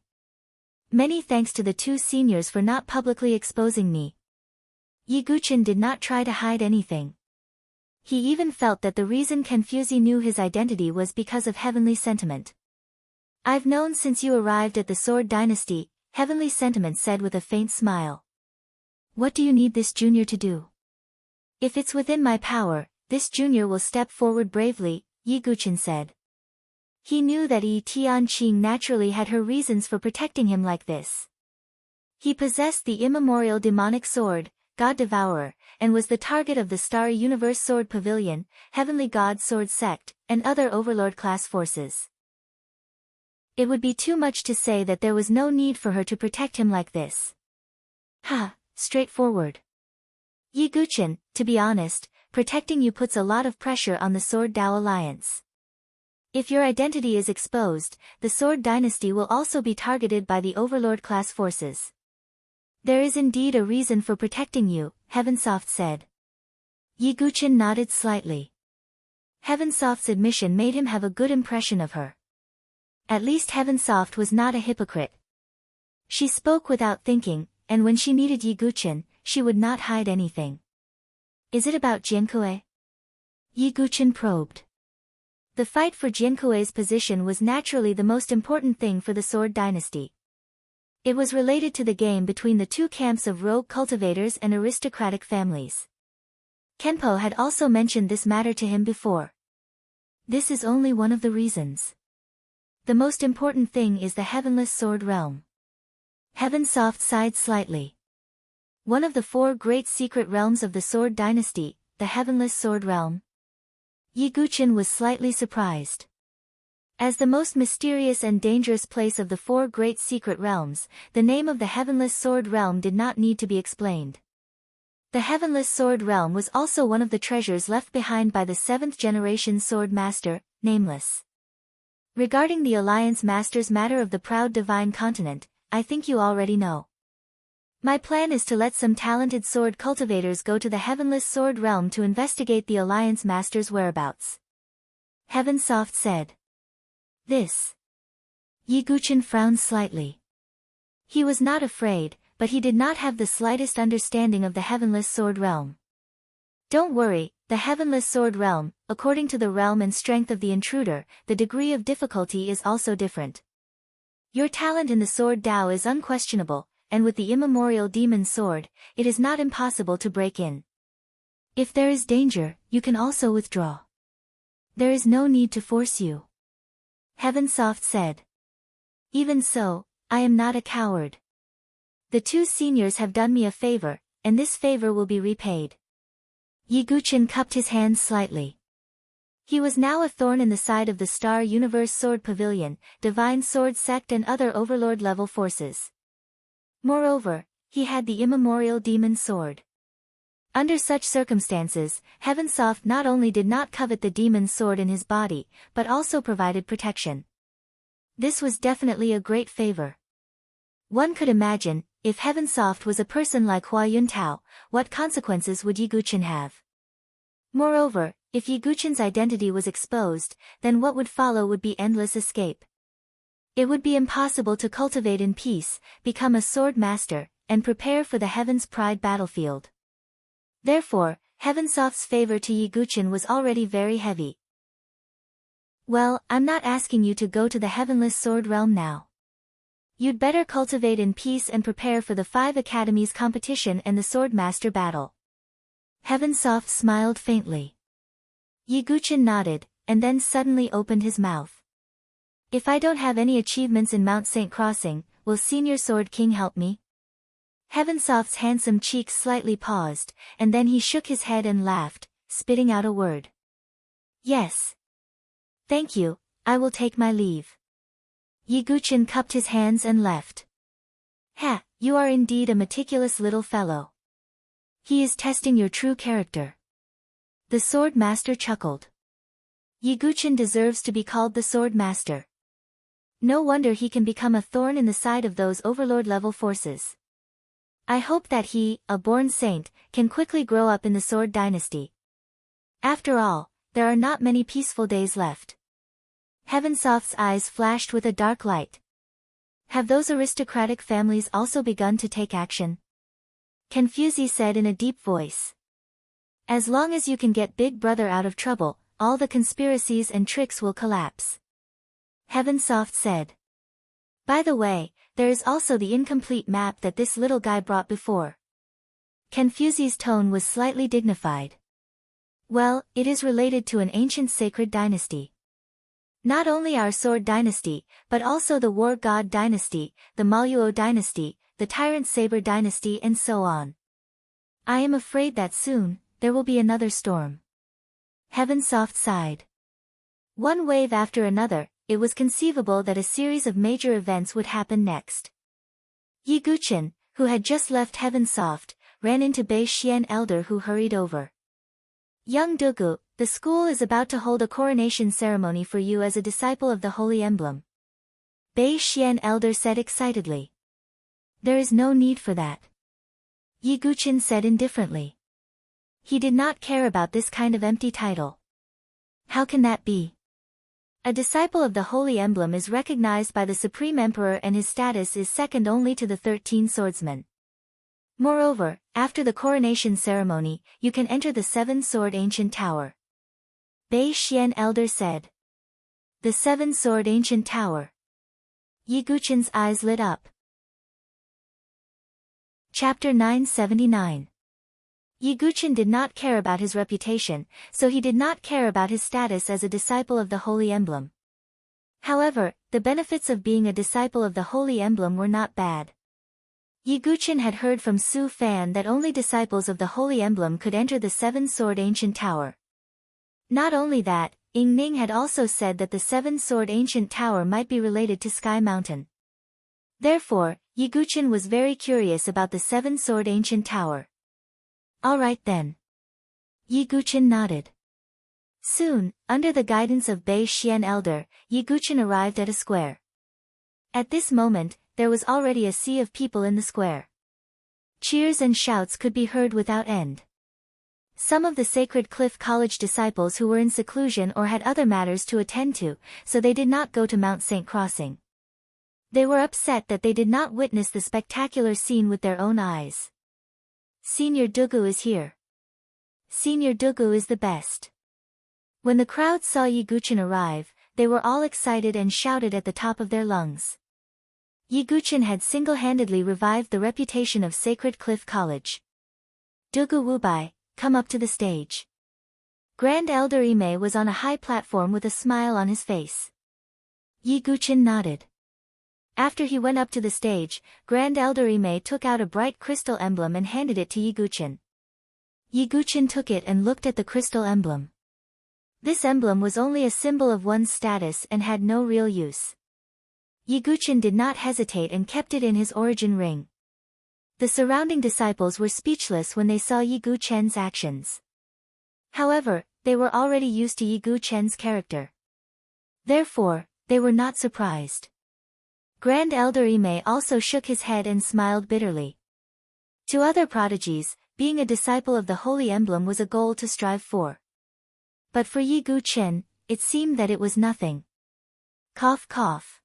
A: Many thanks to the two seniors for not publicly exposing me. Yiguchen did not try to hide anything. He even felt that the reason Confuzi knew his identity was because of Heavenly Sentiment. I've known since you arrived at the Sword Dynasty, Heavenly Sentiment said with a faint smile. What do you need this junior to do? If it's within my power, this junior will step forward bravely, Yiguchen said. He knew that Yi Tianqing naturally had her reasons for protecting him like this. He possessed the immemorial demonic sword, God Devourer, and was the target of the Starry Universe Sword Pavilion, Heavenly God Sword Sect, and other Overlord-class forces. It would be too much to say that there was no need for her to protect him like this. Ha, straightforward. Yiguchen, to be honest, protecting you puts a lot of pressure on the Sword Dao Alliance. If your identity is exposed, the Sword Dynasty will also be targeted by the Overlord-class forces. There is indeed a reason for protecting you, Heavensoft said. Yiguchen nodded slightly. Heavensoft's admission made him have a good impression of her. At least Heavensoft was not a hypocrite. She spoke without thinking, and when she needed Yiguchen, she would not hide anything. Is it about Jiankue? Yiguchen probed. The fight for Jiankue's position was naturally the most important thing for the Sword Dynasty. It was related to the game between the two camps of rogue cultivators and aristocratic families. Kenpo had also mentioned this matter to him before. This is only one of the reasons. The most important thing is the Heavenless Sword Realm. Heavensoft sighed slightly. One of the 4 great secret realms of the Sword Dynasty, the Heavenless Sword Realm. Yiguchen was slightly surprised. As the most mysterious and dangerous place of the 4 great secret realms, the name of the Heavenless Sword Realm did not need to be explained. The Heavenless Sword Realm was also one of the treasures left behind by the 7th-generation Sword Master, Nameless. Regarding the Alliance Master's matter of the proud divine continent, I think you already know. My plan is to let some talented sword cultivators go to the Heavenless Sword Realm to investigate the Alliance Master's whereabouts. Heavensoft said. This. Yiguchen frowned slightly. He was not afraid, but he did not have the slightest understanding of the Heavenless Sword Realm. Don't worry, the Heavenless Sword Realm, according to the realm and strength of the intruder, the degree of difficulty is also different. Your talent in the Sword Dao is unquestionable, and with the immemorial demon sword, it is not impossible to break in. If there is danger, you can also withdraw. There is no need to force you. Heavensoft said. Even so, I am not a coward. The 2 seniors have done me a favor, and this favor will be repaid. Yiguchen cupped his hands slightly. He was now a thorn in the side of the Star Universe Sword Pavilion, Divine Sword Sect and other Overlord-level forces. Moreover, he had the immemorial demon sword. Under such circumstances, Heavensoft not only did not covet the demon sword in his body, but also provided protection. This was definitely a great favor. One could imagine, if Heavensoft was a person like Hua Yuntao, what consequences would Yiguchen have? Moreover, if Yiguchen's identity was exposed, then what would follow would be endless escape. It would be impossible to cultivate in peace, become a sword master, and prepare for the Heaven's Pride battlefield. Therefore, Heavensoft's favor to Yiguchen was already very heavy. Well, I'm not asking you to go to the Heavenless Sword realm now. You'd better cultivate in peace and prepare for the 5 academies competition and the Swordmaster battle. Heavensoft smiled faintly. Yiguchen nodded, and then suddenly opened his mouth. If I don't have any achievements in Mount St. Crossing, will Senior Sword King help me? Heavensoft's handsome cheeks slightly paused, and then he shook his head and laughed, spitting out a word. Yes. Thank you, I will take my leave. Yiguchen cupped his hands and left. Ha, you are indeed a meticulous little fellow. He is testing your true character. The Sword Master chuckled. Yiguchen deserves to be called the Sword Master. No wonder he can become a thorn in the side of those Overlord-level forces. I hope that he, a born saint, can quickly grow up in the Sword Dynasty. After all, there are not many peaceful days left. Heavensoft's eyes flashed with a dark light. Have those aristocratic families also begun to take action? Confuzi said in a deep voice. As long as you can get Big Brother out of trouble, all the conspiracies and tricks will collapse. Heavensoft said. By the way, there is also the incomplete map that this little guy brought before. Confuzi's tone was slightly dignified. Well, it is related to an ancient sacred dynasty. Not only our Sword Dynasty, but also the War God Dynasty, the Maluo Dynasty, the Tyrant Saber Dynasty and so on. I am afraid that soon, there will be another storm. Heavensoft sighed. One wave after another, it was conceivable that a series of major events would happen next. Yiguchen, who had just left Heavensoft, ran into Bei Xian Elder who hurried over. Young Dugu, the school is about to hold a coronation ceremony for you as a disciple of the Holy Emblem. Bei Xian Elder said excitedly. There is no need for that. Yiguchen said indifferently. He did not care about this kind of empty title. How can that be? A disciple of the Holy Emblem is recognized by the Supreme Emperor and his status is second only to the 13 swordsmen. Moreover, after the coronation ceremony, you can enter the 7-sword ancient tower. Bei Xian Elder said. The 7-sword ancient tower. Yiguchen's eyes lit up. Chapter 979. Yiguchen did not care about his reputation, so he did not care about his status as a disciple of the Holy Emblem. However, the benefits of being a disciple of the Holy Emblem were not bad. Yiguchen had heard from Su Fan that only disciples of the Holy Emblem could enter the 7-sword ancient tower. Not only that, Ying Ning had also said that the 7-sword ancient tower might be related to Sky Mountain. Therefore, Yiguchen was very curious about the 7-sword ancient tower. Alright then. Yiguchen nodded. Soon, under the guidance of Bei Xian Elder, Yiguchen arrived at a square. At this moment, there was already a sea of people in the square. Cheers and shouts could be heard without end. Some of the Sacred Cliff College disciples who were in seclusion or had other matters to attend to, so they did not go to Mount St. Crossing. They were upset that they did not witness the spectacular scene with their own eyes. Senior Dugu is here. Senior Dugu is the best. When the crowd saw Yiguchen arrive, they were all excited and shouted at the top of their lungs. Yiguchen had single-handedly revived the reputation of Sacred Cliff College. Dugu Wubai, come up to the stage. Grand Elder Ime was on a high platform with a smile on his face. Yiguchen nodded. After he went up to the stage, Grand Elder Ime took out a bright crystal emblem and handed it to Yiguchen. Yiguchen took it and looked at the crystal emblem. This emblem was only a symbol of one's status and had no real use. Yiguchen did not hesitate and kept it in his origin ring. The surrounding disciples were speechless when they saw Yiguchen's actions. However, they were already used to Yiguchen's character. Therefore, they were not surprised. Grand Elder Ime also shook his head and smiled bitterly. To other prodigies, being a disciple of the Holy Emblem was a goal to strive for. But for Yiguchen, it seemed that it was nothing. Cough cough.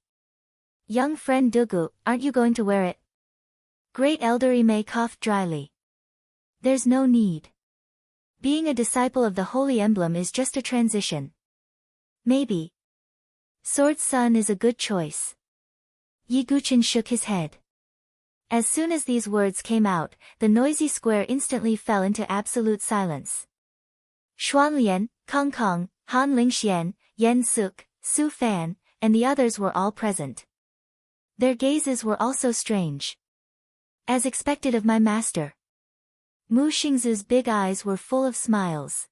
A: Young friend Dugu, aren't you going to wear it? Great elder Ime coughed dryly. There's no need. Being a disciple of the Holy Emblem is just a transition. Maybe. Sword Sun is a good choice. Yiguchin shook his head. As soon as these words came out, the noisy square instantly fell into absolute silence. Xuanlian, Kong Kong, Han Lingxian, Yen Suk, Su Fan, and the others were all present. Their gazes were also strange. As expected of my master. Mu Xingzu's big eyes were full of smiles.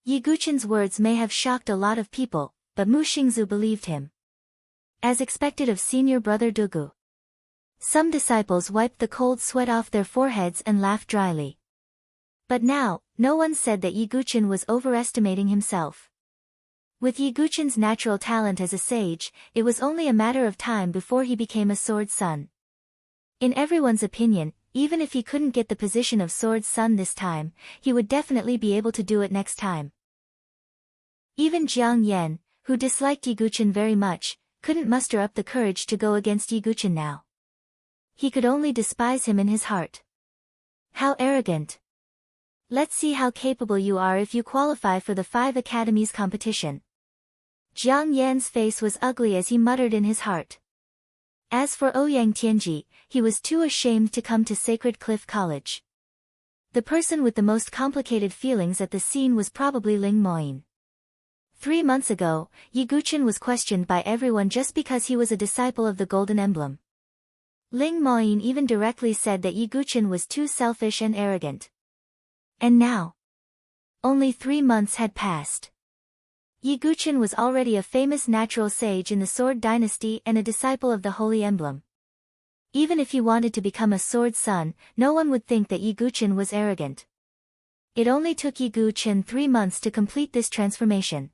A: Yiguchin's words may have shocked a lot of people, but Mu Xingzu believed him. As expected of senior brother Dugu. Some disciples wiped the cold sweat off their foreheads and laughed dryly. But now, no one said that Yiguchin was overestimating himself. With Yiguchin's natural talent as a sage, it was only a matter of time before he became a Sword Sun. In everyone's opinion, even if he couldn't get the position of Sword Sun this time, he would definitely be able to do it next time. Even Jiang Yan, who disliked Yiguchin very much, couldn't muster up the courage to go against Yiguchin now. He could only despise him in his heart. How arrogant. Let's see how capable you are if you qualify for the 5 academies competition. Jiang Yan's face was ugly as he muttered in his heart. As for Ouyang Tianji, he was too ashamed to come to Sacred Cliff College. The person with the most complicated feelings at the scene was probably Ling Moyin. 3 months ago, Yiguchin was questioned by everyone just because he was a disciple of the Golden Emblem. Ling Moyin even directly said that Yiguchin was too selfish and arrogant. And now? Only 3 months had passed. Yiguchin was already a famous natural sage in the Sword Dynasty and a disciple of the Holy Emblem. Even if he wanted to become a Sword Sun, no one would think that Yiguchin was arrogant. It only took Yiguchin 3 months to complete this transformation.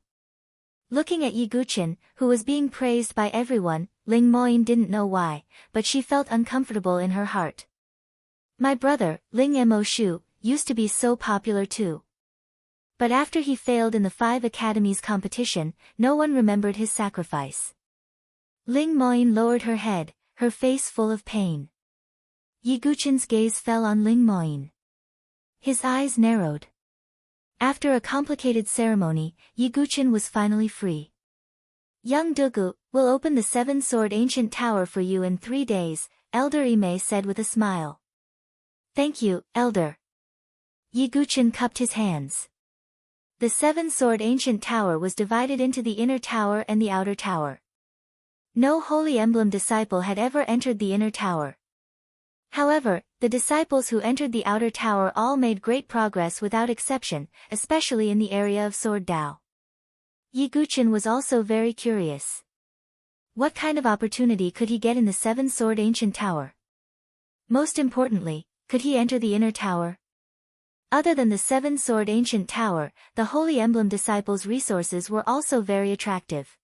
A: Looking at Yiguchin, who was being praised by everyone, Ling Moyin didn't know why, but she felt uncomfortable in her heart. My brother, Ling Mo Shu, used to be so popular too. But after he failed in the 5 academies competition, no one remembered his sacrifice. Ling Moyin lowered her head, her face full of pain. Yiguchin's gaze fell on Ling Moyin. His eyes narrowed. After a complicated ceremony, Yiguchin was finally free. Young Dugu, we'll open the 7-sword ancient tower for you in 3 days, Elder Ime said with a smile. Thank you, Elder. Yiguchin cupped his hands. The 7-sword ancient tower was divided into the inner tower and the outer tower. No Holy Emblem disciple had ever entered the inner tower. However, the disciples who entered the outer tower all made great progress without exception, especially in the area of Sword Dao. Yiguchin was also very curious. What kind of opportunity could he get in the 7-sword ancient tower? Most importantly, could he enter the inner tower? Other than the 7-sword ancient tower, the Holy Emblem disciples' resources were also very attractive.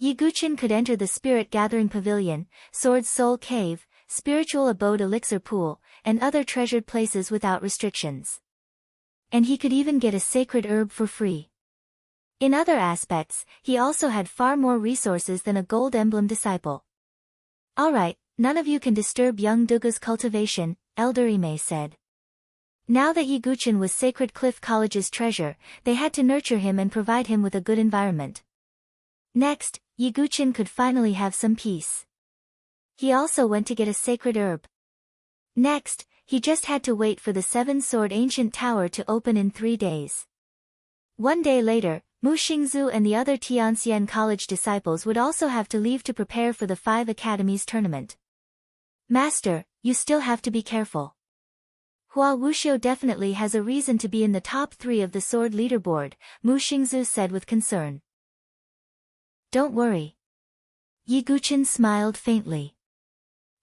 A: Yiguchin could enter the Spirit Gathering Pavilion, Sword Soul Cave, Spiritual Abode Elixir Pool, and other treasured places without restrictions. And he could even get a sacred herb for free. In other aspects, he also had far more resources than a Gold Emblem disciple. Alright, none of you can disturb young Dugu's cultivation, Elder Ime said. Now that Yiguchin was Sacred Cliff College's treasure, they had to nurture him and provide him with a good environment. Next, Yiguchin could finally have some peace. He also went to get a sacred herb. Next, he just had to wait for the 7-sword ancient tower to open in 3 days. 1 day later, Mu Xingzu and the other Tianxian College disciples would also have to leave to prepare for the 5 academies tournament. Master, you still have to be careful. Hua Wuxiu definitely has a reason to be in the top 3 of the sword leaderboard, Mu Xingzu said with concern. Don't worry. Yiguchin smiled faintly.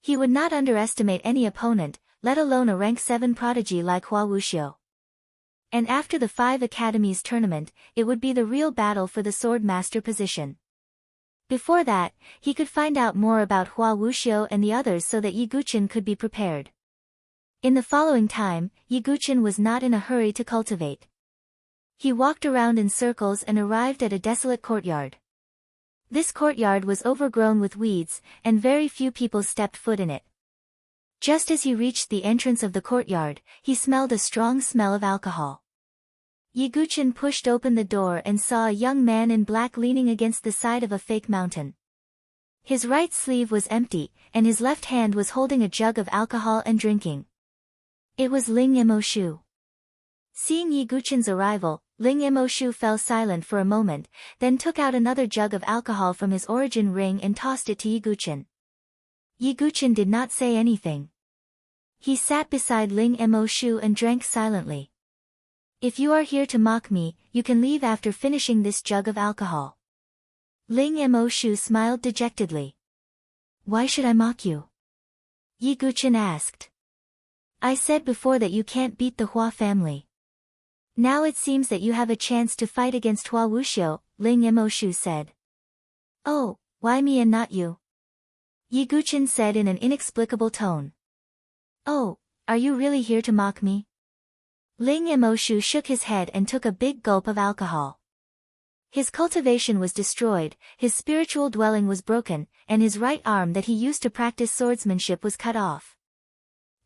A: He would not underestimate any opponent, let alone a rank 7 prodigy like Hua Wuxiu. And after the 5 academies tournament, it would be the real battle for the sword master position. Before that, he could find out more about Hua Wuxiu and the others so that Yiguchin could be prepared. In the following time, Yiguchin was not in a hurry to cultivate. He walked around in circles and arrived at a desolate courtyard. This courtyard was overgrown with weeds, and very few people stepped foot in it. Just as he reached the entrance of the courtyard, he smelled a strong smell of alcohol. Yiguchin pushed open the door and saw a young man in black leaning against the side of a fake mountain. His right sleeve was empty, and his left hand was holding a jug of alcohol and drinking. It was Ling Emoshu. Seeing Yiguchin's arrival, Ling Emoshu fell silent for a moment, then took out another jug of alcohol from his origin ring and tossed it to Yiguchin. Yiguchin did not say anything. He sat beside Ling Emoshu and drank silently. If you are here to mock me, you can leave after finishing this jug of alcohol. Ling Emoshu smiled dejectedly. Why should I mock you? Yiguchin asked. I said before that you can't beat the Hua family. Now it seems that you have a chance to fight against Hua Wuxiu, Ling Emoshu said. Oh, why me and not you? Yiguchin said in an inexplicable tone. Oh, are you really here to mock me? Ling Emoshu shook his head and took a big gulp of alcohol. His cultivation was destroyed, his spiritual dwelling was broken, and his right arm that he used to practice swordsmanship was cut off.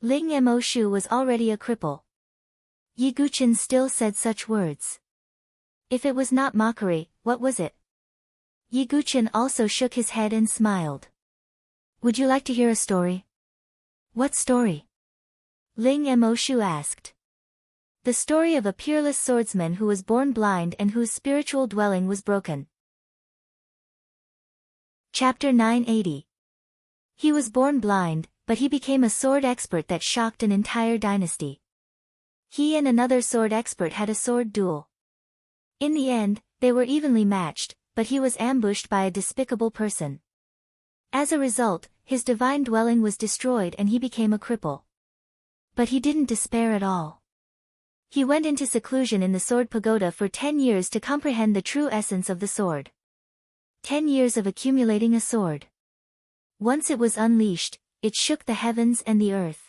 A: Ling Emoshu was already a cripple. Yiguchin still said such words. If it was not mockery, what was it? Yiguchin also shook his head and smiled. Would you like to hear a story? What story? Ling Emoshu asked. The story of a peerless swordsman who was born blind and whose spiritual dwelling was broken. Chapter 980. He was born blind, but he became a sword expert that shocked an entire dynasty. He and another sword expert had a sword duel. In the end, they were evenly matched, but he was ambushed by a despicable person. As a result, his divine dwelling was destroyed and he became a cripple. But he didn't despair at all. He went into seclusion in the sword pagoda for 10 years to comprehend the true essence of the sword. 10 years of accumulating a sword. Once it was unleashed, it shook the heavens and the earth.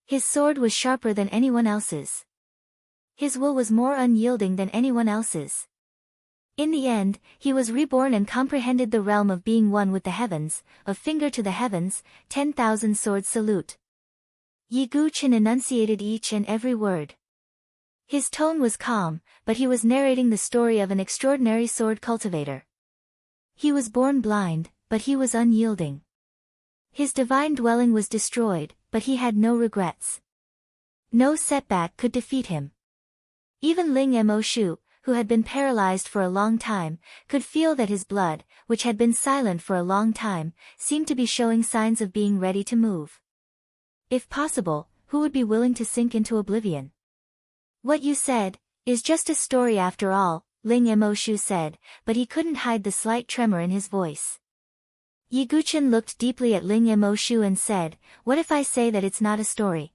A: His sword was sharper than anyone else's. His will was more unyielding than anyone else's. In the end, he was reborn and comprehended the realm of being one with the heavens, a finger to the heavens, 10,000 swords salute. Yiguchin enunciated each and every word. His tone was calm, but he was narrating the story of an extraordinary sword cultivator. He was born blind, but he was unyielding. His divine dwelling was destroyed, but he had no regrets. No setback could defeat him. Even Ling Emoshu, who had been paralyzed for a long time, could feel that his blood, which had been silent for a long time, seemed to be showing signs of being ready to move. If possible, who would be willing to sink into oblivion? What you said is just a story after all, Ling Emoshu said, but he couldn't hide the slight tremor in his voice. Yiguchin looked deeply at Ling Emoshu and said, what if I say that it's not a story?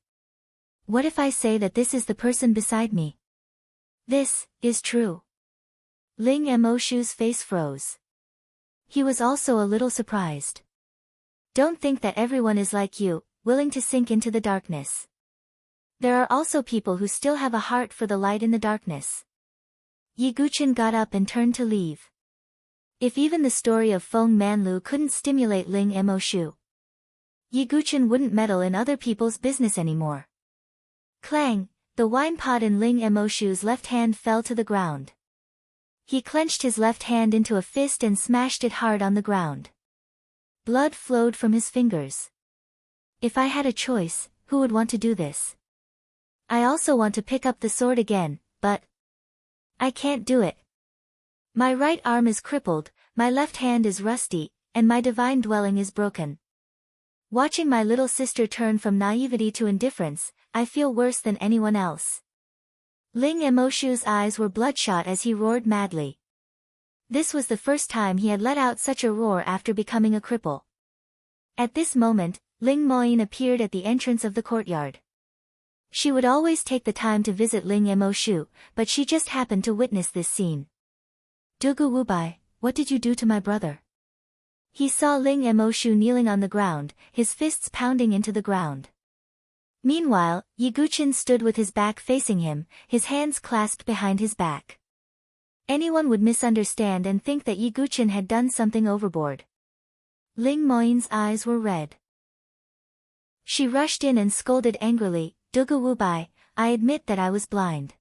A: What if I say that this is the person beside me? This is true. Ling Emoshu's face froze. He was also a little surprised. Don't think that everyone is like you, willing to sink into the darkness. There are also people who still have a heart for the light in the darkness. Yiguchin got up and turned to leave. If even the story of Feng Manlu couldn't stimulate Ling Emoshu, Yiguchin wouldn't meddle in other people's business anymore. Clang! The wine pot in Ling Emoshu's left hand fell to the ground. He clenched his left hand into a fist and smashed it hard on the ground. Blood flowed from his fingers. If I had a choice, who would want to do this? I also want to pick up the sword again, but I can't do it. My right arm is crippled, my left hand is rusty, and my divine dwelling is broken. Watching my little sister turn from naivety to indifference, I feel worse than anyone else. Ling Emoshu's eyes were bloodshot as he roared madly. This was the first time he had let out such a roar after becoming a cripple. At this moment, Ling Moyin appeared at the entrance of the courtyard. She would always take the time to visit Ling Emoshu, but she just happened to witness this scene. Dugu Wubai, what did you do to my brother? He saw Ling Emoshu kneeling on the ground, his fists pounding into the ground. Meanwhile, Yiguchin stood with his back facing him, his hands clasped behind his back. Anyone would misunderstand and think that Yi Guqin had done something overboard. Ling Moyin's eyes were red. She rushed in and scolded angrily, "Dugu Wubai, I admit that I was blind.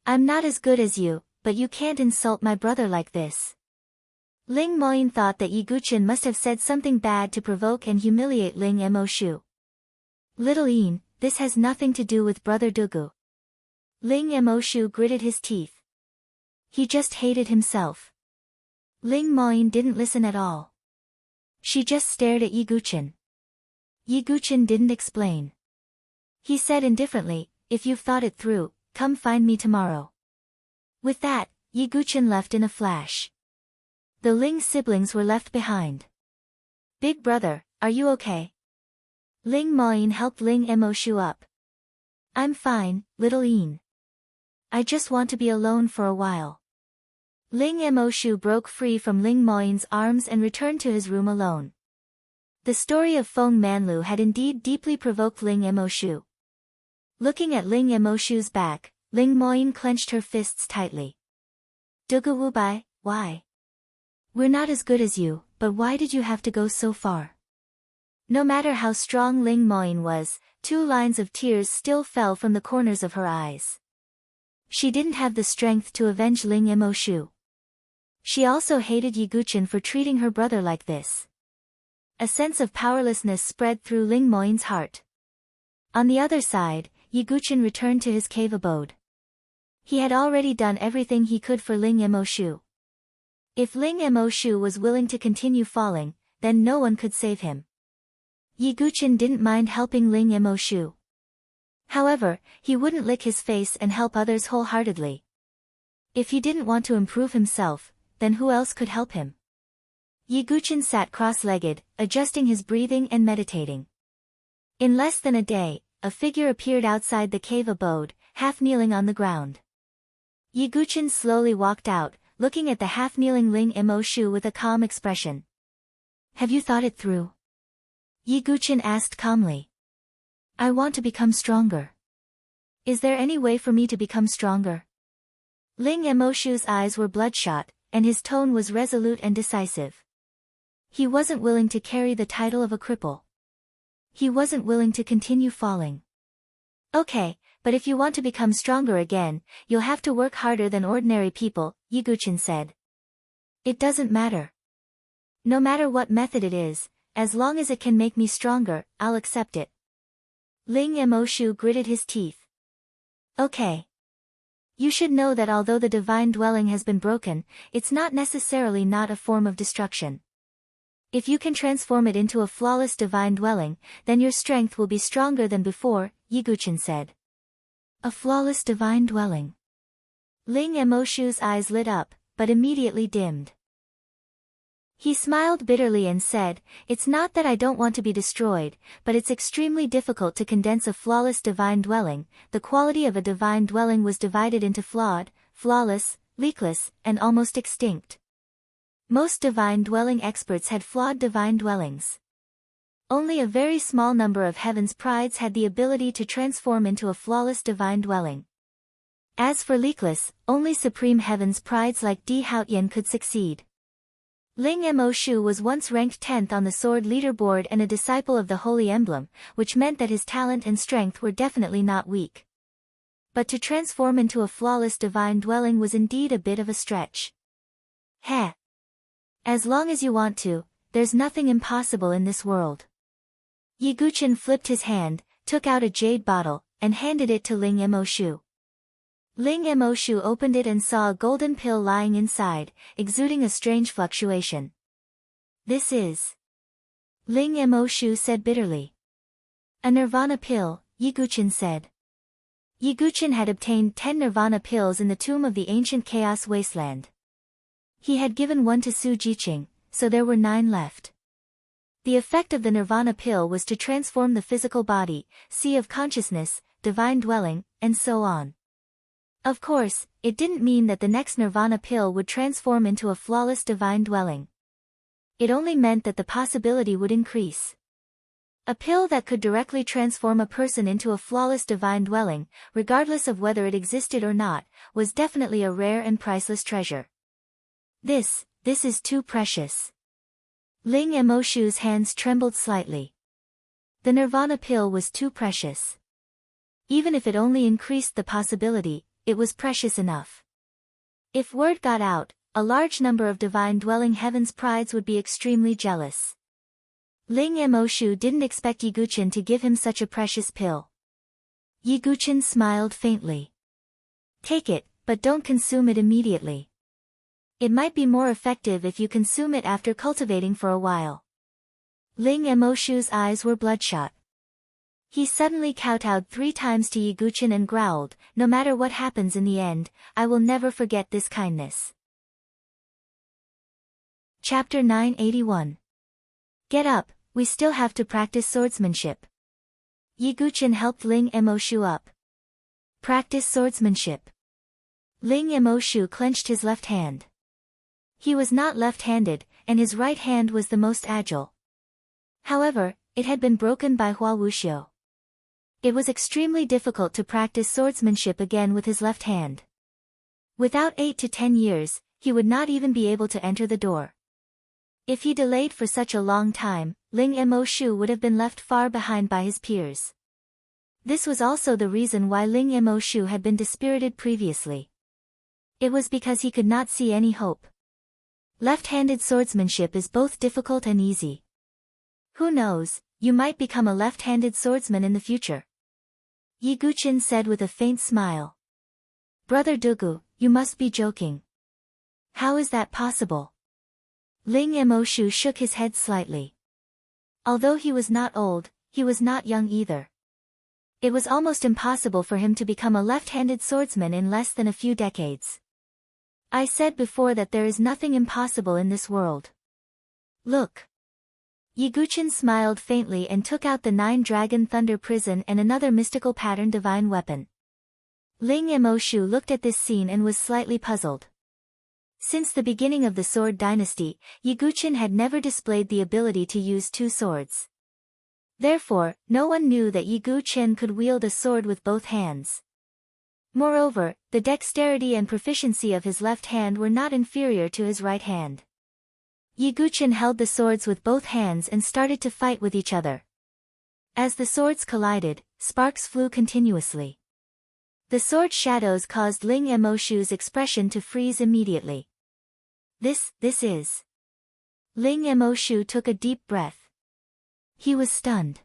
A: I'm not as good as you, but you can't insult my brother like this." Ling Moyin thought that Yi Guqin must have said something bad to provoke and humiliate Ling Mo-shu. "Little Yin, this has nothing to do with Brother Dugu." Ling Mo-shu gritted his teeth. He just hated himself. Ling Moyin didn't listen at all. She just stared at Yi Guqin. Yi Guqin didn't explain. He said indifferently, "If you've thought it through, come find me tomorrow." With that, Yi Guqin left in a flash. The Ling siblings were left behind. "Big brother, are you okay?" Ling Moyin helped Ling Mo-shu up. "I'm fine, little Yin. I just want to be alone for a while." Ling Mo-shu broke free from Ling Moyin's arms and returned to his room alone. The story of Feng Manlu had indeed deeply provoked Ling Mo-shu. Looking at Ling Mo-shu's back, Ling Moyin clenched her fists tightly. "Dugu Wubai, why? We're not as good as you, but why did you have to go so far?" No matter how strong Ling Moyin was, 2 lines of tears still fell from the corners of her eyes. She didn't have the strength to avenge Ling Mo-shu. She also hated Yi Guqin for treating her brother like this. A sense of powerlessness spread through Ling Moyin's heart. On the other side, Yi Guqin returned to his cave abode. He had already done everything he could for Ling Mo-shu. If Ling Mo-shu was willing to continue falling, then no one could save him. Yi Guqin didn't mind helping Ling Mo-shu. However, he wouldn't lick his face and help others wholeheartedly. If he didn't want to improve himself, then who else could help him? Yi Guqin sat cross-legged, adjusting his breathing and meditating. In less than a day, a figure appeared outside the cave abode, half kneeling on the ground. Yi Guqin slowly walked out, looking at the half-kneeling Ling Mo-shu with a calm expression. "Have you thought it through?" Yi Guqin asked calmly. "I want to become stronger." "Is there any way for me to become stronger?" Ling Mo-shu's eyes were bloodshot, and his tone was resolute and decisive. He wasn't willing to carry the title of a cripple. He wasn't willing to continue falling. "Okay, but if you want to become stronger again, you'll have to work harder than ordinary people," Yi Guqin said. "It doesn't matter. No matter what method it is, as long as it can make me stronger, I'll accept it." Ling Mo-shu gritted his teeth. "Okay. You should know that although the divine dwelling has been broken, it's not necessarily not a form of destruction. If you can transform it into a flawless divine dwelling, then your strength will be stronger than before," Yi Guqin said. A flawless divine dwelling. Ling Mo-shu's eyes lit up, but immediately dimmed. He smiled bitterly and said, "It's not that I don't want to be destroyed, but it's extremely difficult to condense a flawless divine dwelling. The quality of a divine dwelling was divided into flawed, flawless, leakless, and almost extinct. Most divine dwelling experts had flawed divine dwellings. Only a very small number of heaven's prides had the ability to transform into a flawless divine dwelling. As for leakless, only supreme heaven's prides like Di Haotian could succeed." Ling Mo-shu was once ranked 10th on the sword leaderboard and a disciple of the Holy Emblem, which meant that his talent and strength were definitely not weak. But to transform into a flawless divine dwelling was indeed a bit of a stretch. "Heh. As long as you want to, there's nothing impossible in this world." Yi Guqin flipped his hand, took out a jade bottle, and handed it to Ling Mo-shu. Ling Mo-shu opened it and saw a golden pill lying inside, exuding a strange fluctuation. "This is..." Ling Mo-shu said bitterly. "A nirvana pill," Yi Guqin said. Yi Guqin had obtained 10 nirvana pills in the tomb of the ancient Chaos Wasteland. He had given one to Su Jiqing, so there were 9 left. The effect of the nirvana pill was to transform the physical body, sea of consciousness, divine dwelling, and so on. Of course, it didn't mean that the next nirvana pill would transform into a flawless divine dwelling. It only meant that the possibility would increase. A pill that could directly transform a person into a flawless divine dwelling, regardless of whether it existed or not, was definitely a rare and priceless treasure. This is too precious. Ling Emoshu's hands trembled slightly. The Nirvana pill was too precious. Even if it only increased the possibility, it was precious enough. If word got out, a large number of divine dwelling heaven's prides would be extremely jealous. Ling Emoshu didn't expect Yiguchen to give him such a precious pill. Yiguchen smiled faintly. Take it, but don't consume it immediately. It might be more effective if you consume it after cultivating for a while. Ling Emoshu's eyes were bloodshot. He suddenly kowtowed 3 times to Yiguchen and growled, "No matter what happens in the end, I will never forget this kindness." Chapter 981. Get up, we still have to practice swordsmanship. Yiguchen helped Ling Emoshu up. Practice swordsmanship. Ling Emoshu clenched his left hand. He was not left-handed, and his right hand was the most agile. However, it had been broken by Hua Wuxiu. It was extremely difficult to practice swordsmanship again with his left hand. Without 8 to 10 years, he would not even be able to enter the door. If he delayed for such a long time, Ling Emoshu would have been left far behind by his peers. This was also the reason why Ling Emoshu had been dispirited previously. It was because he could not see any hope. Left-handed swordsmanship is both difficult and easy. Who knows, you might become a left-handed swordsman in the future. Yiguchen said with a faint smile. Brother Dugu, you must be joking. How is that possible? Ling Emoshu shook his head slightly. Although he was not old, he was not young either. It was almost impossible for him to become a left-handed swordsman in less than a few decades. I said before that there is nothing impossible in this world. Look. Yiguchen smiled faintly and took out the 9-dragon thunder prison and another mystical pattern divine weapon. Ling Emoshu looked at this scene and was slightly puzzled. Since the beginning of the Sword Dynasty, Yiguchen had never displayed the ability to use 2 swords. Therefore, no one knew that Yiguchen could wield a sword with both hands. Moreover, the dexterity and proficiency of his left hand were not inferior to his right hand. Yiguchen held the swords with both hands and started to fight with each other. As the swords collided, sparks flew continuously. The sword shadows caused Ling Emoshu's expression to freeze immediately. This is. Ling Emoshu took a deep breath. He was stunned.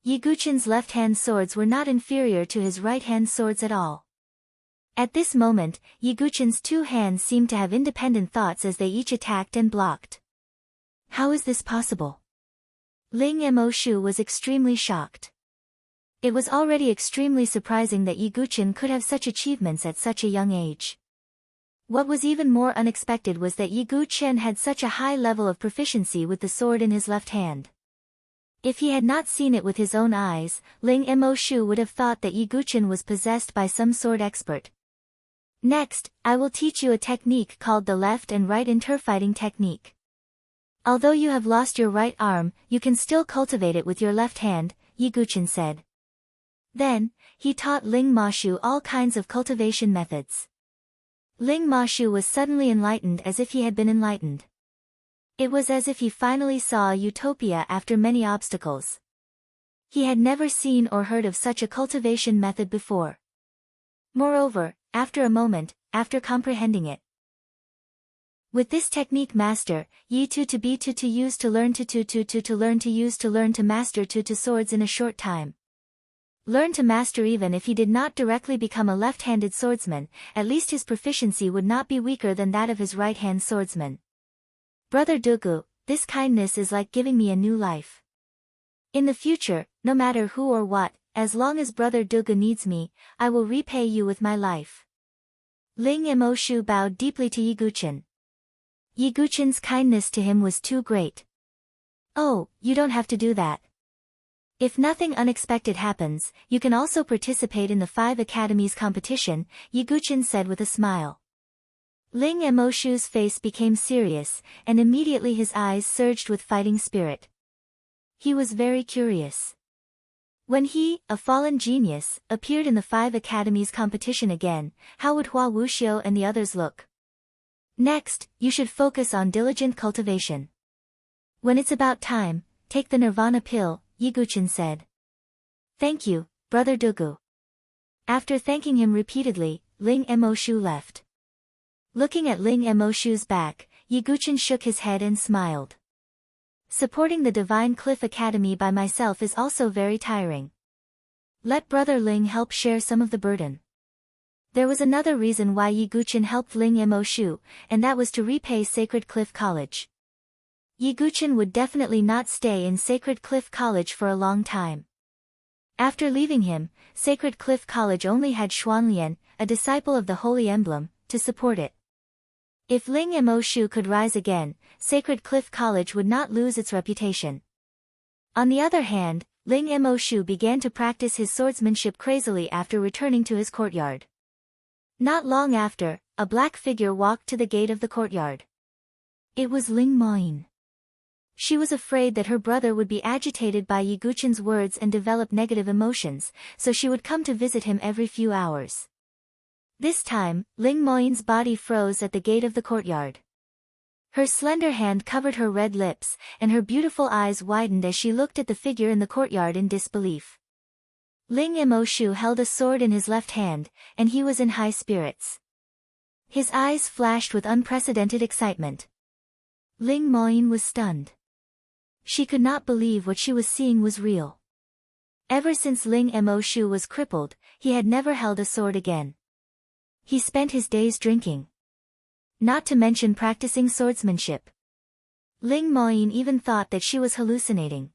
A: Yiguchen's left-hand swords were not inferior to his right-hand swords at all. At this moment, Yiguchen's 2 hands seemed to have independent thoughts as they each attacked and blocked. How is this possible? Ling Emoshu was extremely shocked. It was already extremely surprising that Yiguchen could have such achievements at such a young age. What was even more unexpected was that Yiguchen had such a high level of proficiency with the sword in his left hand. If he had not seen it with his own eyes, Ling Emoshu would have thought that Yiguchen was possessed by some sword expert. Next, I will teach you a technique called the left and right interfighting technique. Although you have lost your right arm, you can still cultivate it with your left hand, Yiguchen said. Then, he taught Ling Mashu all kinds of cultivation methods. Ling Mashu was suddenly enlightened as if he had been enlightened. It was as if he finally saw a utopia after many obstacles. He had never seen or heard of such a cultivation method before. Moreover, after a moment, after comprehending it. With this technique master, yi to be to use to learn to learn to use to learn to master to swords in a short time. Learn to master. Even if he did not directly become a left-handed swordsman, at least his proficiency would not be weaker than that of his right-hand swordsman. Brother Dugu, this kindness is like giving me a new life. In the future, no matter who or what, as long as Brother Dugu needs me, I will repay you with my life. Ling Emoshu bowed deeply to Yiguchen. Yiguchen's kindness to him was too great. Oh, you don't have to do that. If nothing unexpected happens, you can also participate in the 5 academies competition, Yiguchen said with a smile. Ling Emoshu's face became serious, and immediately his eyes surged with fighting spirit. He was very curious. When he, a fallen genius, appeared in the 5 academies competition again, how would Hua Wuxiu and the others look? Next, you should focus on diligent cultivation. When it's about time, take the nirvana pill, Yiguchen said. Thank you, Brother Dugu. After thanking him repeatedly, Ling Emoshu left. Looking at Ling Emoshu's back, Yiguchen shook his head and smiled. Supporting the Divine Cliff Academy by myself is also very tiring. Let Brother Ling help share some of the burden. There was another reason why Yiguchen helped Ling Emoshu, and that was to repay Sacred Cliff College. Yiguchen would definitely not stay in Sacred Cliff College for a long time. After leaving him, Sacred Cliff College only had Xuanlian, a disciple of the Holy Emblem, to support it. If Ling Emoshu could rise again, Sacred Cliff College would not lose its reputation. On the other hand, Ling Emoshu began to practice his swordsmanship crazily after returning to his courtyard. Not long after, a black figure walked to the gate of the courtyard. It was Ling Moyin. She was afraid that her brother would be agitated by Yiguchen's words and develop negative emotions, so she would come to visit him every few hours. This time, Ling Moyin's body froze at the gate of the courtyard. Her slender hand covered her red lips, and her beautiful eyes widened as she looked at the figure in the courtyard in disbelief. Ling Emoshu held a sword in his left hand, and he was in high spirits. His eyes flashed with unprecedented excitement. Ling Moyin was stunned. She could not believe what she was seeing was real. Ever since Ling Emoshu was crippled, he had never held a sword again. He spent his days drinking. Not to mention practicing swordsmanship. Ling Moyin even thought that she was hallucinating.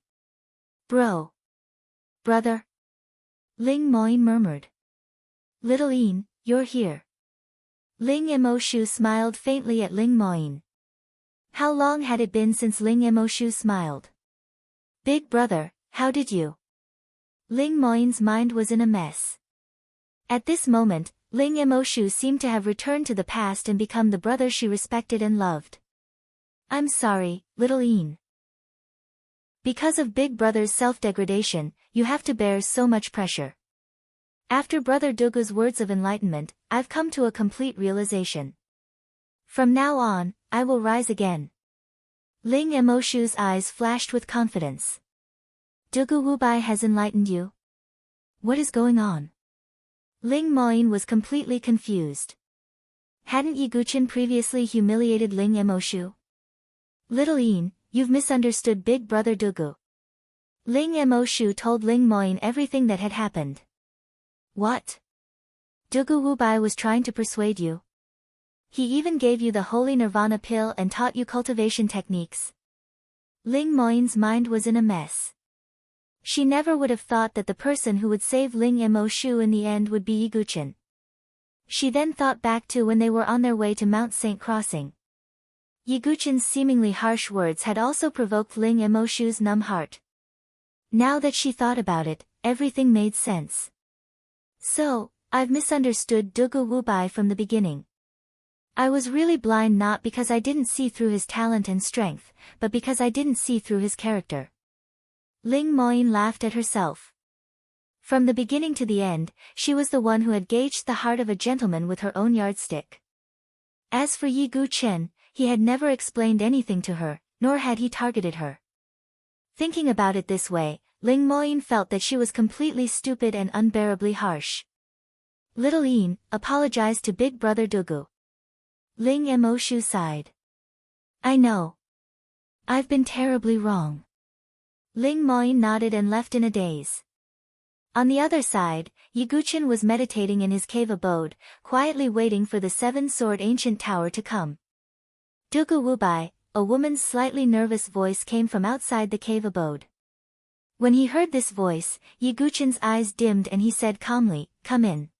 A: Bro. Brother. Ling Moyin murmured. Little Yin, you're here. Ling Emoshu smiled faintly at Ling Moyin. How long had it been since Ling Emoshu smiled? Big brother, how did you? Ling Moyin's mind was in a mess. At this moment, Ling Emoshu seemed to have returned to the past and become the brother she respected and loved. I'm sorry, little Yin. Because of Big Brother's self-degradation, you have to bear so much pressure. After Brother Dugu's words of enlightenment, I've come to a complete realization. From now on, I will rise again. Ling Emoshu's eyes flashed with confidence. Dugu Wubai has enlightened you? What is going on? Ling Moyin was completely confused. Hadn't Yiguchen previously humiliated Ling Emoshu? Little Yin, you've misunderstood Big Brother Dugu. Ling Emoshu told Ling Moyin everything that had happened. What? Dugu Wubai was trying to persuade you. He even gave you the holy nirvana pill and taught you cultivation techniques. Ling Moyin's mind was in a mess. She never would have thought that the person who would save Ling Emoshu in the end would be Yiguchen. She then thought back to when they were on their way to Mount Saint Crossing. Yiguchen's seemingly harsh words had also provoked Ling Emoshu's numb heart. Now that she thought about it, everything made sense. So, I've misunderstood Dugu Wubai from the beginning. I was really blind not because I didn't see through his talent and strength, but because I didn't see through his character. Ling Moyin laughed at herself. From the beginning to the end, she was the one who had gauged the heart of a gentleman with her own yardstick. As for Yiguchen, he had never explained anything to her, nor had he targeted her. Thinking about it this way, Ling Moyin felt that she was completely stupid and unbearably harsh. Little Yin apologized to Big Brother Dugu. Ling Emoshu sighed. I know. I've been terribly wrong. Ling Moyin nodded and left in a daze. On the other side, Yiguchen was meditating in his cave abode, quietly waiting for the seven-sword ancient tower to come. Dugu Wubai, a woman's slightly nervous voice came from outside the cave abode. When he heard this voice, Yiguchen's eyes dimmed and he said calmly, Come in.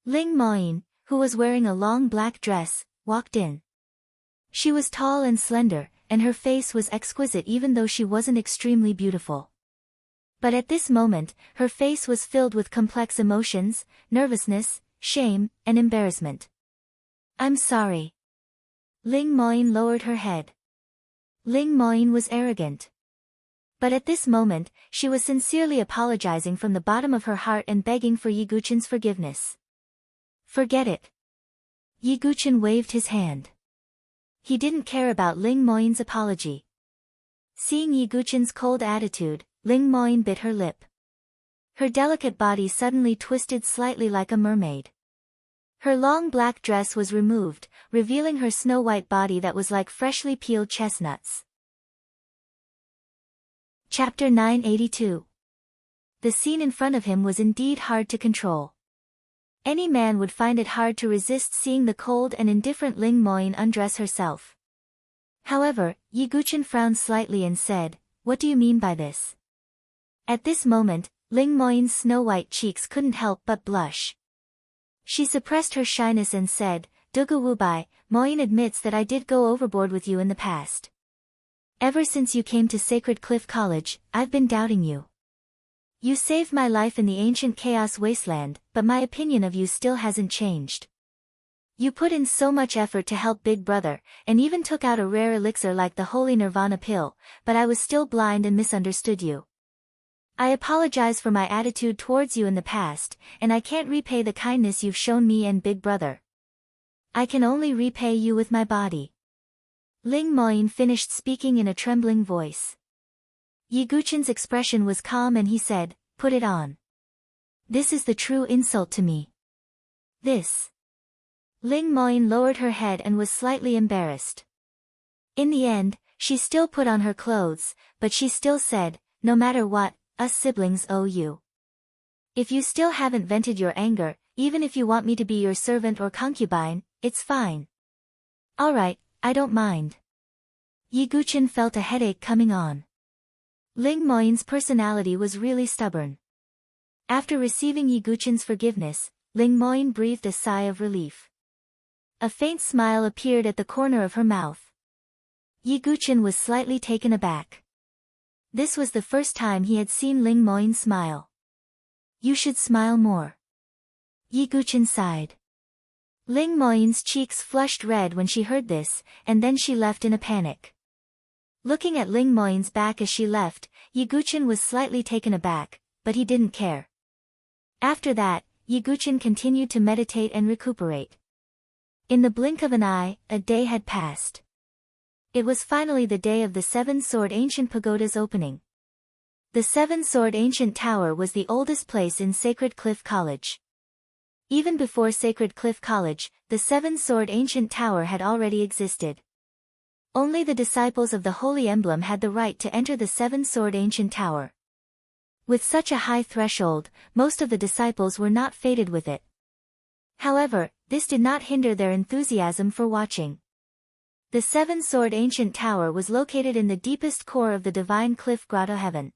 A: Ling Moyin, who was wearing a long black dress, walked in. She was tall and slender, and her face was exquisite even though she wasn't extremely beautiful. But at this moment, her face was filled with complex emotions, nervousness, shame, and embarrassment. I'm sorry. Ling Moyin lowered her head. Ling Moyin was arrogant. But at this moment, she was sincerely apologizing from the bottom of her heart and begging for Yi Guchen's forgiveness. Forget it. Yi Guchen waved his hand. He didn't care about Ling Moyin's apology. Seeing Yi Guchen's cold attitude, Ling Moyin bit her lip. Her delicate body suddenly twisted slightly like a mermaid. Her long black dress was removed, revealing her snow-white body that was like freshly peeled chestnuts. Chapter 982. The scene in front of him was indeed hard to control. Any man would find it hard to resist seeing the cold and indifferent Ling Moyin undress herself. However, Yi Guchen frowned slightly and said, "What do you mean by this?" At this moment, Ling Moyin's snow-white cheeks couldn't help but blush. She suppressed her shyness and said, "Dugu Wubai, Moyin admits that I did go overboard with you in the past. Ever since you came to Sacred Cliff College, I've been doubting you. You saved my life in the ancient Chaos Wasteland, but my opinion of you still hasn't changed. You put in so much effort to help Big Brother, and even took out a rare elixir like the Holy Nirvana Pill, but I was still blind and misunderstood you. I apologize for my attitude towards you in the past, and I can't repay the kindness you've shown me and Big Brother. I can only repay you with my body." Ling Moyin finished speaking in a trembling voice. Yi Guchen's expression was calm and he said, "Put it on. This is the true insult to me. This." Ling Moyin lowered her head and was slightly embarrassed. In the end, she still put on her clothes, but she still said, "No matter what, us siblings owe you. If you still haven't vented your anger, even if you want me to be your servant or concubine, it's fine. Alright, I don't mind." Yi Guchen felt a headache coming on. Ling Moyin's personality was really stubborn. After receiving Yi Guchen's forgiveness, Ling Moyin breathed a sigh of relief. A faint smile appeared at the corner of her mouth. Yi Guchen was slightly taken aback. This was the first time he had seen Ling Moyin smile. "You should smile more." Yi Guchen sighed. Ling Moyin's cheeks flushed red when she heard this, and then she left in a panic. Looking at Ling Moyin's back as she left, Yi Guchen was slightly taken aback, but he didn't care. After that, Yi Guchen continued to meditate and recuperate. In the blink of an eye, a day had passed. It was finally the day of the Seven-Sword Ancient Pagoda's opening. The Seven-Sword Ancient Tower was the oldest place in Sacred Cliff College. Even before Sacred Cliff College, the Seven-Sword Ancient Tower had already existed. Only the disciples of the Holy Emblem had the right to enter the Seven-Sword Ancient Tower. With such a high threshold, most of the disciples were not fated with it. However, this did not hinder their enthusiasm for watching. The Seven-Sword Ancient Tower was located in the deepest core of the Divine Cliff Grotto Heaven.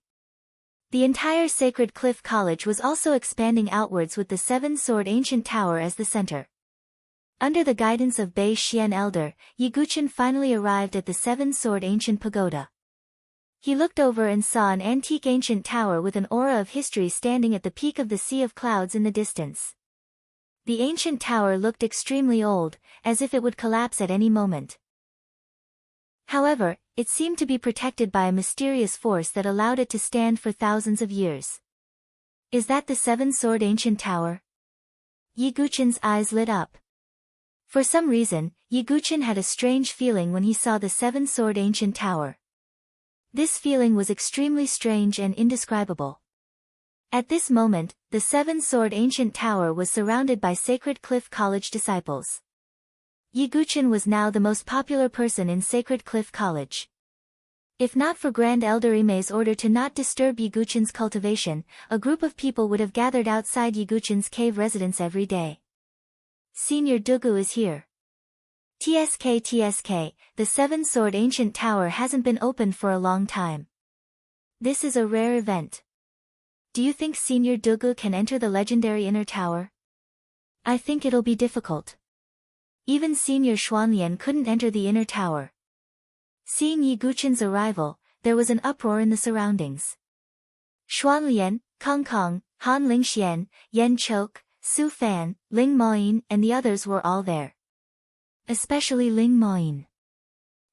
A: The entire Sacred Cliff College was also expanding outwards with the Seven-Sword Ancient Tower as the center. Under the guidance of Bei Xian Elder, Yi Guchen finally arrived at the Seven-Sword Ancient Pagoda. He looked over and saw an antique ancient tower with an aura of history standing at the peak of the Sea of Clouds in the distance. The ancient tower looked extremely old, as if it would collapse at any moment. However, it seemed to be protected by a mysterious force that allowed it to stand for thousands of years. "Is that the Seven-Sword Ancient Tower?" Yi Guchen's eyes lit up. For some reason, Yi Guchen had a strange feeling when he saw the Seven-Sword Ancient Tower. This feeling was extremely strange and indescribable. At this moment, the Seven-Sword Ancient Tower was surrounded by Sacred Cliff College disciples. Yi Guchen was now the most popular person in Sacred Cliff College. If not for Grand Elder Imei's order to not disturb Yi Guchen's cultivation, a group of people would have gathered outside Yi Guchen's cave residence every day. "Senior Dugu is here. TSK, the Seven-Sword Ancient Tower hasn't been opened for a long time. This is a rare event. Do you think Senior Dugu can enter the legendary Inner Tower?" "I think it'll be difficult. Even Senior Xuanlian couldn't enter the Inner Tower." Seeing Yi Guchen's arrival, there was an uproar in the surroundings. Xuanlian, Kong Kong, Han Lingxian, Yan Chok, Su Fan, Ling Moyin, and the others were all there. Especially Ling Moyin.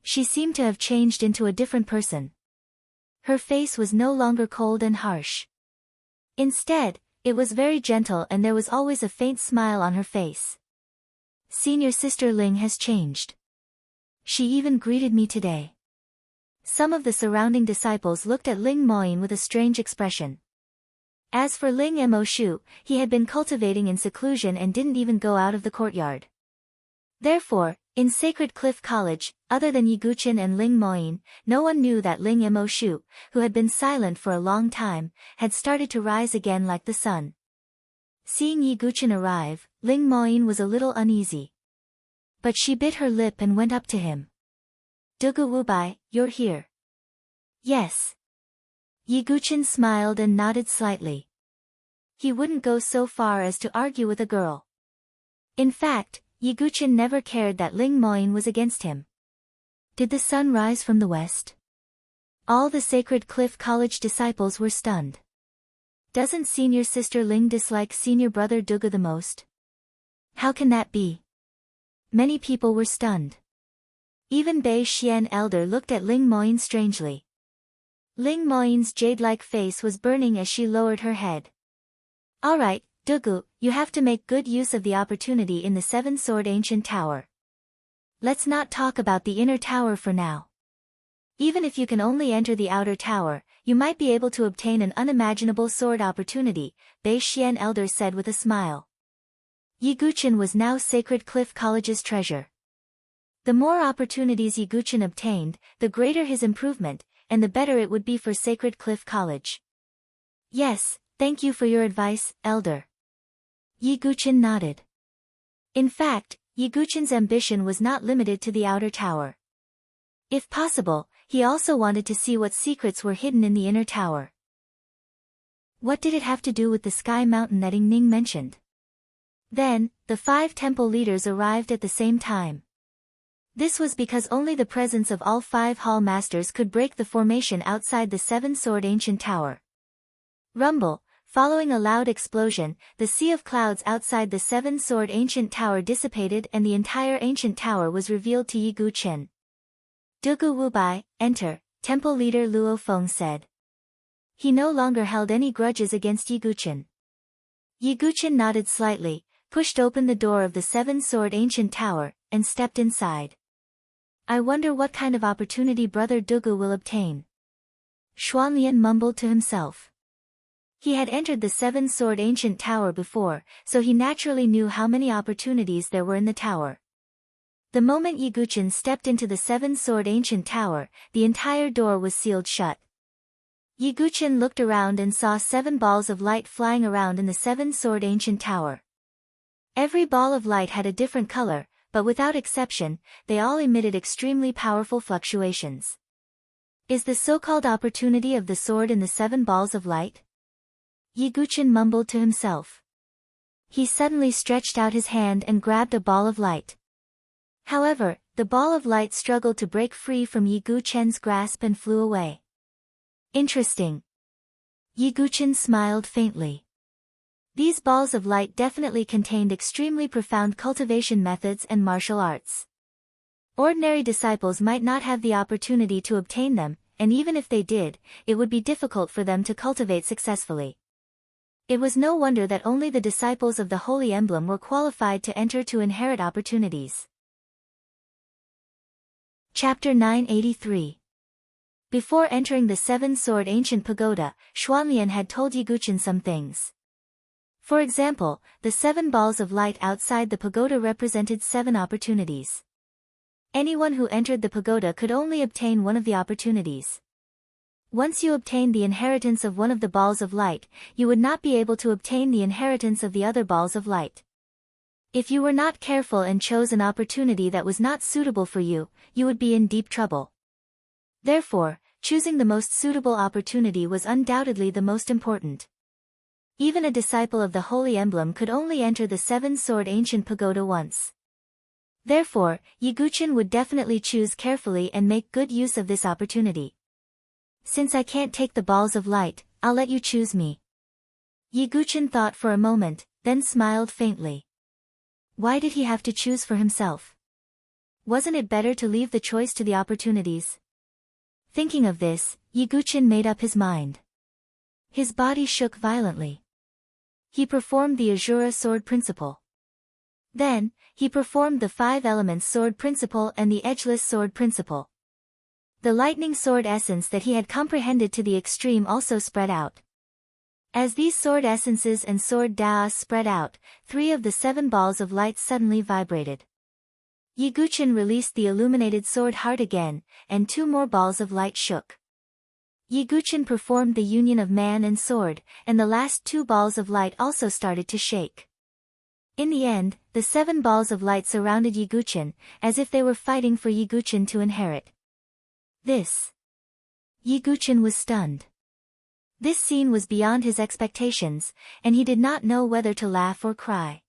A: She seemed to have changed into a different person. Her face was no longer cold and harsh. Instead, it was very gentle and there was always a faint smile on her face. Senior Sister Ling has changed. She even greeted me today. Some of the surrounding disciples looked at Ling Moyin with a strange expression. As for Ling Mo Shu, he had been cultivating in seclusion and didn't even go out of the courtyard. Therefore, in Sacred Cliff College, other than Yiguchen and Ling Moyin, no one knew that Ling Mo Shu, who had been silent for a long time, had started to rise again like the sun. Seeing Yiguchen arrive, Ling Moyin was a little uneasy. But she bit her lip and went up to him. Dugu Wubai, you're here. Yes. Yiguchen smiled and nodded slightly. He wouldn't go so far as to argue with a girl. In fact, Yiguchen never cared that Ling Moyin was against him. Did the sun rise from the west? All the Sacred Cliff College disciples were stunned. Doesn't Senior Sister Ling dislike Senior Brother Dugu the most? How can that be? Many people were stunned. Even Bei Xian Elder looked at Ling Moyin strangely. Ling Moyin's jade-like face was burning as she lowered her head. Alright, Dugu, you have to make good use of the opportunity in the Seven-Sword Ancient Tower. Let's not talk about the inner tower for now. Even if you can only enter the outer tower, you might be able to obtain an unimaginable sword opportunity, Bei Xian Elder said with a smile. Yiguchen was now Sacred Cliff College's treasure. The more opportunities Yiguchen obtained, the greater his improvement, and the better it would be for Sacred Cliff College. Yes, thank you for your advice, Elder. Yiguchen nodded. In fact, Yiguchen's ambition was not limited to the outer tower. If possible, he also wanted to see what secrets were hidden in the inner tower. What did it have to do with the sky mountain that Ying Ning mentioned? Then, the 5 temple leaders arrived at the same time. This was because only the presence of all 5 hall masters could break the formation outside the Seven-Sword Ancient Tower. Rumble, following a loud explosion, the sea of clouds outside the Seven-Sword Ancient Tower dissipated and the entire ancient tower was revealed to Yiguchen. Dugu Wubai, enter, temple leader Luo Feng said. He no longer held any grudges against Yiguchen. Yiguchen nodded slightly, pushed open the door of the Seven-Sword Ancient Tower, and stepped inside. I wonder what kind of opportunity Brother Dugu will obtain. Xuanlian mumbled to himself. He had entered the Seven-Sword Ancient Tower before, so he naturally knew how many opportunities there were in the tower. The moment Yiguchen stepped into the Seven-Sword Ancient Tower, the entire door was sealed shut. Yiguchen looked around and saw 7 balls of light flying around in the Seven-Sword Ancient Tower. Every ball of light had a different color, but without exception, they all emitted extremely powerful fluctuations. Is the so-called opportunity of the sword in the 7 balls of light? Yiguchen mumbled to himself. He suddenly stretched out his hand and grabbed a ball of light. However, the ball of light struggled to break free from Yiguchen's grasp and flew away. Interesting. Yiguchen smiled faintly. These balls of light definitely contained extremely profound cultivation methods and martial arts. Ordinary disciples might not have the opportunity to obtain them, and even if they did, it would be difficult for them to cultivate successfully. It was no wonder that only the disciples of the Holy Emblem were qualified to enter to inherit opportunities. Chapter 983. Before entering the Seven-Sword Ancient Pagoda, Xuanlian had told Yiguchen some things. For example, the 7 balls of light outside the pagoda represented 7 opportunities. Anyone who entered the pagoda could only obtain one of the opportunities. Once you obtained the inheritance of one of the balls of light, you would not be able to obtain the inheritance of the other balls of light. If you were not careful and chose an opportunity that was not suitable for you, you would be in deep trouble. Therefore, choosing the most suitable opportunity was undoubtedly the most important. Even a disciple of the Holy Emblem could only enter the Seven-Sword Ancient Pagoda once. Therefore, Yiguchen would definitely choose carefully and make good use of this opportunity. Since I can't take the balls of light, I'll let you choose me. Yiguchen thought for a moment, then smiled faintly. Why did he have to choose for himself? Wasn't it better to leave the choice to the opportunities? Thinking of this, Yiguchen made up his mind. His body shook violently. He performed the Azura sword principle. Then, he performed the 5 elements sword principle and the edgeless sword principle. The lightning sword essence that he had comprehended to the extreme also spread out. As these sword essences and sword daos spread out, 3 of the 7 balls of light suddenly vibrated. Yiguchen released the illuminated sword heart again, and 2 more balls of light shook. Yiguchen performed the union of man and sword, and the last 2 balls of light also started to shake. In the end, the 7 balls of light surrounded Yiguchen, as if they were fighting for Yiguchen to inherit. Yiguchen was stunned. This scene was beyond his expectations, and he did not know whether to laugh or cry.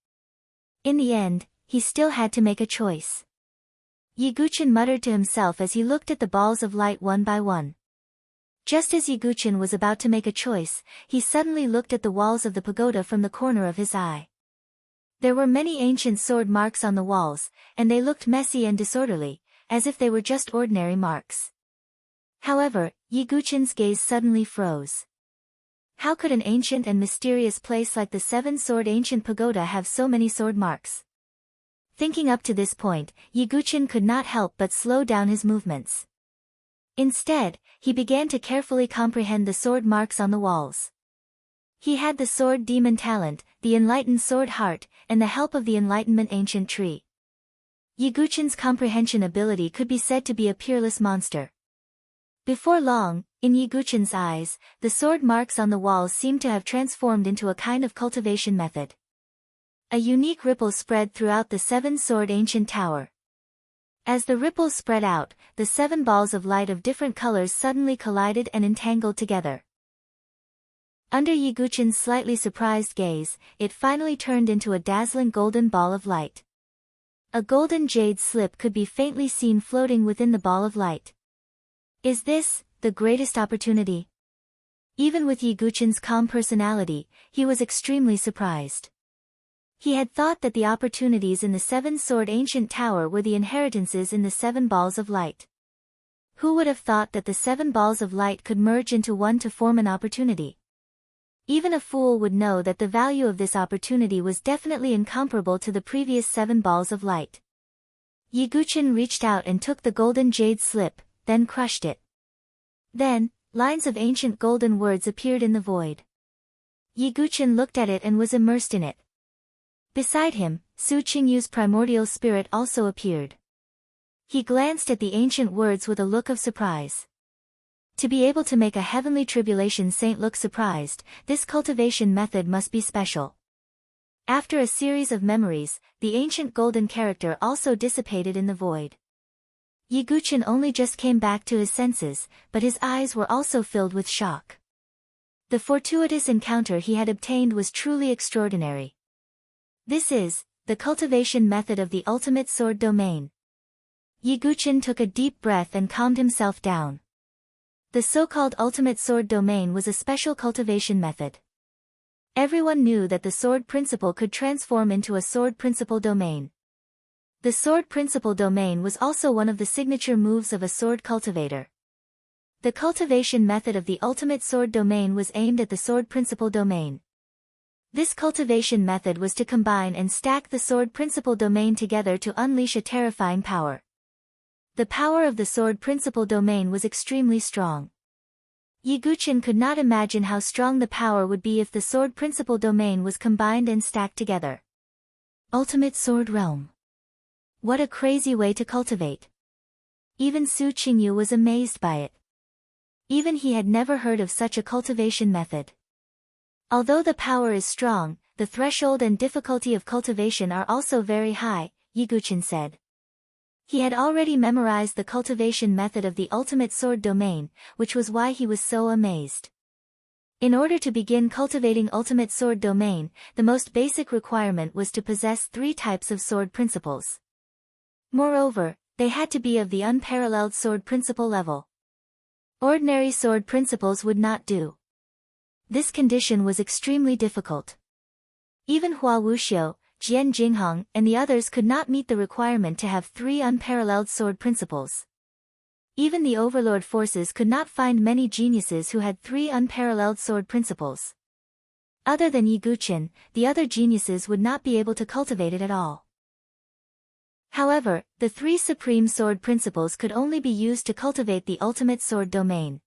A: In the end, he still had to make a choice. Yiguchen muttered to himself as he looked at the balls of light one by one. Just as Yiguchen was about to make a choice, he suddenly looked at the walls of the pagoda from the corner of his eye. There were many ancient sword marks on the walls, and they looked messy and disorderly, as if they were just ordinary marks. However, Yiguchen's gaze suddenly froze. How could an ancient and mysterious place like the 7-sword ancient pagoda have so many sword marks? Thinking up to this point, Yiguchen could not help but slow down his movements. Instead, he began to carefully comprehend the sword marks on the walls. He had the sword demon talent, the enlightened sword heart, and the help of the enlightenment ancient tree. Yiguchen's comprehension ability could be said to be a peerless monster. Before long, in Yiguchen's eyes, the sword marks on the walls seemed to have transformed into a kind of cultivation method. A unique ripple spread throughout the 7-sword ancient tower. As the ripples spread out, the 7 balls of light of different colors suddenly collided and entangled together. Under Yiguchen's slightly surprised gaze, it finally turned into a dazzling golden ball of light. A golden jade slip could be faintly seen floating within the ball of light. Is this the greatest opportunity? Even with Yiguchen's calm personality, he was extremely surprised. He had thought that the opportunities in the 7-sword ancient tower were the inheritances in the 7 balls of light. Who would have thought that the 7 balls of light could merge into one to form an opportunity? Even a fool would know that the value of this opportunity was definitely incomparable to the previous 7 balls of light. Yiguchen reached out and took the golden jade slip, then crushed it. Then, lines of ancient golden words appeared in the void. Yiguchen looked at it and was immersed in it. Beside him, Su Qingyu's primordial spirit also appeared. He glanced at the ancient words with a look of surprise. To be able to make a heavenly tribulation saint look surprised, this cultivation method must be special. After a series of memories, the ancient golden character also dissipated in the void. Yiguchen only just came back to his senses, but his eyes were also filled with shock. The fortuitous encounter he had obtained was truly extraordinary. This is the cultivation method of the ultimate sword domain. Yiguchen took a deep breath and calmed himself down. The so-called ultimate sword domain was a special cultivation method. Everyone knew that the sword principle could transform into a sword principle domain. The sword principle domain was also one of the signature moves of a sword cultivator. The cultivation method of the ultimate sword domain was aimed at the sword principle domain. This cultivation method was to combine and stack the sword principle domain together to unleash a terrifying power. The power of the sword principle domain was extremely strong. Yiguchen could not imagine how strong the power would be if the sword principle domain was combined and stacked together. Ultimate sword realm. What a crazy way to cultivate. Even Su Qingyu was amazed by it. Even he had never heard of such a cultivation method. Although the power is strong, the threshold and difficulty of cultivation are also very high, Yiguchen said. He had already memorized the cultivation method of the ultimate sword domain, which was why he was so amazed. In order to begin cultivating ultimate sword domain, the most basic requirement was to possess 3 types of sword principles. Moreover, they had to be of the unparalleled sword principle level. Ordinary sword principles would not do. This condition was extremely difficult. Even Hua Wuxiu, Jian Jinghong, and the others could not meet the requirement to have 3 unparalleled sword principles. Even the overlord forces could not find many geniuses who had 3 unparalleled sword principles. Other than Yiguchin, the other geniuses would not be able to cultivate it at all. However, the 3 supreme sword principles could only be used to cultivate the ultimate sword domain.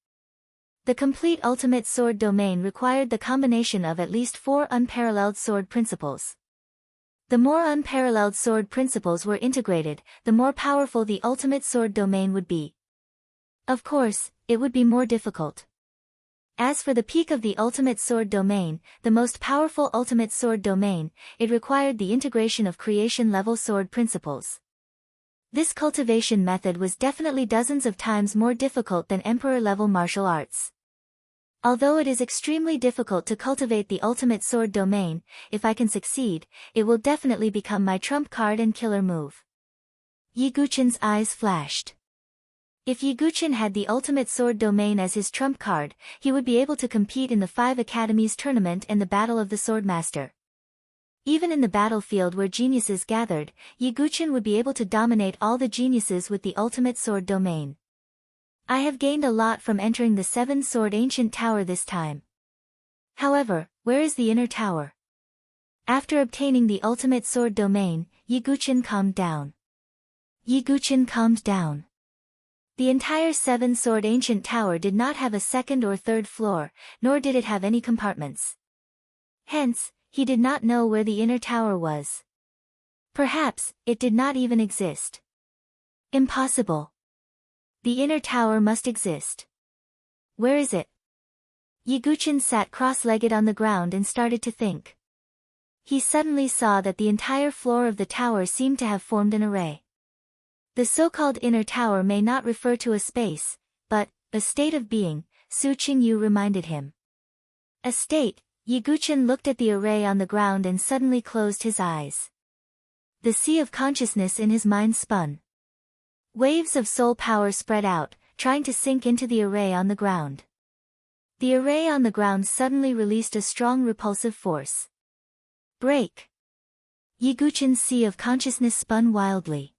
A: The complete ultimate sword domain required the combination of at least 4 unparalleled sword principles. The more unparalleled sword principles were integrated, the more powerful the ultimate sword domain would be. Of course, it would be more difficult. As for the peak of the ultimate sword domain, the most powerful ultimate sword domain, it required the integration of creation-level sword principles. This cultivation method was definitely dozens of times more difficult than emperor-level martial arts. Although it is extremely difficult to cultivate the ultimate sword domain, if I can succeed, it will definitely become my trump card and killer move. Yiguchin's eyes flashed. If Yiguchin had the ultimate sword domain as his trump card, he would be able to compete in the 5 Academies tournament and the Battle of the Swordmaster. Even in the battlefield where geniuses gathered, Yiguchin would be able to dominate all the geniuses with the ultimate sword domain. I have gained a lot from entering the 7-sword ancient tower this time. However, where is the inner tower? After obtaining the ultimate sword domain, Yiguchin calmed down. Yiguchin calmed down. The entire 7-sword ancient tower did not have a 2nd or 3rd floor, nor did it have any compartments. Hence, he did not know where the inner tower was. Perhaps, it did not even exist. Impossible. The inner tower must exist. Where is it? Yiguchin sat cross-legged on the ground and started to think. He suddenly saw that the entire floor of the tower seemed to have formed an array. The so-called inner tower may not refer to a space, but a state of being, Su Qingyu reminded him. A state. Yiguchin looked at the array on the ground and suddenly closed his eyes. The sea of consciousness in his mind spun. Waves of soul power spread out, trying to sink into the array on the ground. The array on the ground suddenly released a strong repulsive force. Break! Yiguchin's sea of consciousness spun wildly.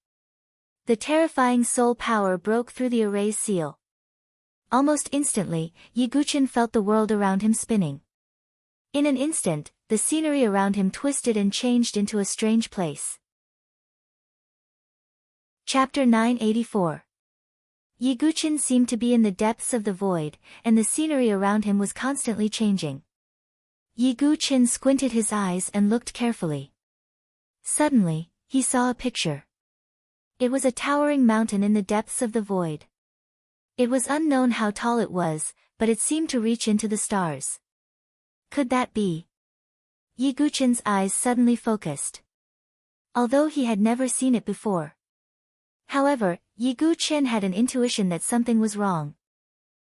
A: The terrifying soul power broke through the array's seal. Almost instantly, Yiguchin felt the world around him spinning. In an instant, the scenery around him twisted and changed into a strange place. Chapter 984. Yiguchin seemed to be in the depths of the void, and the scenery around him was constantly changing. Yiguchin squinted his eyes and looked carefully. Suddenly, he saw a picture. It was a towering mountain in the depths of the void. It was unknown how tall it was, but it seemed to reach into the stars. Could that be? Yiguchin's eyes suddenly focused. Although he had never seen it before. However, Yiguchin had an intuition that something was wrong.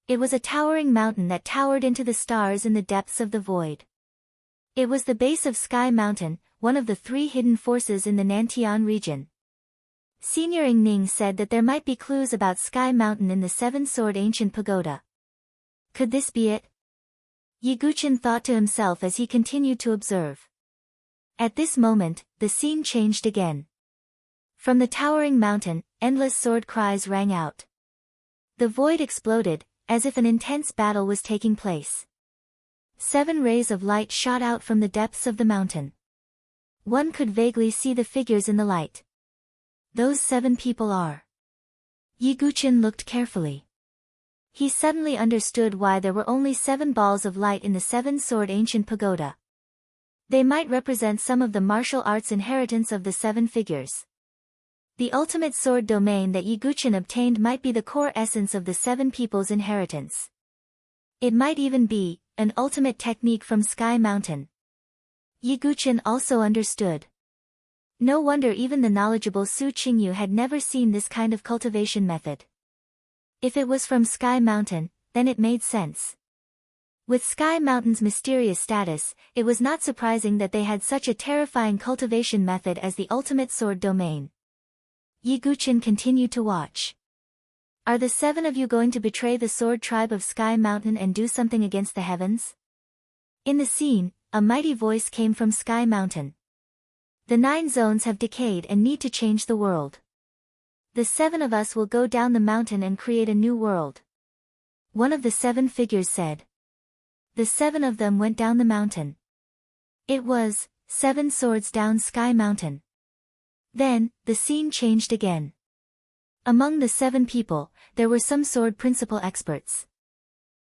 A: It was a towering mountain that towered into the stars in the depths of the void. It was the base of Sky Mountain, one of the 3 hidden forces in the Nantian region. Senior Ning said that there might be clues about Sky Mountain in the 7-sword ancient pagoda. Could this be it? Yiguchin thought to himself as he continued to observe. At this moment, the scene changed again. From the towering mountain, endless sword cries rang out. The void exploded, as if an intense battle was taking place. 7 rays of light shot out from the depths of the mountain. One could vaguely see the figures in the light. Those 7 people are. Yiguchin looked carefully. He suddenly understood why there were only 7 balls of light in the 7-sword ancient pagoda. They might represent some of the martial arts inheritance of the 7 figures. The ultimate sword domain that Yiguchin obtained might be the core essence of the 7 people's inheritance. It might even be an ultimate technique from Sky Mountain. Yiguchin also understood. No wonder even the knowledgeable Su Qingyu had never seen this kind of cultivation method. If it was from Sky Mountain, then it made sense. With Sky Mountain's mysterious status, it was not surprising that they had such a terrifying cultivation method as the ultimate sword domain. Yiguchin continued to watch. Are the 7 of you going to betray the sword tribe of Sky Mountain and do something against the heavens? In the scene, a mighty voice came from Sky Mountain. The 9 zones have decayed and need to change the world. The 7 of us will go down the mountain and create a new world. One of the 7 figures said. The 7 of them went down the mountain. It was 7 swords down Sky Mountain. Then, the scene changed again. Among the 7 people, there were some sword principle experts.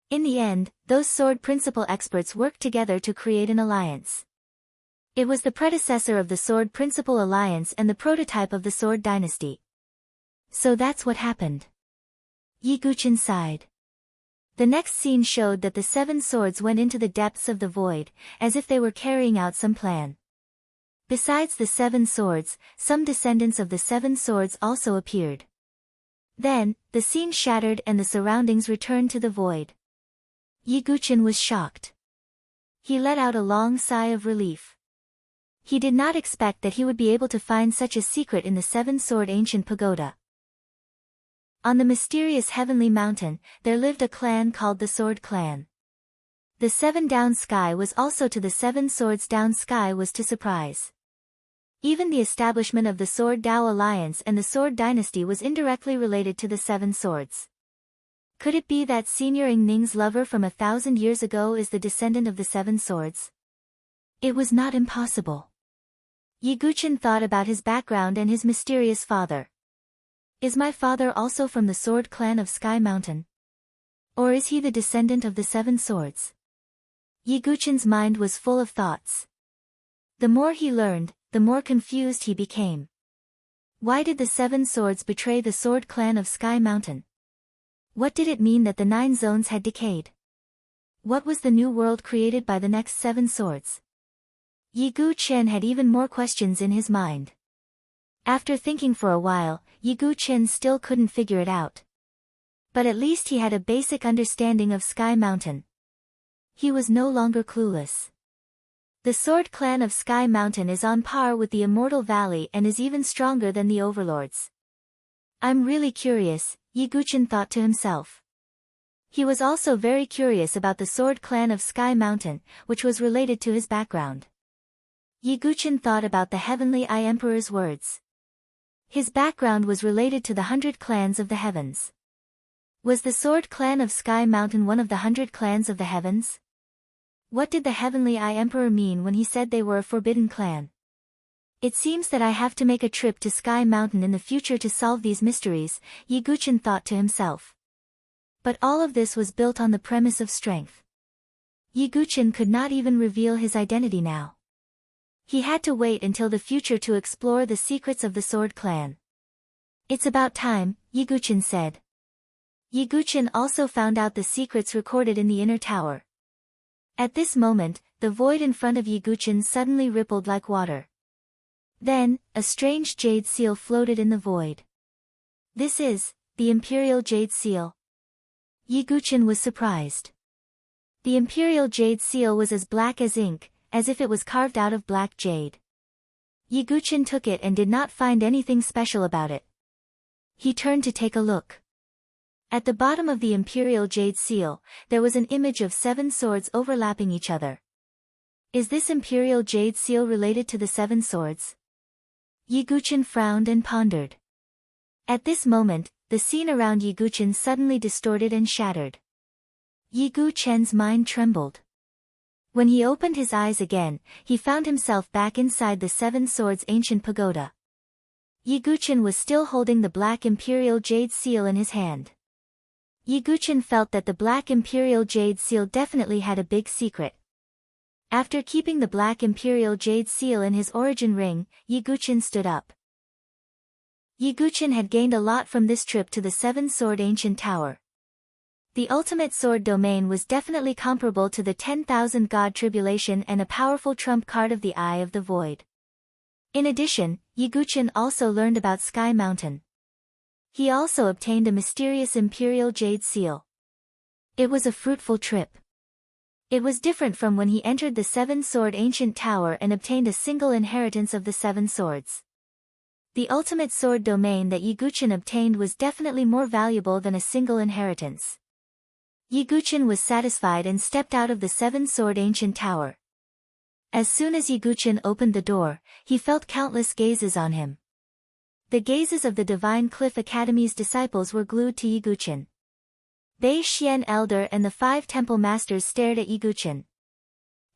A: In the end, those sword principle experts worked together to create an alliance. It was the predecessor of the Sword Principle Alliance and the prototype of the Sword Dynasty. So that's what happened. Yiguchen sighed. The next scene showed that the 7 swords went into the depths of the void, as if they were carrying out some plan. Besides the 7 swords, some descendants of the 7 swords also appeared. Then, the scene shattered and the surroundings returned to the void. Yiguchen was shocked. He let out a long sigh of relief. He did not expect that he would be able to find such a secret in the 7-sword ancient pagoda. On the mysterious heavenly mountain, there lived a clan called the Sword Clan. The 7 down sky was also to the 7 swords down sky was to surprise. Even the establishment of the Sword Dao Alliance and the Sword Dynasty was indirectly related to the 7 swords. Could it be that Senior Ning's lover from 1,000 years ago is the descendant of the 7 swords? It was not impossible. Yiguchen thought about his background and his mysterious father. Is my father also from the Sword Clan of Sky Mountain? Or is he the descendant of the 7 swords? Yiguchen's mind was full of thoughts. The more he learned, the more confused he became. Why did the 7 swords betray the Sword Clan of Sky Mountain? What did it mean that the 9 zones had decayed? What was the new world created by the next 7 swords? Yiguchen had even more questions in his mind. After thinking for a while, Yiguchen still couldn't figure it out. But at least he had a basic understanding of Sky Mountain. He was no longer clueless. The Sword Clan of Sky Mountain is on par with the Immortal Valley and is even stronger than the Overlords. I'm really curious, Yiguchen thought to himself. He was also very curious about the Sword Clan of Sky Mountain, which was related to his background. Yiguchen thought about the Heavenly Eye Emperor's words. His background was related to the 100 clans of the heavens. Was the Sword Clan of Sky Mountain one of the 100 clans of the heavens? What did the Heavenly Eye Emperor mean when he said they were a forbidden clan? It seems that I have to make a trip to Sky Mountain in the future to solve these mysteries, Yiguchen thought to himself. But all of this was built on the premise of strength. Yiguchen could not even reveal his identity now. He had to wait until the future to explore the secrets of the Sword Clan. It's about time, Yiguchen said. Yiguchen also found out the secrets recorded in the inner tower. At this moment, the void in front of Yiguchen suddenly rippled like water. Then, a strange jade seal floated in the void. This is the Imperial Jade Seal. Yiguchen was surprised. The Imperial Jade Seal was as black as ink, as if it was carved out of black jade. Yiguchen took it and did not find anything special about it. He turned to take a look. At the bottom of the Imperial Jade Seal, there was an image of 7 swords overlapping each other. Is this Imperial Jade Seal related to the 7 swords? Yiguchen frowned and pondered. At this moment, the scene around Yiguchen suddenly distorted and shattered. Yiguchen's mind trembled. When he opened his eyes again, he found himself back inside the 7 swords ancient pagoda. Yiguchen was still holding the black Imperial Jade Seal in his hand. Yiguchen felt that the black Imperial Jade Seal definitely had a big secret. After keeping the black Imperial Jade Seal in his origin ring, Yiguchen stood up. Yiguchen had gained a lot from this trip to the 7-sword ancient tower. The ultimate sword domain was definitely comparable to the 10,000 god tribulation and a powerful trump card of the Eye of the Void. In addition, Yiguchen also learned about Sky Mountain. He also obtained a mysterious Imperial Jade Seal. It was a fruitful trip. It was different from when he entered the 7-sword ancient tower and obtained a single inheritance of the 7 swords. The ultimate sword domain that Yiguchen obtained was definitely more valuable than a single inheritance. Yiguchen was satisfied and stepped out of the 7-sword ancient tower. As soon as Yiguchen opened the door, he felt countless gazes on him. The gazes of the Divine Cliff Academy's disciples were glued to Yiguchen. Bei Xian Elder and the 5 temple masters stared at Yiguchen.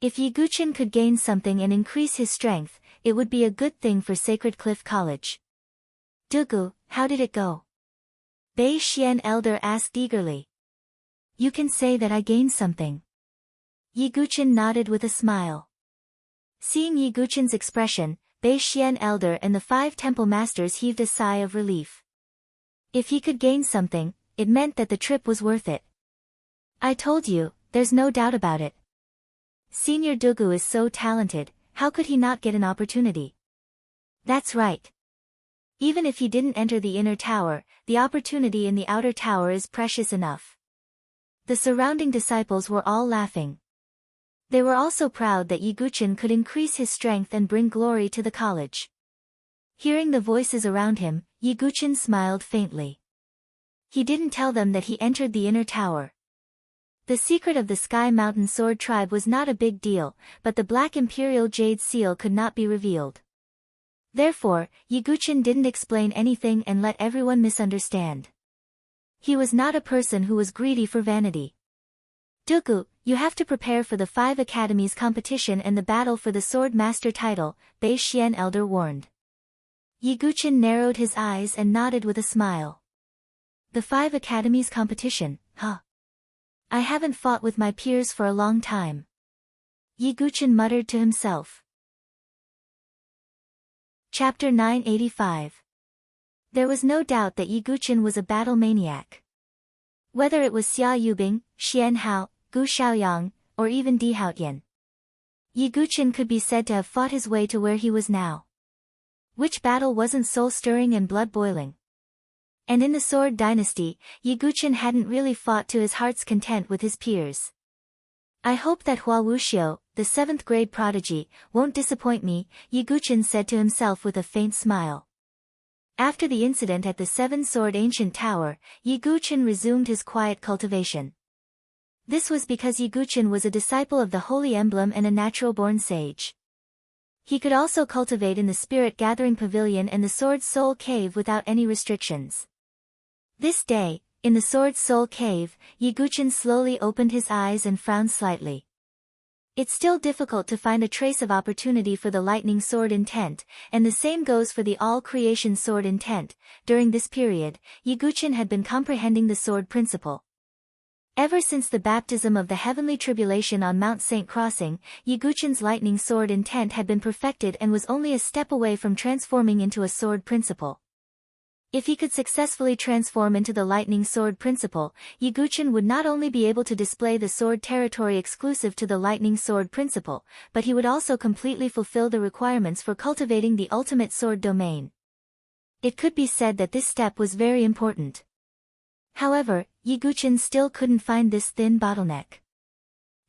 A: If Yiguchen could gain something and increase his strength, it would be a good thing for Sacred Cliff College. Dugu, how did it go? Bei Xian Elder asked eagerly. You can say that I gained something. Yiguchen nodded with a smile. Seeing Yiguchen's expression, Bei Xian Elder and the 5 temple masters heaved a sigh of relief. If he could gain something, it meant that the trip was worth it. I told you, there's no doubt about it. Senior Dugu is so talented, how could he not get an opportunity? That's right. Even if he didn't enter the inner tower, the opportunity in the outer tower is precious enough. The surrounding disciples were all laughing. They were also proud that Yiguchen could increase his strength and bring glory to the college. Hearing the voices around him, Yiguchen smiled faintly. He didn't tell them that he entered the inner tower. The secret of the Sky Mountain Sword Tribe was not a big deal, but the Black Imperial Jade Seal could not be revealed. Therefore, Yiguchen didn't explain anything and let everyone misunderstand. He was not a person who was greedy for vanity. Dugu, you have to prepare for the 5 academies competition and the battle for the Sword Master title, Bei Xian Elder warned. Yiguchen narrowed his eyes and nodded with a smile. The 5 academies competition, huh? I haven't fought with my peers for a long time. Yiguchen muttered to himself. Chapter 985. There was no doubt that Yiguchen was a battle maniac. Whether it was Xia Yubing, Xian Hao, Gu Xiaoyang, or even Di Haotian, Yiguchen could be said to have fought his way to where he was now. Which battle wasn't soul-stirring and blood-boiling? And in the Sword Dynasty, Yiguchen hadn't really fought to his heart's content with his peers. I hope that Hua Wuxiu, the 7th grade prodigy, won't disappoint me, Yiguchen said to himself with a faint smile. After the incident at the 7-sword ancient tower, Yiguchen resumed his quiet cultivation. This was because Yiguchen was a disciple of the Holy Emblem and a natural-born sage. He could also cultivate in the Spirit Gathering Pavilion and the Sword Soul Cave without any restrictions. This day, in the Sword Soul Cave, Yiguchen slowly opened his eyes and frowned slightly. It's still difficult to find a trace of opportunity for the Lightning Sword intent, and the same goes for the All-Creation Sword intent. During this period, Yiguchen had been comprehending the sword principle. Ever since the baptism of the heavenly tribulation on Mount Saint Crossing, Yiguchen's lightning sword intent had been perfected and was only a step away from transforming into a sword principle. If he could successfully transform into the lightning sword principle, Yiguchen would not only be able to display the sword territory exclusive to the lightning sword principle, but he would also completely fulfill the requirements for cultivating the ultimate sword domain. It could be said that this step was very important. However, Yiguchen still couldn't find this thin bottleneck.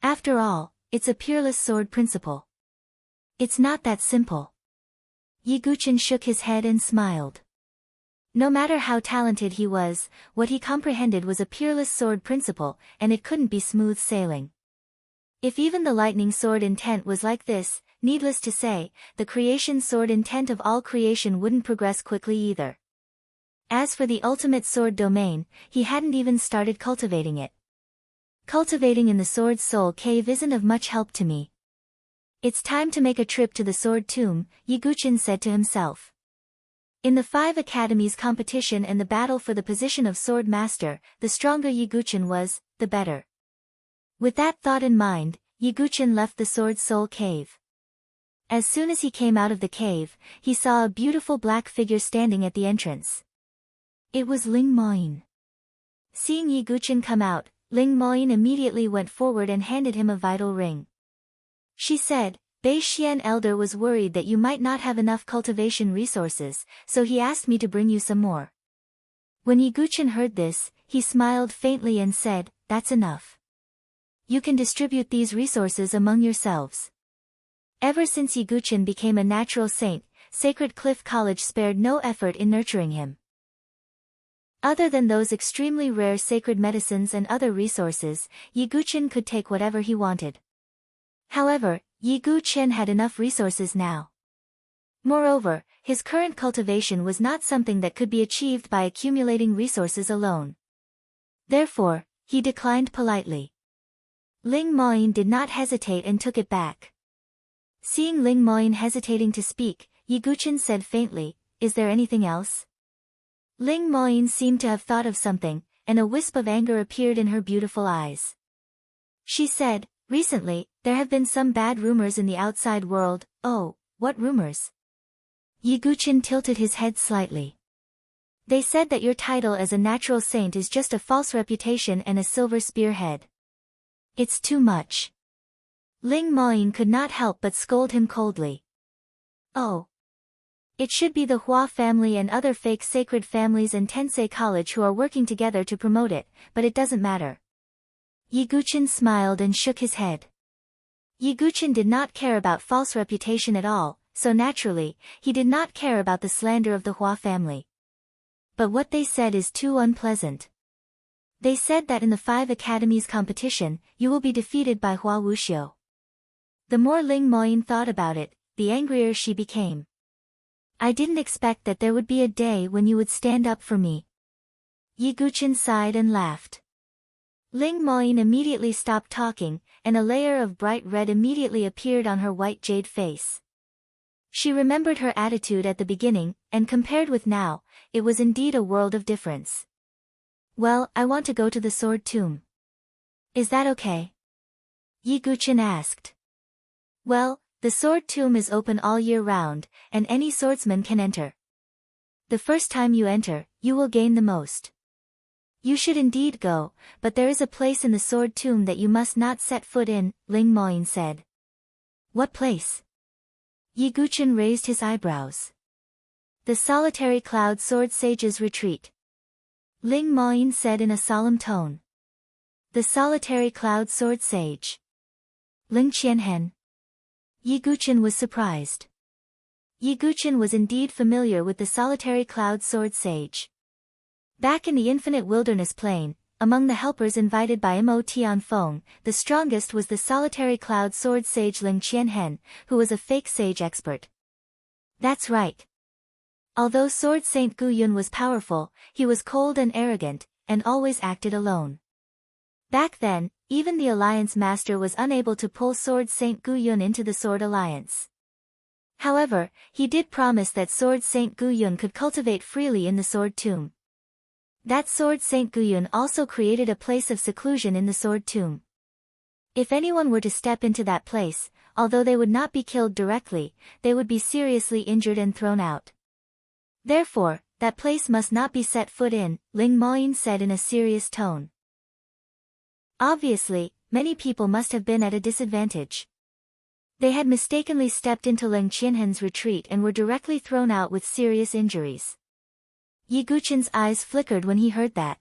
A: After all, it's a peerless sword principle. It's not that simple. Yiguchen shook his head and smiled. No matter how talented he was, what he comprehended was a peerless sword principle, and it couldn't be smooth sailing. If even the lightning sword intent was like this, needless to say, the creation sword intent of all creation wouldn't progress quickly either. As for the ultimate sword domain, he hadn't even started cultivating it. Cultivating in the Sword Soul Cave isn't of much help to me. It's time to make a trip to the Sword Tomb, Yiguchen said to himself. In the 5 academies competition and the battle for the position of Sword Master, the stronger Yiguchen was, the better. With that thought in mind, Yiguchen left the Sword Soul Cave. As soon as he came out of the cave, he saw a beautiful black figure standing at the entrance. It was Ling Moyin. Seeing Yiguchen come out, Ling Moyin immediately went forward and handed him a vital ring. She said, Bei Xian Elder was worried that you might not have enough cultivation resources, so he asked me to bring you some more. When Yiguchen heard this, he smiled faintly and said, that's enough. You can distribute these resources among yourselves. Ever since Yiguchen became a natural saint, Sacred Cliff College spared no effort in nurturing him. Other than those extremely rare sacred medicines and other resources, Yiguchen could take whatever he wanted. However, Yiguchen had enough resources now. Moreover, his current cultivation was not something that could be achieved by accumulating resources alone. Therefore, he declined politely. Ling Moyin did not hesitate and took it back. Seeing Ling Moyin hesitating to speak, Yi Guqin said faintly, "Is there anything else?" Ling Moyin seemed to have thought of something, and a wisp of anger appeared in her beautiful eyes. She said, "Recently, there have been some bad rumors in the outside world." "Oh, what rumors?" Yi Guqin tilted his head slightly. "They said that your title as a natural saint is just a false reputation and a silver spearhead. It's too much." Ling Moyin could not help but scold him coldly. "Oh. It should be the Hua family and other fake sacred families and Tensei College who are working together to promote it, but it doesn't matter." Yi Guqin smiled and shook his head. Yi Guqin did not care about false reputation at all, so naturally, he did not care about the slander of the Hua family. But what they said is too unpleasant. They said that in the 5 academies competition, you will be defeated by Hua Wuxiu. The more Ling Moyin thought about it, the angrier she became. "I didn't expect that there would be a day when you would stand up for me." Yi Guqin sighed and laughed. Ling Moyin immediately stopped talking, and a layer of bright red immediately appeared on her white jade face. She remembered her attitude at the beginning, and compared with now, it was indeed a world of difference. "Well, I want to go to the Sword Tomb. Is that okay?" Yi Guqin asked. "Well, the Sword Tomb is open all year round, and any swordsman can enter. The first time you enter, you will gain the most. You should indeed go, but there is a place in the Sword Tomb that you must not set foot in," Ling Moyin said. "What place?" Yi Guqin raised his eyebrows. "The Solitary Cloud Sword Sage's Retreat," Ling Moyin said in a solemn tone. "The Solitary Cloud Sword Sage. Ling Qianhen?" Yi Guqin was surprised. Yi Guqin was indeed familiar with the Solitary Cloud Sword Sage. Back in the Infinite Wilderness Plain, among the helpers invited by Mo Tianfeng, the strongest was the Solitary Cloud Sword Sage Ling Qianhen, who was a fake sage expert. That's right. Although Sword Saint Gu Yun was powerful, he was cold and arrogant, and always acted alone. Back then, even the Alliance Master was unable to pull Sword Saint Gu Yun into the Sword Alliance. However, he did promise that Sword Saint Gu Yun could cultivate freely in the Sword Tomb. That Sword Saint Gu Yun also created a place of seclusion in the Sword Tomb. If anyone were to step into that place, although they would not be killed directly, they would be seriously injured and thrown out. Therefore, that place must not be set foot in, Ling Moyin said in a serious tone. Obviously, many people must have been at a disadvantage. They had mistakenly stepped into Ling Qianhen's retreat and were directly thrown out with serious injuries. Yi Guqin's eyes flickered when he heard that.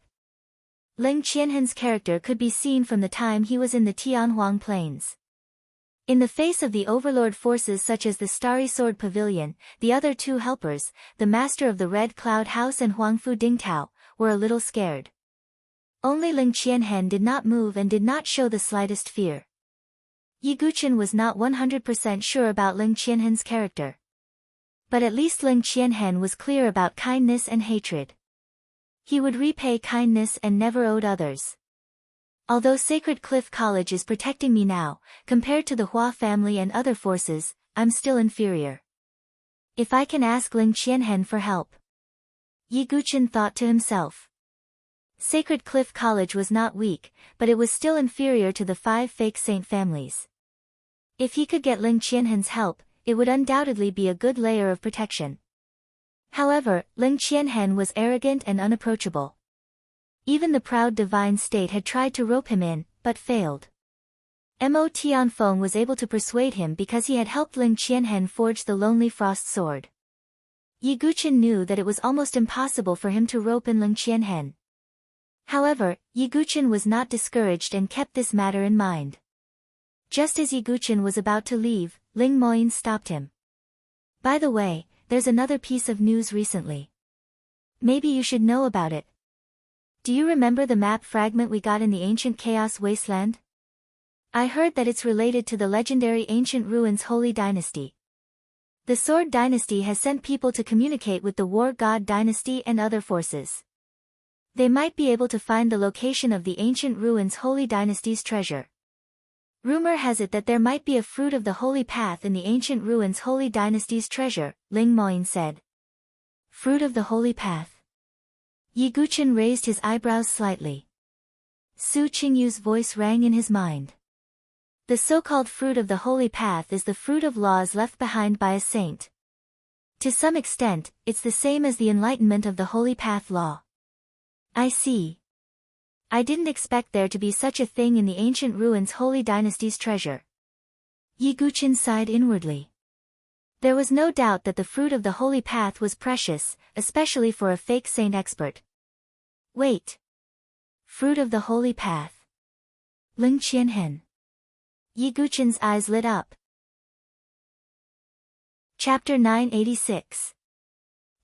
A: Ling Qianhen's character could be seen from the time he was in the Tianhuang Plains. In the face of the overlord forces such as the Starry Sword Pavilion, the other 2 helpers, the Master of the Red Cloud House and Huangfu Dingtao, were a little scared. Only Ling Qianhen did not move and did not show the slightest fear. Yi Guqin was not 100% sure about Ling Qianhen's character. But at least Ling Qianhen was clear about kindness and hatred. He would repay kindness and never owed others. Although Sacred Cliff College is protecting me now, compared to the Hua family and other forces, I'm still inferior. If I can ask Ling Qianhen for help. Yi Guqin thought to himself. Sacred Cliff College was not weak, but it was still inferior to the 5 fake saint families. If he could get Ling Qianhen's help, it would undoubtedly be a good layer of protection. However, Ling Qianhen was arrogant and unapproachable. Even the proud divine state had tried to rope him in, but failed. Mo Tianfeng was able to persuade him because he had helped Ling Qianhen forge the Lonely Frost Sword. Yi Guqin knew that it was almost impossible for him to rope in Ling Qianhen. However, Yi Guqin was not discouraged and kept this matter in mind. Just as Yi Guqin was about to leave, Ling Moyin stopped him. "By the way, there's another piece of news recently. Maybe you should know about it. Do you remember the map fragment we got in the ancient Chaos Wasteland? I heard that it's related to the legendary ancient ruins Holy Dynasty." The Sword Dynasty has sent people to communicate with the War God Dynasty and other forces. They might be able to find the location of the ancient ruins Holy Dynasty's treasure. Rumor has it that there might be a fruit of the Holy Path in the ancient ruins Holy Dynasty's treasure, Ling Moyne said. Fruit of the Holy Path. Yi Guqin raised his eyebrows slightly. Su Qingyu's voice rang in his mind. The so-called fruit of the Holy Path is the fruit of laws left behind by a saint. To some extent, it's the same as the enlightenment of the Holy Path law. I see. I didn't expect there to be such a thing in the ancient ruins Holy Dynasty's treasure. Yi Guqin sighed inwardly. There was no doubt that the fruit of the Holy Path was precious, especially for a fake saint expert. Wait. Fruit of the Holy Path. Ling Qianhen. Yi Guqin's eyes lit up. Chapter 986.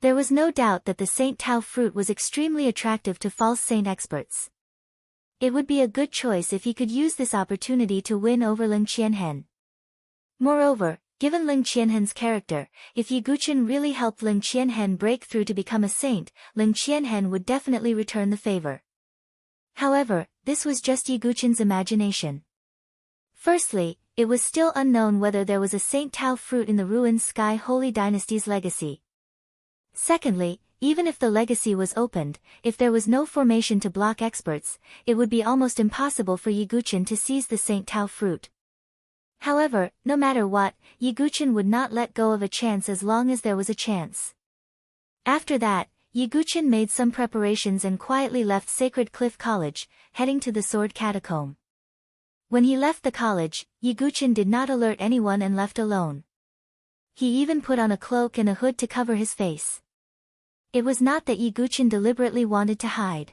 A: There was no doubt that the Saint Tao fruit was extremely attractive to false saint experts. It would be a good choice if he could use this opportunity to win over Ling Qianhen. Moreover, given Ling Qianhen's character, if Yi Guqin really helped Ling Qianhen break through to become a saint, Ling Qianhen would definitely return the favor. However, this was just Yi Guqin's imagination. Firstly, it was still unknown whether there was a Saint Tao fruit in the ruined Sky Holy Dynasty's legacy. Secondly, even if the legacy was opened, if there was no formation to block experts, it would be almost impossible for Yi Guqin to seize the Saint Tao fruit. However, no matter what, Yi Guqin would not let go of a chance as long as there was a chance. After that, Yi Guqin made some preparations and quietly left Sacred Cliff College, heading to the Sword Catacomb. When he left the college, Yi Guqin did not alert anyone and left alone. He even put on a cloak and a hood to cover his face. It was not that Yi Guqin deliberately wanted to hide.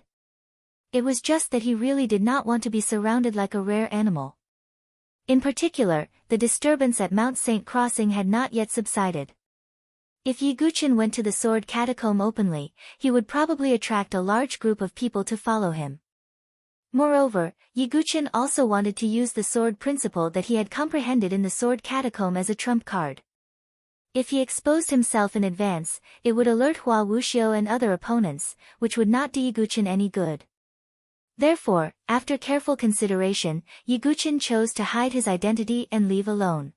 A: It was just that he really did not want to be surrounded like a rare animal. In particular, the disturbance at Mount Saint Crossing had not yet subsided. If Yi Guqin went to the Sword Catacomb openly, he would probably attract a large group of people to follow him. Moreover, Yi Guqin also wanted to use the sword principle that he had comprehended in the Sword Catacomb as a trump card. If he exposed himself in advance, it would alert Hua Wuxiu and other opponents, which would not do Yi Guqin any good. Therefore, after careful consideration, Yi Guqin chose to hide his identity and leave alone.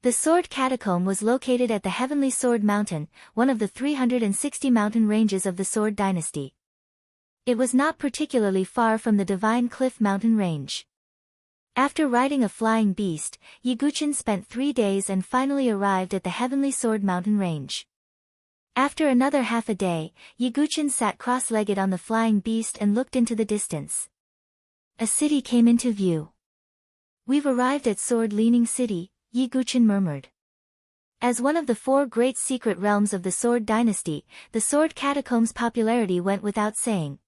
A: The Sword Catacomb was located at the Heavenly Sword Mountain, one of the 360 mountain ranges of the Sword Dynasty. It was not particularly far from the Divine Cliff mountain range. After riding a flying beast, Yi Guqin spent 3 days and finally arrived at the Heavenly Sword mountain range. After another half a day, Yi Guqin sat cross-legged on the flying beast and looked into the distance. A city came into view. We've arrived at Sword Leaning City, Yi Guqin murmured. As one of the 4 great secret realms of the Sword Dynasty, the Sword Catacomb's popularity went without saying.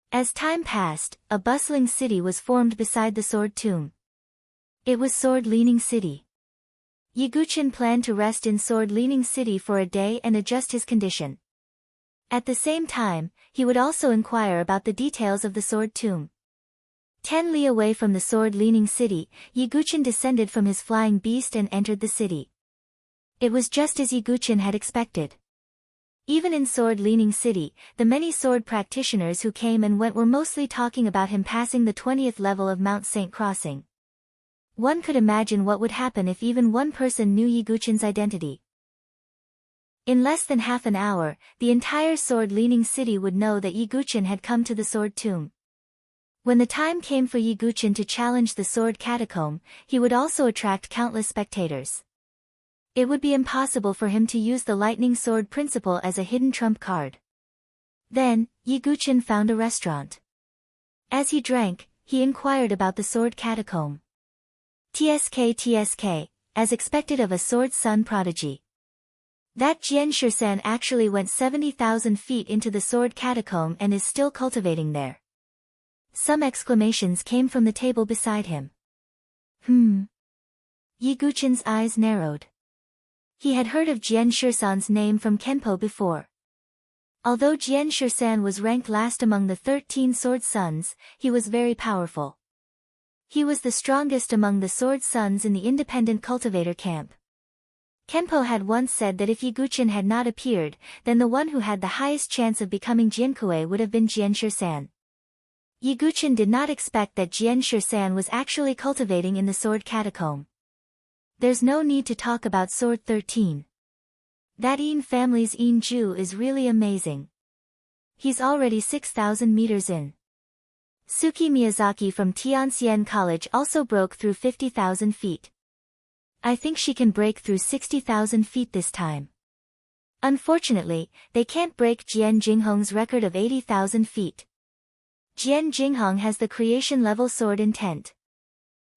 A: As time passed, a bustling city was formed beside the Sword Tomb. It was Sword Leaning City. Yi Guqin planned to rest in Sword Leaning City for a day and adjust his condition. At the same time, he would also inquire about the details of the Sword Tomb. 10 li away from the Sword Leaning City, Yi Guqin descended from his flying beast and entered the city. It was just as Yi Guqin had expected. Even in Sword Leaning City, the many sword practitioners who came and went were mostly talking about him passing the 20th level of Mount Saint Crossing. One could imagine what would happen if even one person knew Yi Guqin's identity. In less than half an hour, the entire Sword Leaning City would know that Yi Guqin had come to the Sword Tomb. When the time came for Yi Guqin to challenge the Sword Catacomb, he would also attract countless spectators. It would be impossible for him to use the lightning sword principle as a hidden trump card. Then, Yi Guqin found a restaurant. As he drank, he inquired about the Sword Catacomb. TSK, as expected of a Sword Sun prodigy. That Jian Shursan actually went 70,000 feet into the Sword Catacomb and is still cultivating there. Some exclamations came from the table beside him. Yi Guqin's eyes narrowed. He had heard of Jian Shursan's name from Kenpo before. Although Jian Shursan was ranked last among the 13 Sword Sons, he was very powerful. He was the strongest among the Sword Sons in the independent cultivator camp. Kenpo had once said that if Yiguchin had not appeared, then the one who had the highest chance of becoming Jiankui would have been Jianshir-san. Yiguchin did not expect that Jianshir-san was actually cultivating in the sword catacomb. There's no need to talk about Sword 13. That Yin family's Yin Ju is really amazing. He's already 6,000 meters in. Suki Miyazaki from Tianxian College also broke through 50,000 feet. I think she can break through 60,000 feet this time. Unfortunately, they can't break Jian Jinghong's record of 80,000 feet. Jian Jinghong has the creation-level sword intent.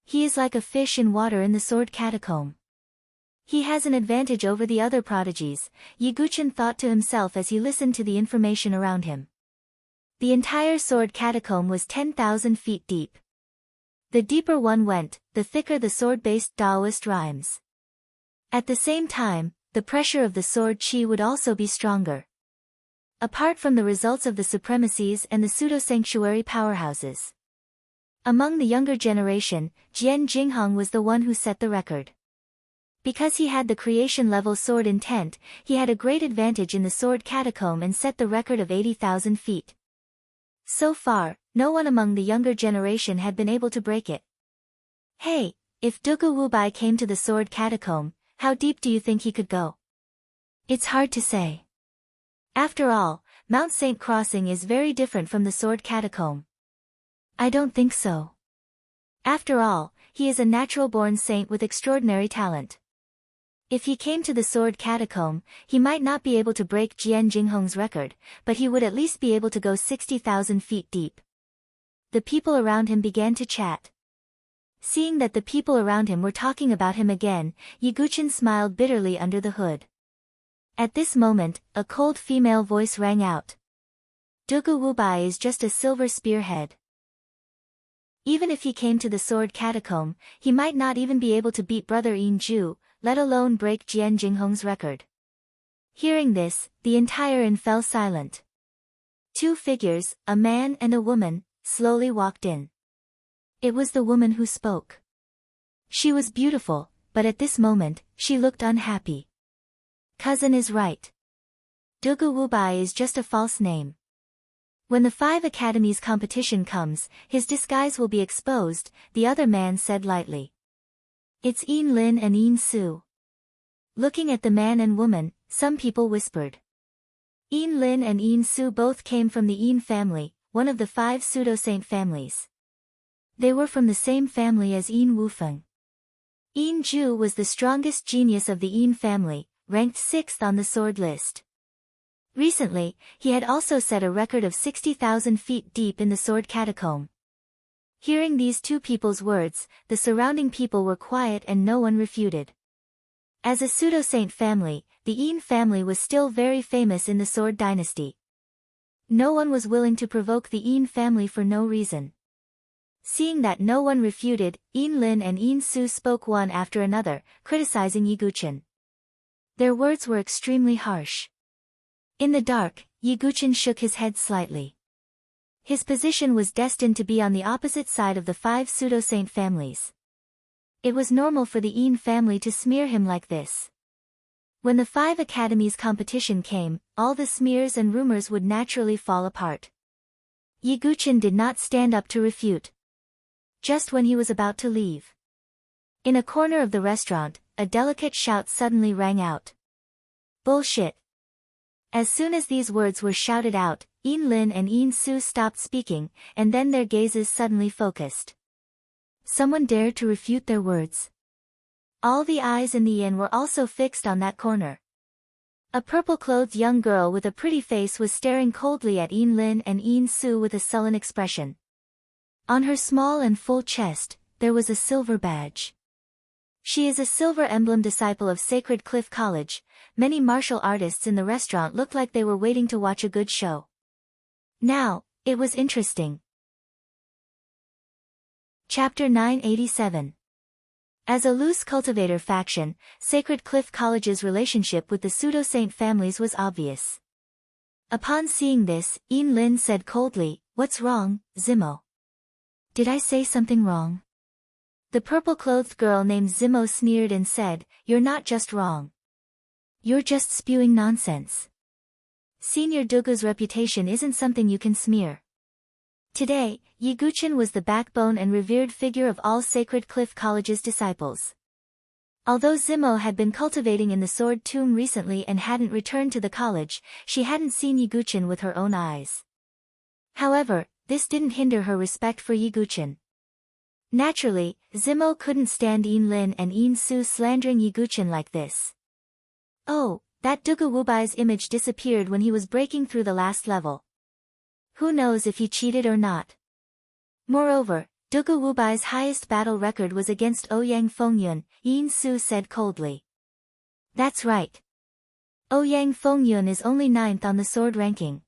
A: He is like a fish in water in the sword catacomb. He has an advantage over the other prodigies, Yiguchin thought to himself as he listened to the information around him. The entire sword catacomb was 10,000 feet deep. The deeper one went, the thicker the sword-based Taoist rhymes. At the same time, the pressure of the sword chi would also be stronger. Apart from the results of the supremacies and the pseudo-sanctuary powerhouses. Among the younger generation, Jian Jinghong was the one who set the record. Because he had the creation-level sword intent, he had a great advantage in the sword catacomb and set the record of 80,000 feet. So far, no one among the younger generation had been able to break it. Hey, if Dugu Wubai came to the sword catacomb, how deep do you think he could go? It's hard to say. After all, Mount Saint Crossing is very different from the sword catacomb. I don't think so. After all, he is a natural-born saint with extraordinary talent. If he came to the sword catacomb, he might not be able to break Jian Jinghong's record, but he would at least be able to go 60,000 feet deep. The people around him began to chat. Seeing that the people around him were talking about him again, Yiguchin smiled bitterly under the hood. At this moment, a cold female voice rang out. Dugu Wubai is just a silver spearhead. Even if he came to the sword catacomb, he might not even be able to beat brother Yin Ju, let alone break Jian Jinghong's record. Hearing this, the entire inn fell silent. Two figures, a man and a woman, slowly walked in. It was the woman who spoke. She was beautiful, but at this moment, she looked unhappy. Cousin is right. Dugu Wubai is just a false name. When the 5 Academies competition comes, his disguise will be exposed, the other man said lightly. It's Yin Lin and Yin Su. Looking at the man and woman, some people whispered. Yin Lin and Yin Su both came from the Yin family, one of the 5 pseudo-saint families. They were from the same family as Yin Wufeng. Yin Ju was the strongest genius of the Yin family, ranked 6th on the sword list. Recently, he had also set a record of 60,000 feet deep in the sword catacomb. Hearing these two people's words, the surrounding people were quiet and no one refuted. As a pseudo-saint family, the Yin family was still very famous in the Sword dynasty. No one was willing to provoke the Yin family for no reason. Seeing that no one refuted, Yin Lin and Yin Su spoke one after another, criticizing Yiguchin. Their words were extremely harsh. In the dark, Yiguchin shook his head slightly. His position was destined to be on the opposite side of the 5 pseudo-saint families. It was normal for the Yin family to smear him like this. When the 5 Academies competition came, all the smears and rumors would naturally fall apart. Yiguchin did not stand up to refute. Just when he was about to leave. In a corner of the restaurant, a delicate shout suddenly rang out. Bullshit! As soon as these words were shouted out, Yin Lin and Yin Su stopped speaking, and then their gazes suddenly focused. Someone dared to refute their words. All the eyes in the inn were also fixed on that corner. A purple-clothed young girl with a pretty face was staring coldly at Yin Lin and Yin Su with a sullen expression. On her small and full chest, there was a silver badge. She is a silver emblem disciple of Sacred Cliff College. Many martial artists in the restaurant looked like they were waiting to watch a good show. Now, it was interesting. Chapter 987. As a loose cultivator faction, Sacred Cliff College's relationship with the pseudo-saint families was obvious. Upon seeing this, Yin Lin said coldly, "What's wrong, Zimo? Did I say something wrong?" The purple-clothed girl named Zimo sneered and said, "You're not just wrong. You're just spewing nonsense. Senior Dugu's reputation isn't something you can smear. Today, Yiguchin was the backbone and revered figure of all Sacred Cliff College's disciples. Although Zimo had been cultivating in the Sword Tomb recently and hadn't returned to the college, she hadn't seen Yiguchin with her own eyes. However, this didn't hinder her respect for Yiguchin. Naturally, Zimo couldn't stand Lin and Su slandering Yiguchin like this. Oh, that Dugu Wubai's image disappeared when he was breaking through the last level. Who knows if he cheated or not? Moreover, Dugu Wubai's highest battle record was against Ouyang Fengyun, Su said coldly. That's right. Ouyang Fengyun is only 9th on the sword ranking.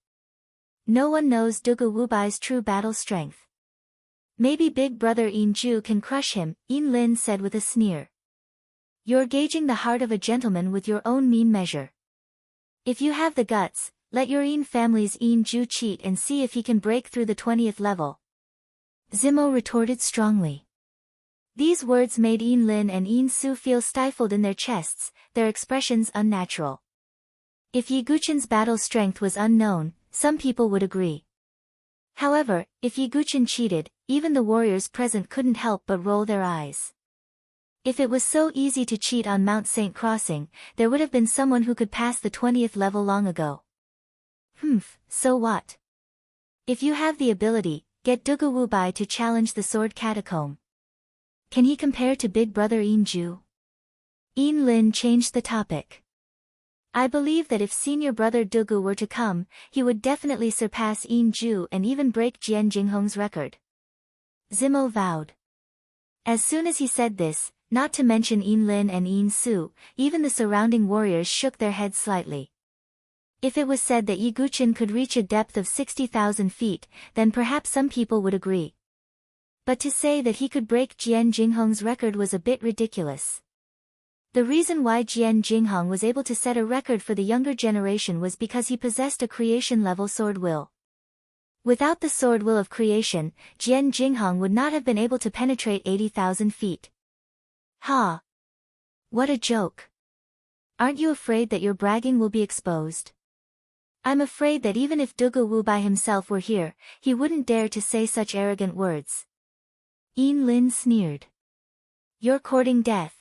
A: No one knows Dugu Wubai's true battle strength. Maybe big brother Ju can crush him, Lin said with a sneer. You're gauging the heart of a gentleman with your own mean measure. If you have the guts, let your family's Ju cheat and see if he can break through the 20th level. Zimo retorted strongly. These words made Lin and Su feel stifled in their chests, their expressions unnatural. If Yiguchin's battle strength was unknown, some people would agree. However, if Yiguchin cheated, even the warriors present couldn't help but roll their eyes. If it was so easy to cheat on Mount Saint Crossing, there would have been someone who could pass the 20th level long ago. So what? If you have the ability, get Dugu Wubai to challenge the Sword Catacomb. Can he compare to big brother Ju? Lin changed the topic. I believe that if senior brother Dugu were to come, he would definitely surpass Ju and even break Jian Jinghong's record. Zimo vowed. As soon as he said this, not to mention Lin and Su, even the surrounding warriors shook their heads slightly. If it was said that Yiguchin could reach a depth of 60,000 feet, then perhaps some people would agree. But to say that he could break Jian Jinghong's record was a bit ridiculous. The reason why Jian Jinghong was able to set a record for the younger generation was because he possessed a creation-level sword will. Without the sword will of creation, Jian Jinghong would not have been able to penetrate 80,000 feet. Ha! What a joke. Aren't you afraid that your bragging will be exposed? I'm afraid that even if Dugu Wubai himself were here, he wouldn't dare to say such arrogant words. Lin sneered. You're courting death.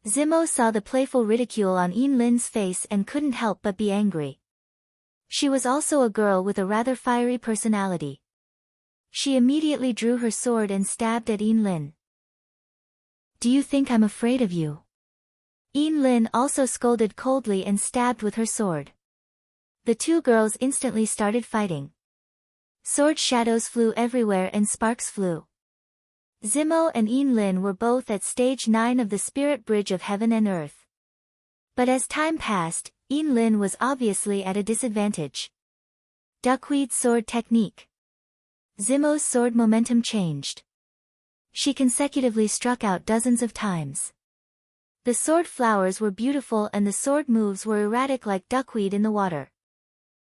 A: Zimo saw the playful ridicule on Lin's face and couldn't help but be angry. She was also a girl with a rather fiery personality. She immediately drew her sword and stabbed at Lin. Do you think I'm afraid of you? Lin also scolded coldly and stabbed with her sword. The two girls instantly started fighting. Sword shadows flew everywhere and sparks flew. Zimo and Lin were both at stage 9 of the spirit bridge of heaven and earth. But as time passed, Lin was obviously at a disadvantage. Duckweed sword technique. Zimo's sword momentum changed. She consecutively struck out dozens of times. The sword flowers were beautiful and the sword moves were erratic like duckweed in the water.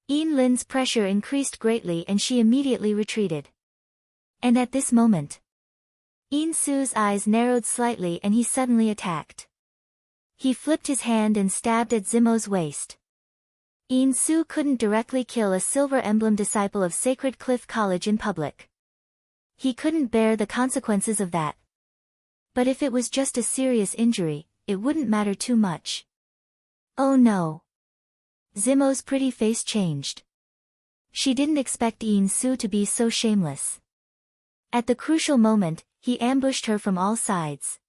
A: Lin's pressure increased greatly and she immediately retreated. And at this moment, Su's eyes narrowed slightly and he suddenly attacked. He flipped his hand and stabbed at Zimo's waist. Su couldn't directly kill a Silver Emblem disciple of Sacred Cliff College in public. He couldn't bear the consequences of that. But if it was just a serious injury, it wouldn't matter too much. Oh no. Zimo's pretty face changed. She didn't expect Su to be so shameless. At the crucial moment, he ambushed her from all sides.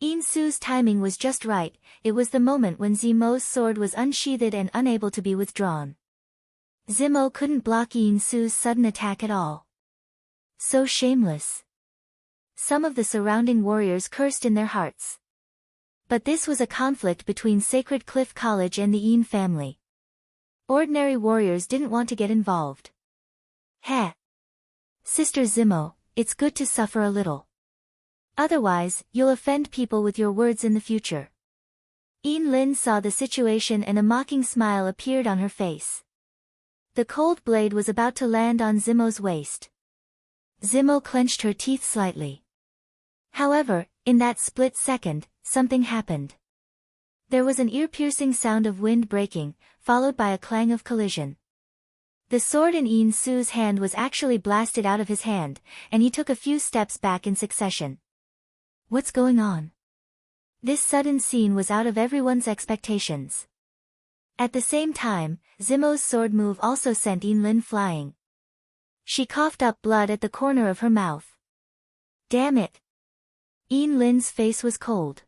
A: Su's timing was just right, it was the moment when Zimo's sword was unsheathed and unable to be withdrawn. Zimo couldn't block Su's sudden attack at all. So shameless. Some of the surrounding warriors cursed in their hearts. But this was a conflict between Sacred Cliff College and the family. Ordinary warriors didn't want to get involved. Heh. Sister Zimo, it's good to suffer a little. Otherwise, you'll offend people with your words in the future. Lin saw the situation and a mocking smile appeared on her face. The cold blade was about to land on Zimo's waist. Zimo clenched her teeth slightly. However, in that split second, something happened. There was an ear-piercing sound of wind breaking, followed by a clang of collision. The sword in Yin Su's hand was actually blasted out of his hand, and he took a few steps back in succession. What's going on? This sudden scene was out of everyone's expectations. At the same time, Zimo's sword move also sent Yin Lin flying. She coughed up blood at the corner of her mouth. Damn it! Yin Lin's face was cold.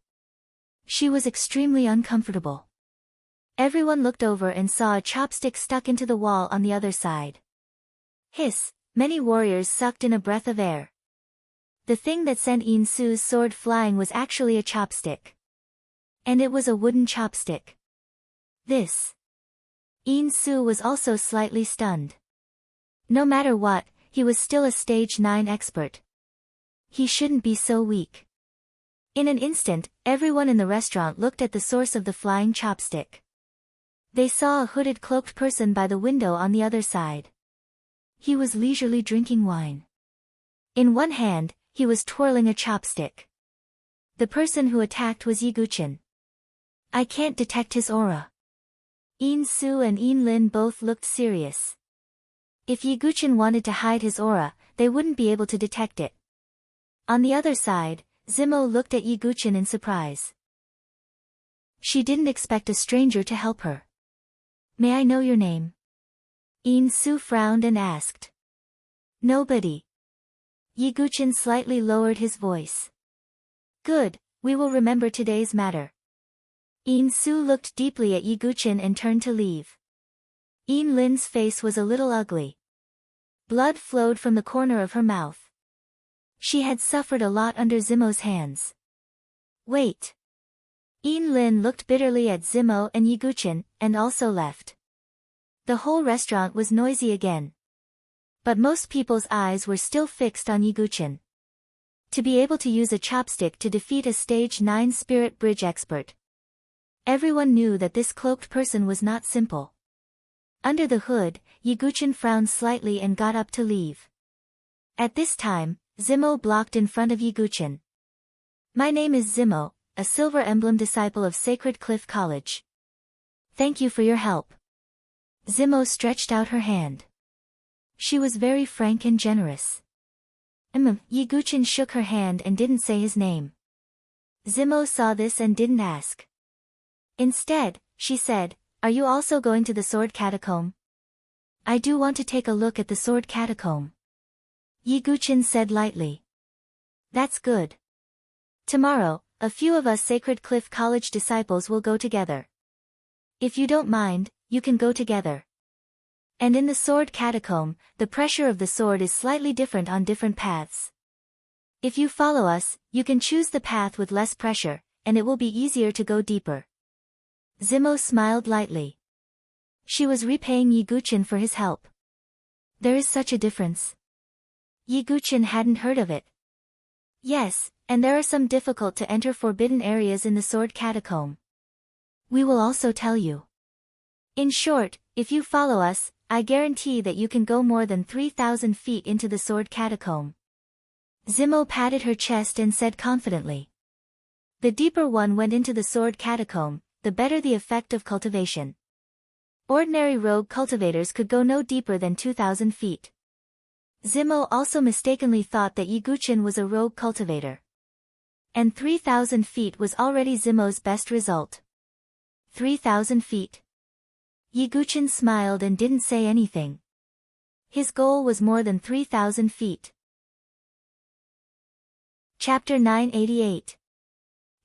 A: She was extremely uncomfortable. Everyone looked over and saw a chopstick stuck into the wall on the other side. Hiss! Many warriors sucked in a breath of air. The thing that sent Yin Su's sword flying was actually a chopstick. And it was a wooden chopstick. This. Yin Su was also slightly stunned. No matter what, he was still a stage 9 expert. He shouldn't be so weak. In an instant, everyone in the restaurant looked at the source of the flying chopstick. They saw a hooded cloaked person by the window on the other side. He was leisurely drinking wine. In one hand, he was twirling a chopstick. The person who attacked was Yiguchin. I can't detect his aura. Yin Su and Yin Lin both looked serious. If Yiguchin wanted to hide his aura, they wouldn't be able to detect it. On the other side, Zimo looked at Yiguchin in surprise. She didn't expect a stranger to help her. May I know your name? Yin Su frowned and asked. Nobody. Yiguchin slightly lowered his voice. Good, we will remember today's matter. Yin Su looked deeply at Yiguchin and turned to leave. Yin Lin's face was a little ugly. Blood flowed from the corner of her mouth. She had suffered a lot under Zimo's hands. Wait. Yin Lin looked bitterly at Zimo and Yiguchin, and also left. The whole restaurant was noisy again. But most people's eyes were still fixed on Yiguchin. To be able to use a chopstick to defeat a stage 9 spirit bridge expert. Everyone knew that this cloaked person was not simple. Under the hood, Yiguchin frowned slightly and got up to leave. At this time, Zimo blocked in front of Yiguchin. My name is Zimo, a Silver Emblem disciple of Sacred Cliff College. Thank you for your help. Zimo stretched out her hand. She was very frank and generous. Yiguchin shook her hand and didn't say his name. Zimo saw this and didn't ask. Instead, she said, Are you also going to the Sword Catacomb? I do want to take a look at the Sword Catacomb. Yiguchin said lightly. That's good. Tomorrow, a few of us Sacred Cliff College disciples will go together. If you don't mind, you can go together. And in the Sword Catacomb, the pressure of the sword is slightly different on different paths. If you follow us, you can choose the path with less pressure, and it will be easier to go deeper. Zimo smiled lightly. She was repaying Yiguchin for his help. There is such a difference. Yiguchin hadn't heard of it. Yes, and there are some difficult to enter forbidden areas in the Sword Catacomb. We will also tell you. In short, if you follow us, I guarantee that you can go more than 3,000 feet into the Sword Catacomb. Zimo patted her chest and said confidently. The deeper one went into the Sword Catacomb, the better the effect of cultivation. Ordinary rogue cultivators could go no deeper than 2,000 feet. Zimo also mistakenly thought that Yiguchin was a rogue cultivator. And 3,000 feet was already Zimo's best result. 3,000 feet. Yiguchin smiled and didn't say anything. His goal was more than 3,000 feet. Chapter 988.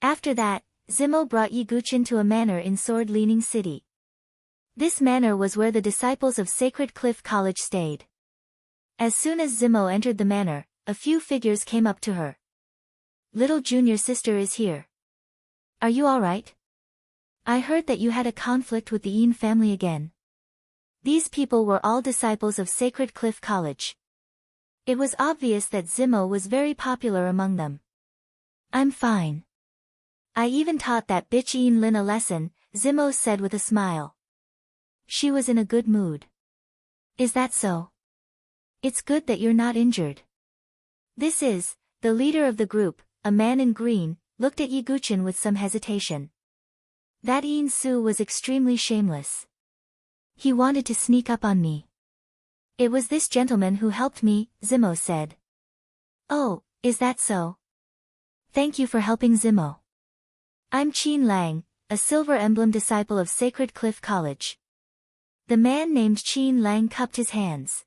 A: After that, Zimo brought Yiguchin to a manor in Sword-Leaning City. This manor was where the disciples of Sacred Cliff College stayed. As soon as Zimo entered the manor, a few figures came up to her. Little junior sister is here. Are you alright? I heard that you had a conflict with the Yin family again. These people were all disciples of Sacred Cliff College. It was obvious that Zimo was very popular among them. I'm fine. I even taught that bitch Yin Lin a lesson, Zimo said with a smile. She was in a good mood. Is that so? It's good that you're not injured. This is, the leader of the group, a man in green, looked at Yiguchin with some hesitation. That Su was extremely shameless. He wanted to sneak up on me. It was this gentleman who helped me, Zimo said. Oh, is that so? Thank you for helping Zimo. I'm Qin Lang, a Silver Emblem disciple of Sacred Cliff College. The man named Qin Lang cupped his hands.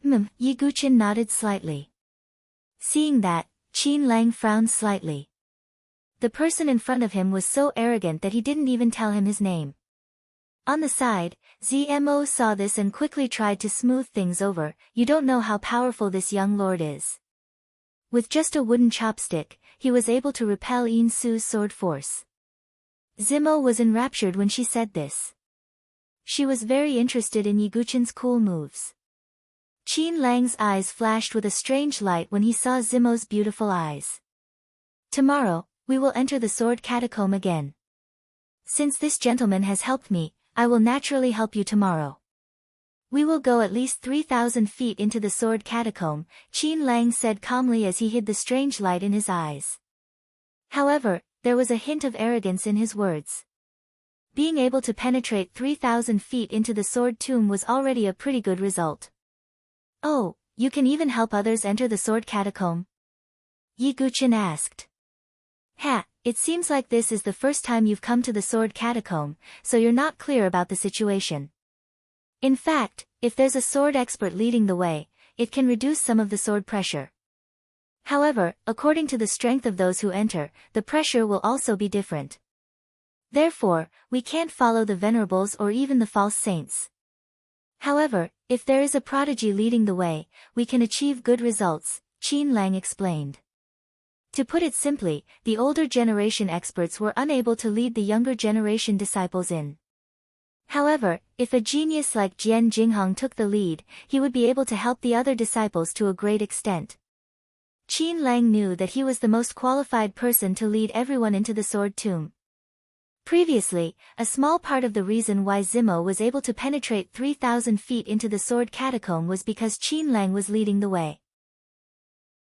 A: Yiguchin nodded slightly. Seeing that, Qin Lang frowned slightly. The person in front of him was so arrogant that he didn't even tell him his name. On the side, Zmo saw this and quickly tried to smooth things over. You don't know how powerful this young lord is. With just a wooden chopstick, he was able to repel Su's sword force. Zimo was enraptured when she said this. She was very interested in Yiguchin's cool moves. Qin Lang's eyes flashed with a strange light when he saw Zimo's beautiful eyes. Tomorrow, we will enter the sword catacomb again. Since this gentleman has helped me, I will naturally help you tomorrow. We will go at least 3,000 feet into the sword catacomb, Qin Lang said calmly as he hid the strange light in his eyes. However, there was a hint of arrogance in his words. Being able to penetrate 3,000 feet into the sword tomb was already a pretty good result. Oh, you can even help others enter the sword catacomb? Yiguchin asked. Ha, it seems like this is the first time you've come to the sword catacomb, so you're not clear about the situation. In fact, if there's a sword expert leading the way, it can reduce some of the sword pressure. However, according to the strength of those who enter, the pressure will also be different. Therefore, we can't follow the venerables or even the false saints. However, if there is a prodigy leading the way, we can achieve good results, Qin Lang explained. To put it simply, the older generation experts were unable to lead the younger generation disciples in. However, if a genius like Jian Jinghong took the lead, he would be able to help the other disciples to a great extent. Qin Lang knew that he was the most qualified person to lead everyone into the sword tomb. Previously, a small part of the reason why Zimo was able to penetrate 3,000 feet into the sword catacomb was because Qin Lang was leading the way.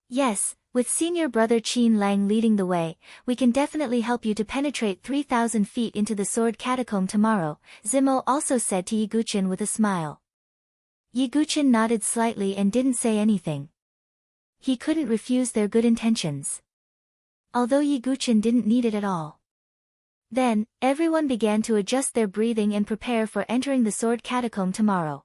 A: Yes, with senior brother Qin Lang leading the way, we can definitely help you to penetrate 3,000 feet into the sword catacomb tomorrow, Zimo also said to Yiguchin with a smile. Yiguchin nodded slightly and didn't say anything. He couldn't refuse their good intentions. Although Yiguchin didn't need it at all. Then, everyone began to adjust their breathing and prepare for entering the sword catacomb tomorrow.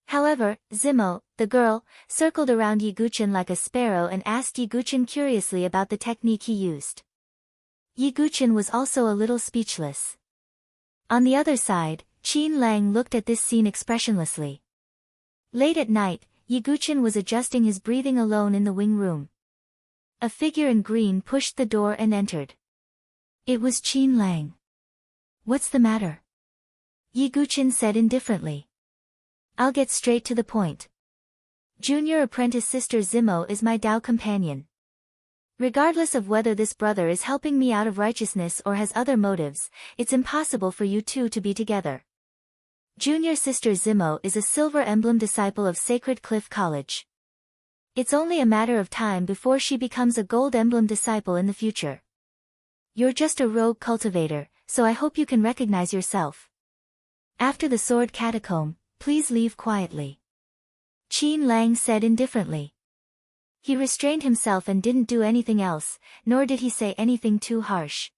A: However, Zimo, the girl, circled around Yiguchin like a sparrow and asked Yiguchin curiously about the technique he used. Yiguchin was also a little speechless. On the other side, Qin Lang looked at this scene expressionlessly. Late at night, Yiguchin was adjusting his breathing alone in the wing room. A figure in green pushed the door and entered. It was Qin Lang. What's the matter? Yiguchin said indifferently. I'll get straight to the point. Junior apprentice sister Zimo is my Dao companion. Regardless of whether this brother is helping me out of righteousness or has other motives, it's impossible for you two to be together. Junior sister Zimo is a Silver Emblem disciple of Sacred Cliff College. It's only a matter of time before she becomes a Gold Emblem disciple in the future. You're just a rogue cultivator, so I hope you can recognize yourself. After the sword catacomb, please leave quietly. Qin Lang said indifferently. He restrained himself and didn't do anything else, nor did he say anything too harsh.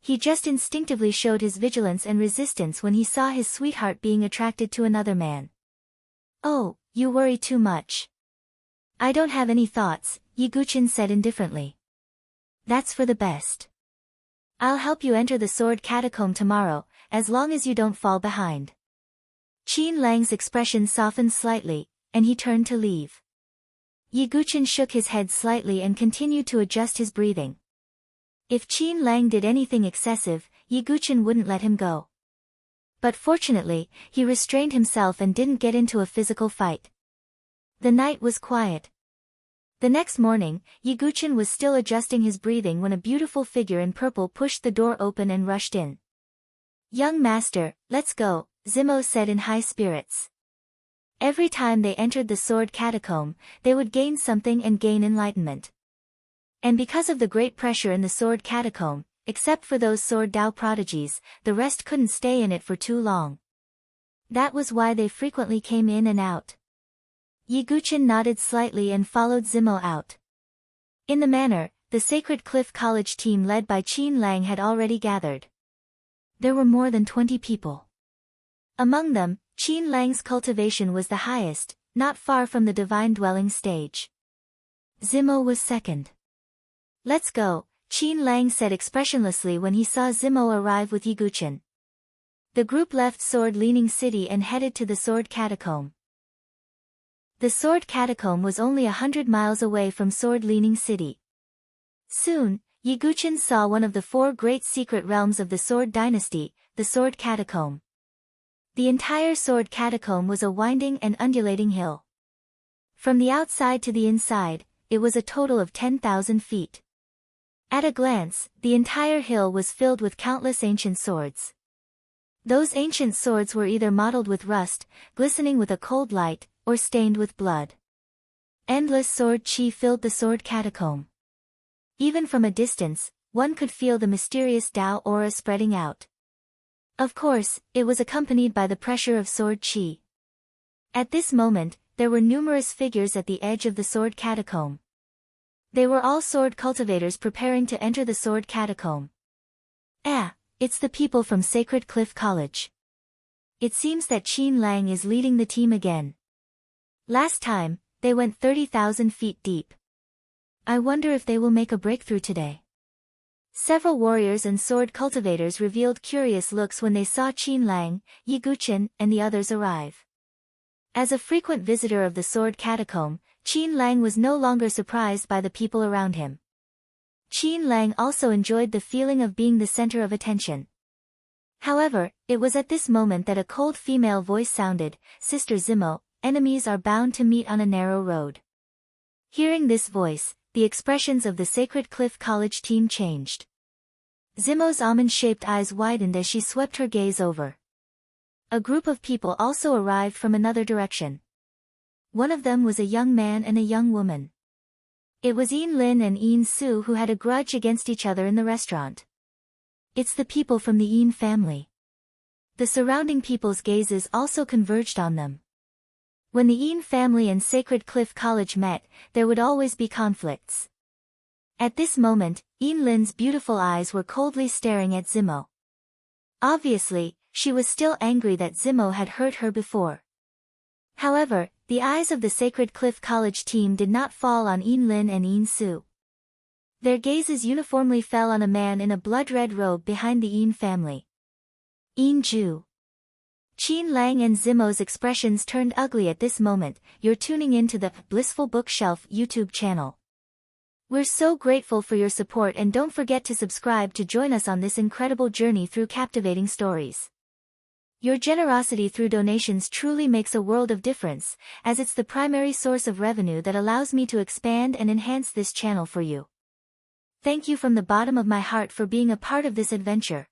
A: He just instinctively showed his vigilance and resistance when he saw his sweetheart being attracted to another man. Oh, you worry too much. I don't have any thoughts, Yiguchin said indifferently. That's for the best. I'll help you enter the sword catacomb tomorrow, as long as you don't fall behind. Qin Lang's expression softened slightly, and he turned to leave. Yiguchin shook his head slightly and continued to adjust his breathing. If Qin Lang did anything excessive, Yiguchin wouldn't let him go. But fortunately, he restrained himself and didn't get into a physical fight. The night was quiet. The next morning, Yiguchin was still adjusting his breathing when a beautiful figure in purple pushed the door open and rushed in. Young master, let's go, Zimo said in high spirits. Every time they entered the sword catacomb, they would gain something and gain enlightenment. And because of the great pressure in the sword catacomb, except for those sword Dao prodigies, the rest couldn't stay in it for too long. That was why they frequently came in and out. Yiguchen nodded slightly and followed Zimo out. In the manor, the Sacred Cliff College team led by Qin Lang had already gathered. There were more than 20 people. Among them, Qin Lang's cultivation was the highest, not far from the divine dwelling stage. Zimo was second. "Let's go," Qin Lang said expressionlessly when he saw Zimo arrive with Yiguchen. The group left Sword Leaning City and headed to the Sword Catacomb. The Sword Catacomb was only 100 miles away from Sword Leaning City. Soon, Yiguchen saw one of the 4 great secret realms of the Sword Dynasty, the Sword Catacomb. The entire Sword Catacomb was a winding and undulating hill. From the outside to the inside, it was a total of 10,000 feet. At a glance, the entire hill was filled with countless ancient swords. Those ancient swords were either mottled with rust, glistening with a cold light, or stained with blood. Endless sword chi filled the Sword Catacomb. Even from a distance, one could feel the mysterious Dao aura spreading out. Of course, it was accompanied by the pressure of sword chi. At this moment, there were numerous figures at the edge of the Sword Catacomb. They were all sword cultivators preparing to enter the Sword Catacomb. It's the people from Sacred Cliff College. It seems that Qin Lang is leading the team again. Last time, they went 30,000 feet deep. I wonder if they will make a breakthrough today. Several warriors and sword cultivators revealed curious looks when they saw Qin Lang, Yiguchen, and the others arrive. As a frequent visitor of the Sword Catacomb, Qin Lang was no longer surprised by the people around him. Qin Lang also enjoyed the feeling of being the center of attention. However, it was at this moment that a cold female voice sounded, "Sister Zimo, enemies are bound to meet on a narrow road." Hearing this voice, the expressions of the Sacred Cliff College team changed. Zimo's almond-shaped eyes widened as she swept her gaze over. A group of people also arrived from another direction. One of them was a young man and a young woman. It was Yin Lin and Yin Su who had a grudge against each other in the restaurant. It's the people from the Yin family. The surrounding people's gazes also converged on them. When the Yin family and Sacred Cliff College met, there would always be conflicts. At this moment, Yin Lin's beautiful eyes were coldly staring at Zimo. Obviously, she was still angry that Zimo had hurt her before. However, the eyes of the Sacred Cliff College team did not fall on Yin Lin and Yin Su. Their gazes uniformly fell on a man in a blood-red robe behind the Yin family. Yin Ju. Qin Lang and Zimo's expressions turned ugly at this moment. You're tuning in to the Blissful Bookshelf YouTube channel. We're so grateful for your support, and don't forget to subscribe to join us on this incredible journey through captivating stories. Your generosity through donations truly makes a world of difference, as it's the primary source of revenue that allows me to expand and enhance this channel for you. Thank you from the bottom of my heart for being a part of this adventure.